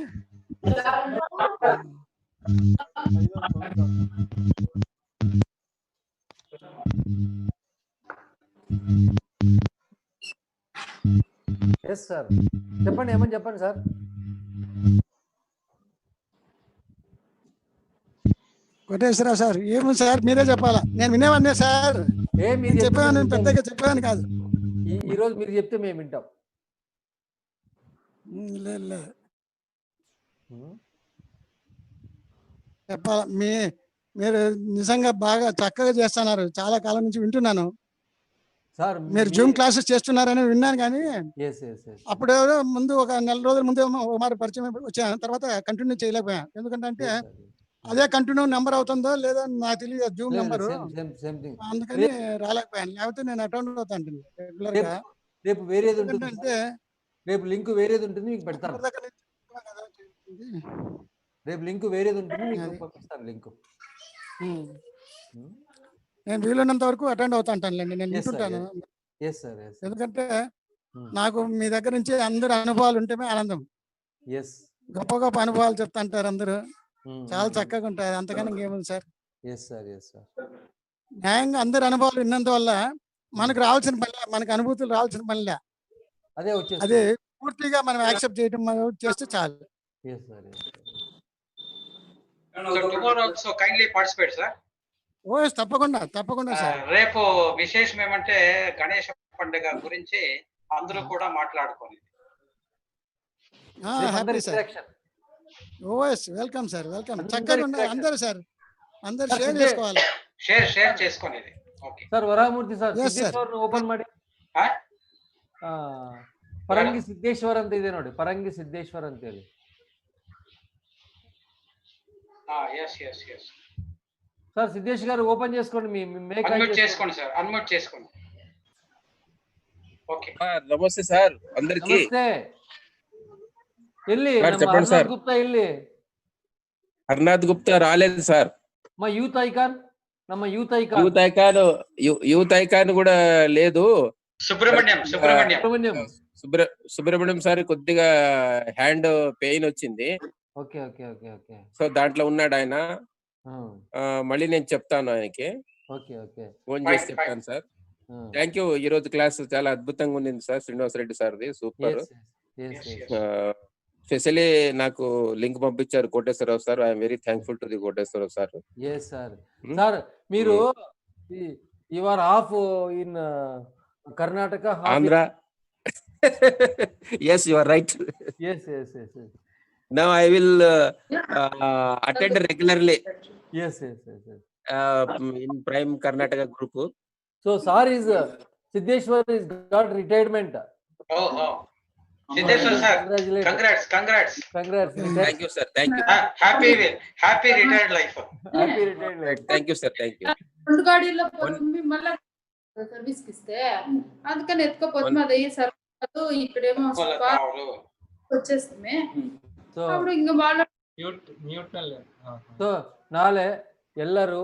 ఎస్ సార్, చెప్పండి. ఏమని చెప్పండి సార్. కోటేశ్వరరావు సార్, ఏమో సార్ మీరే చెప్పాలా, నేను వినేవాడినే సార్. చెప్పాను, పెద్దగా చెప్పాను కాదు. ఈరోజు మీరు చెప్తే మేము వింటాం. చెప్పాల మీరు నిజంగా బాగా చక్కగా చేస్తున్నారు. చాలా కాలం నుంచి వింటున్నాను. సార్ మీరు జూమ్ క్లాసెస్ చేస్తున్నారని విన్నాను, కానీ అప్పుడేదో ముందు ఒక నెల రోజుల ముందే ఒక మారి పరిచయం వచ్చాను. తర్వాత కంటిన్యూ చేయలేకపోయాను. ఎందుకంటే అదే కంటిన్యూ నెంబర్ అవుతుందో లేదో నాకు తెలియదు, జూమ్ నెంబరు. అందుకని రాలేకపోయాను. లేకపోతే నేను అటెండ్ అవుతాను రెగ్యులర్ గా. రేపు వేరేది ఉంటుంది, రేపు లింక్ వేరేది ఉంటుంది మీకు పెడతాను. రేపు లింక్ వేరేది ఉంటుంది మీకు పంపిస్తాను లింక్. నేను వీలున్నంత వరకు అటెండ్ అవుతా అంటానులేండి, నేను వింటుంటాను. ఎందుకంటే నాకు మీ దగ్గర నుంచి అందరు అనుభవాలు ఉంటే ఆనందం. గొప్ప గొప్ప అనుభవాలు చెప్తా అంటారు అందరూ, చాలా చక్కగా ఉంటాయి. అంతకన్నా ఇంకేముంది సార్. న్యాయంగా అందరి అనుభవాలు విన్నందువల్ల మనకు రావాల్సిన పని, మనకు అనుభూతులు రావాల్సిన పనిలే, అదే పూర్తిగా మనం యాక్సెప్ట్ చేయడం చేస్తే చాలు. So tomorrow also kindly participate, sir. ఓ తప్పకుండా సార్. రేపు విశేషం ఏమంటే గణేష పండుగ గురించి అందరూ కూడా మాట్లాడుకోండి. Happy sir. ఓఎస్ వెల్కమ్ సార్, వెల్కమ్. చక్కగా ఉండాలి అందరూ సార్, అందరూ షేర్ చేసుకోవాలి. షేర్ చేసుకునేది. Okay sir. Varamurthy sir Siddeshwara open ಮಾಡಿ. ಪರಂಗಿ ಸಿದ್ದೇಶ್ವರ ಅಂತ ಇದೆ ನೋಡಿ, ಪರಂಗಿ ಸಿದ್ದೇಶ್ವರ ಅಂತ ಹೇಳಿ. సార్ సిద్ధేష్ గారు ఓపెన్ చేసుకోండి, మీ మేక్ అన్మ్యూట్ చేసుకోండి సార్, అన్మ్యూట్ చేసుకోండి. ఓకే నమస్తే సార్ అందరికి. నమస్తే. ఎల్లి చెప్పండి సార్. గుప్తా ఎల్లి హర్నాథ్ గుప్తా రాలేదు సార్. మా యూత్ ఐకాన్ కూడా లేదు. సుబ్రహ్మణ్యం సార్ కొద్దిగా హ్యాండ్ పెయిన్ వచ్చింది. సో దాంట్లో ఉన్నాడు ఆయన. మళ్ళీ నేను చెప్తాను ఆయనకి, ఫోన్ చేసి చెప్తాను సార్. Thank you. ఈ రోజు క్లాస్ చాలా అద్భుతంగా ఉంది సార్. శ్రీనివాస రెడ్డి సార్ది సూపర్. స్పెషలీ నాకు లింక్ పంపించారు Koteswararao sir. I'm very thankful to the Koteswararao sir. Sir మీరు you are half in Karnataka, Andhra. yes you are right. yes now I will attend regularly. yes in prime Karnataka group. so sir is Siddeshwar is got retirement. Siddeshwar sir, congrats. Thank you sir, thank you. happy retired life. Thank you sir, thank you. రెండు గాడిలో పోతుంది మళ్ళా service కి ఇస్తే అందుకని ఎత్తుకోపోతుంది. అది service ఇక్కడేమో వచ్చేస్తుంది. అప్పుడు ఇంకా వాళ్ళ సో ನಾಳೆ ಎಲ್ಲರೂ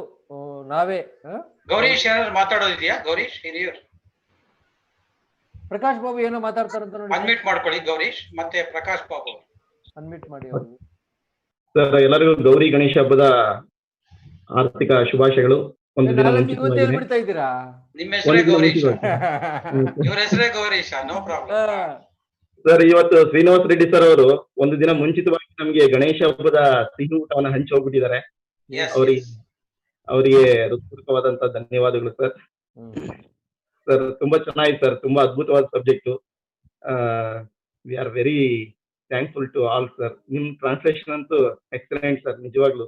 ನಾವೇ ಗೌರೀಶ್ ಯಾರು ಮಾತಾಡೋದಿದೆಯಾ? ಗೌರೀಶ್ ಹಿರಿಯೂರ್ ಪ್ರಕಾಶ್ ಬಾಬು ಏನೋ ಮಾತಾಡ್ತಾರಂತ ನೋಡಿ, ಅನ್ಮ್ಯೂಟ್ ಮಾಡ್ಕೊಳ್ಳಿ ಗೌರೀಶ್ ಮತ್ತೆ ಪ್ರಕಾಶ್ ಬಾಬು ಅನ್ಮ್ಯೂಟ್ ಮಾಡಿ ಅವರು. ಸರ್ ಎಲ್ಲರಿಗೂ ಗೌರಿ ಗಣೇಶ ಹಬ್ಬದ ಆರ್ಥಿಕ ಶುಭಾಶಯಗಳು. ಒಂದು ದಿನ ಹೇಳ್ಬಿಡ್ತಾ ಇದ್ದೀರಾ? ನಿಮ್ಮ ಹೆಸರೇ ಗೌರೀಶ್, ಇವ್ರ ಹೆಸರೇ ಗೌರೀಶ್, ನೋ ಪ್ರಾಬ್ಲಮ್. ಸರ್ ಇವತ್ತು ಶ್ರೀನಿವಾಸ ರೆಡ್ಡಿ ಸರ್ ಅವರು ಒಂದು ದಿನ ಮುಂಚಿತವಾಗಿ ನಮಗೆ ಗಣೇಶ ಹಬ್ಬದ ಸಿಹಿ ಊಟವನ್ನು ಹಂಚಿ ಹೋಗ್ಬಿಟ್ಟಿದ್ದಾರೆ. ಅವರಿಗೆ ಹೃತ್ಪೂರ್ವಕವಾದಂತಹ ಧನ್ಯವಾದಗಳು ಸರ್. ಸರ್ ತುಂಬಾ ಚೆನ್ನಾಗಿದೆ ಸರ್, ತುಂಬಾ ಅದ್ಭುತವಾದ subject. We are very thankful to all sir. ನಿಮ್ ಟ್ರಾನ್ಸ್ಲೇಷನ್ ಅಂತೂ ಎಕ್ಸಲೆಂಟ್ ಸರ್, ನಿಜವಾಗ್ಲು.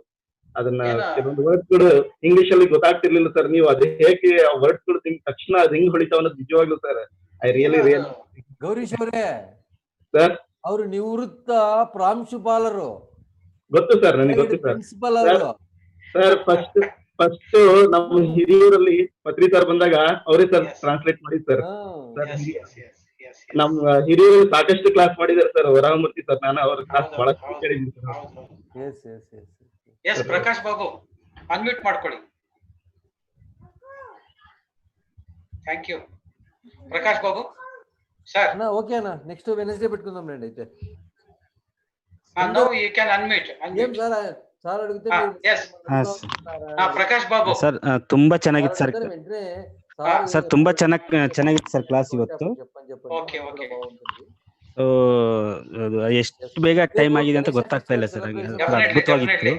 ಅದನ್ನ ಕೆಲವೊಂದು ವರ್ಡ್ಸ್ ಗಳು ಇಂಗ್ಲಿಷ್ ಅಲ್ಲಿ ಗೊತ್ತಾಗ್ತಿರ್ಲಿಲ್ಲ ಸರ್. ನೀವು ಅದೇ ಹೇಗೆ ಆ ವರ್ಡ್ಸ್ ಗಳು ತಕ್ಷಣ ಅದು ಹೆಂಗ್ ಹೊಳಿತಾವ ಅನ್ನೋದು ನಿಜವಾಗ್ಲು ಸರ್ ಐ ರಿಯಲಿ ಗೌರೀಶ್ ಅವರೇ ಸರ್, ಅವರು ನಿವೃತ್ತ ಪ್ರಾಂಶುಪಾಲರು. ಗೊತ್ತು ಸರ್, ನನಗೆ ಗೊತ್ತು ಸರ್. ಪ್ರಿನ್ಸಿಪಲ್ ಅವರು ಸರ್ ಫಸ್ಟ್ ನಮ್ಮ ಹಿರಿಯೂರಲ್ಲಿ ಪತ್ರಿ ಸರ್ ಬಂದಾಗ ಅವರೇ ಸರ್ ಟ್ರಾನ್ಸ್ಲೇಟ್ ಮಾಡಿ ಸರ್. ನಮ್ಮ ಹಿರಿಯೂರಲ್ಲಿ ಸಾಕಷ್ಟು ಕ್ಲಾಸ್ ಮಾಡಿದ್ದಾರೆ ಸರ್. ವರಮೂರ್ತಿ ಸರ್, ನಾನು ಅವ್ರ ಕ್ಲಾಸ್ ಬಹಳಷ್ಟು ಕೇಳಿದ್ದೀನಿ sir. Yes Prakash Babu unmute ಮಾಡ್ಕೊಳ್ಳಿ. Thank you Prakash Babu sir. Okay ಅಣ್ಣ, ನೆಕ್ಸ್ಟ್ ವೆನ್ಸ್ಡೇ ಬಿಟ್ಕೊಂಡೋಮ್ ರಂడి అయితే. Now you can unmute. Sir ಅಡುಗುತ್ತೆ. ಎಸ್ ಪ್ರಕಾಶ್ ಬಾಬು ಸರ್ ತುಂಬಾ ಚೆನ್ನಾಗಿತ್ತು ಸರ್. ಸರ್ ತುಂಬಾ ಚೆನ್ನಾಗಿತ್ತು ಸರ್ ಕ್ಲಾಸ್ ಇವತ್ತು. Okay okay. ಎಷ್ಟು ಬೇಗ ಟೈಮ್ ಆಗಿದೆ ಅಂತ ಗೊತ್ತಾಗ್ತಾ ಇಲ್ಲ ಸರ್. ಅದ್ಭುತವಾಗಿತ್ತು.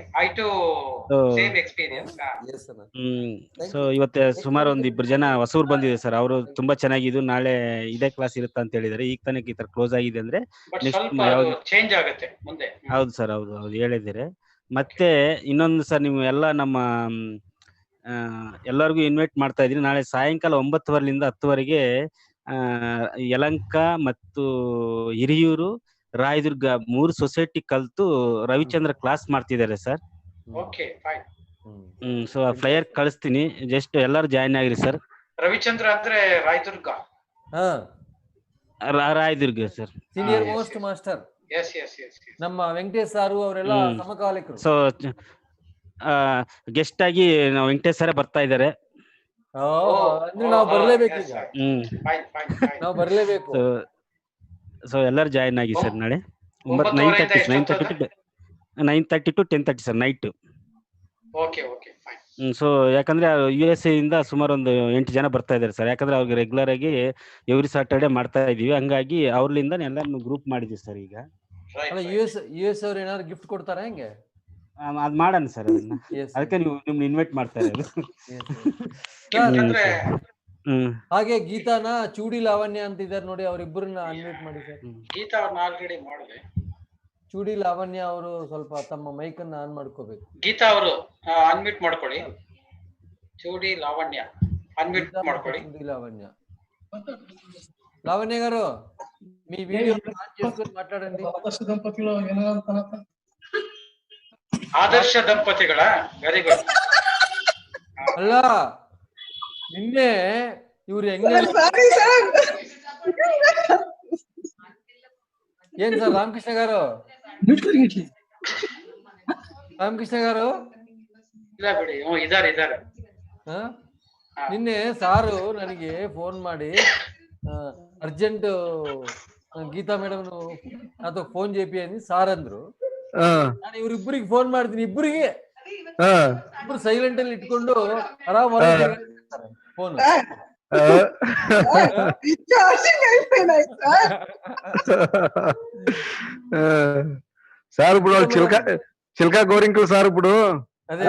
ಸೊ ಇವತ್ತು ಸುಮಾರು ಒಂದು 2 ಜನ ಹೊಸೂರು ಬಂದಿದೆ ಸರ್. ಅವರು ತುಂಬಾ ಚೆನ್ನಾಗಿದ್ದು. ನಾಳೆ ಇದೇ ಕ್ಲಾಸ್ ಇರುತ್ತಾ ಅಂತ ಹೇಳಿದಾರೆ. ಈಗ ತನಕ ಈ ತರ ಕ್ಲೋಸ್ ಆಗಿದೆ ಅಂದ್ರೆ ನೆಕ್ಸ್ಟ್ ಚೇಂಜ್ ಆಗುತ್ತೆ ಮುಂದೆ. ಹೌದು ಸರ್, ಹೌದು ಹೇಳಿದ್ದಾರೆ. ಮತ್ತೆ ಇನ್ನೊಂದು ಸರ್, ನೀವು ಎಲ್ಲ ನಮ್ಮ ಎಲ್ಲರಿಗೂ ಇನ್ವೈಟ್ ಮಾಡ್ತಾ ಇದ್ದೀನಿ. ನಾಳೆ ಸಾಯಂಕಾಲ 9:15ರಿಂದ 10:00ವರೆಗೆ ಯಲಂಕ ಮತ್ತು ಹಿರಿಯೂರು, ರಾಯದುರ್ಗ 3 ಸೊಸೈಟಿ ಕಲ್ತು ರವಿಚಂದ್ರ ಕ್ಲಾಸ್ ಮಾಡ್ತಿದ್ದಾರೆ sir. Okay fine. So flyer ಕಳಿಸ್ತೀನಿ, ಜಸ್ಟ್ ಎಲ್ಲರೂ ಜಾಯಿನ್ ಆಗಿರಿ ಸರ್. ರವಿಚಂದ್ರ ಅಂದ್ರೆ Rayadurga. Rayadurga sir, senior most master. Yes yes yes. ನಮ್ಮ ವೆಂಕಟೇಶ್ ಸಾರು ಅವರೆಲ್ಲ ಸಮಕಾಲಿಕರು. ಸೊ ಗೆಸ್ಟ್ ಆಗಿ ನಾವು ವೆಂಕಟೇಶ್ ಸರೇ ಬರ್ತಾ ಇದ್ದಾರೆ. ಅಂದ್ರೆ ನಾವು ಬರ್ಲೇಬೇಕು ಈಗ. ನಾವು ಬರ್ಲೇಬೇಕು. ಸೊ ಎಲ್ಲರೂ ಜಾಯಿನ್ ಆಗಿ ಸರ್. ನಾಳೆ 9:30 to 10:30 sir, night. Okay okay fine. So ಯಾಕಂದ್ರೆ USA ಇಂದ ಸುಮಾರು ಒಂದು 8 ಜನ ಬರ್ತಾ ಇದ್ದಾರೆ ಸರ್. ಯಾಕಂದ್ರೆ ಅವ್ರಿಗೆ ರೆಗ್ಯುಲರ್ ಆಗಿ ಎವ್ರಿ ಸಾಟರ್ಡೆ ಮಾಡ್ತಾ ಇದೀವಿ, ಹಂಗಾಗಿ ಅವ್ರಲಿಂದ ಎಲ್ಲಾನು ಗ್ರೂಪ್ ಮಾಡಿದೀವಿ ಸರ್. ಈಗ US ಅವ್ರು ಏನಾದ್ರು ಗಿಫ್ಟ್ ಕೊಡ್ತಾರ ಹೆಂಗೆ? ಅದ್ ಮಾಡೋಣ ಸರ್, ಅದನ್ನ ಅದಕ್ಕೆ ನಿಮ್ನ ಇನ್ವೈಟ್ ಮಾಡ್ತಾ ಇರೋದು. ಹಾಗೆ ಗೀತಾನ ಚೂಡಿ ಲಾವಣ್ಯ ಅಂತ ಇದ್ದಾರೆ ನೋಡಿ, ಅವ್ರಿಬ್ಬರನ್ನ ಅನ್ಮ್ಯೂಟ್ ಮಾಡಿ ಸರ್. ಗೀತಾ ಅವ್ರನ್ನ ಆಲ್ರೆಡಿ ಮಾಡಿದೆ. ಚೂಡಿ ಲಾವಣ್ಯ ಅವರು ಸ್ವಲ್ಪ ತಮ್ಮ ಮೈಕ್ ಅನ್ನ ಆನ್ ಮಾಡ್ಕೋಬೇಕು. ಗೀತಾ ಅವರು ಅನ್ಮ್ಯೂಟ್ ಮಾಡ್ಕೊಳ್ಳಿ. ಚೂಡಿ ಲಾವಣ್ಯ ಅನ್ಮ್ಯೂಟ್ ಮಾಡ್ಕೊಳ್ಳಿ. ಚೂಡಿ ಲಾವಣ್ಯ, లావణ్య గారు మీ వీడియో ఆన్ చేసుకొని మాట్లాడండి. ಆದರ್ಶ ದಂಪತಿಗಳ ವೆರಿ ಗುಡ್. ಅಲ್ಲ ನಿನ್ನೆ ಇವ್ರು ಹೆಂಗ ಏನ್ ಸರ್ ರಾಮಕೃಷ್ಣ గారు ರಾಮಕೃಷ್ಣ గారు ಇಲ್ಲ ಬಿಡಿ, ಇದಾರೆ ಇದಾರೆ. ನಿನ್ನೆ ಸಾರು ನನಗೆ ಫೋನ್ ಮಾಡಿ ಅರ್ಜೆಂಟ್ ಗೀತಾ ಮೇಡಮ್ ಅಥವಾ ಫೋನ್ ಜೆಪಿ ಅಂದ್ ಸಾರ್ ಅಂದ್ರು. ನಾನು ಇವ್ರಿಬ್ಬರಿಗೆ ಫೋನ್ ಮಾಡ್ತೀನಿ, ಇಬ್ಬರಿಗೆ ಇಬ್ರು ಸೈಲೆಂಟ್ ಅಲ್ಲಿ ಇಟ್ಕೊಂಡು ಆರಾಮ್ ಫೋನ್. సార్ ఇప్పుడు చిల్కా గోరింకులు సార్ ఇప్పుడు అదే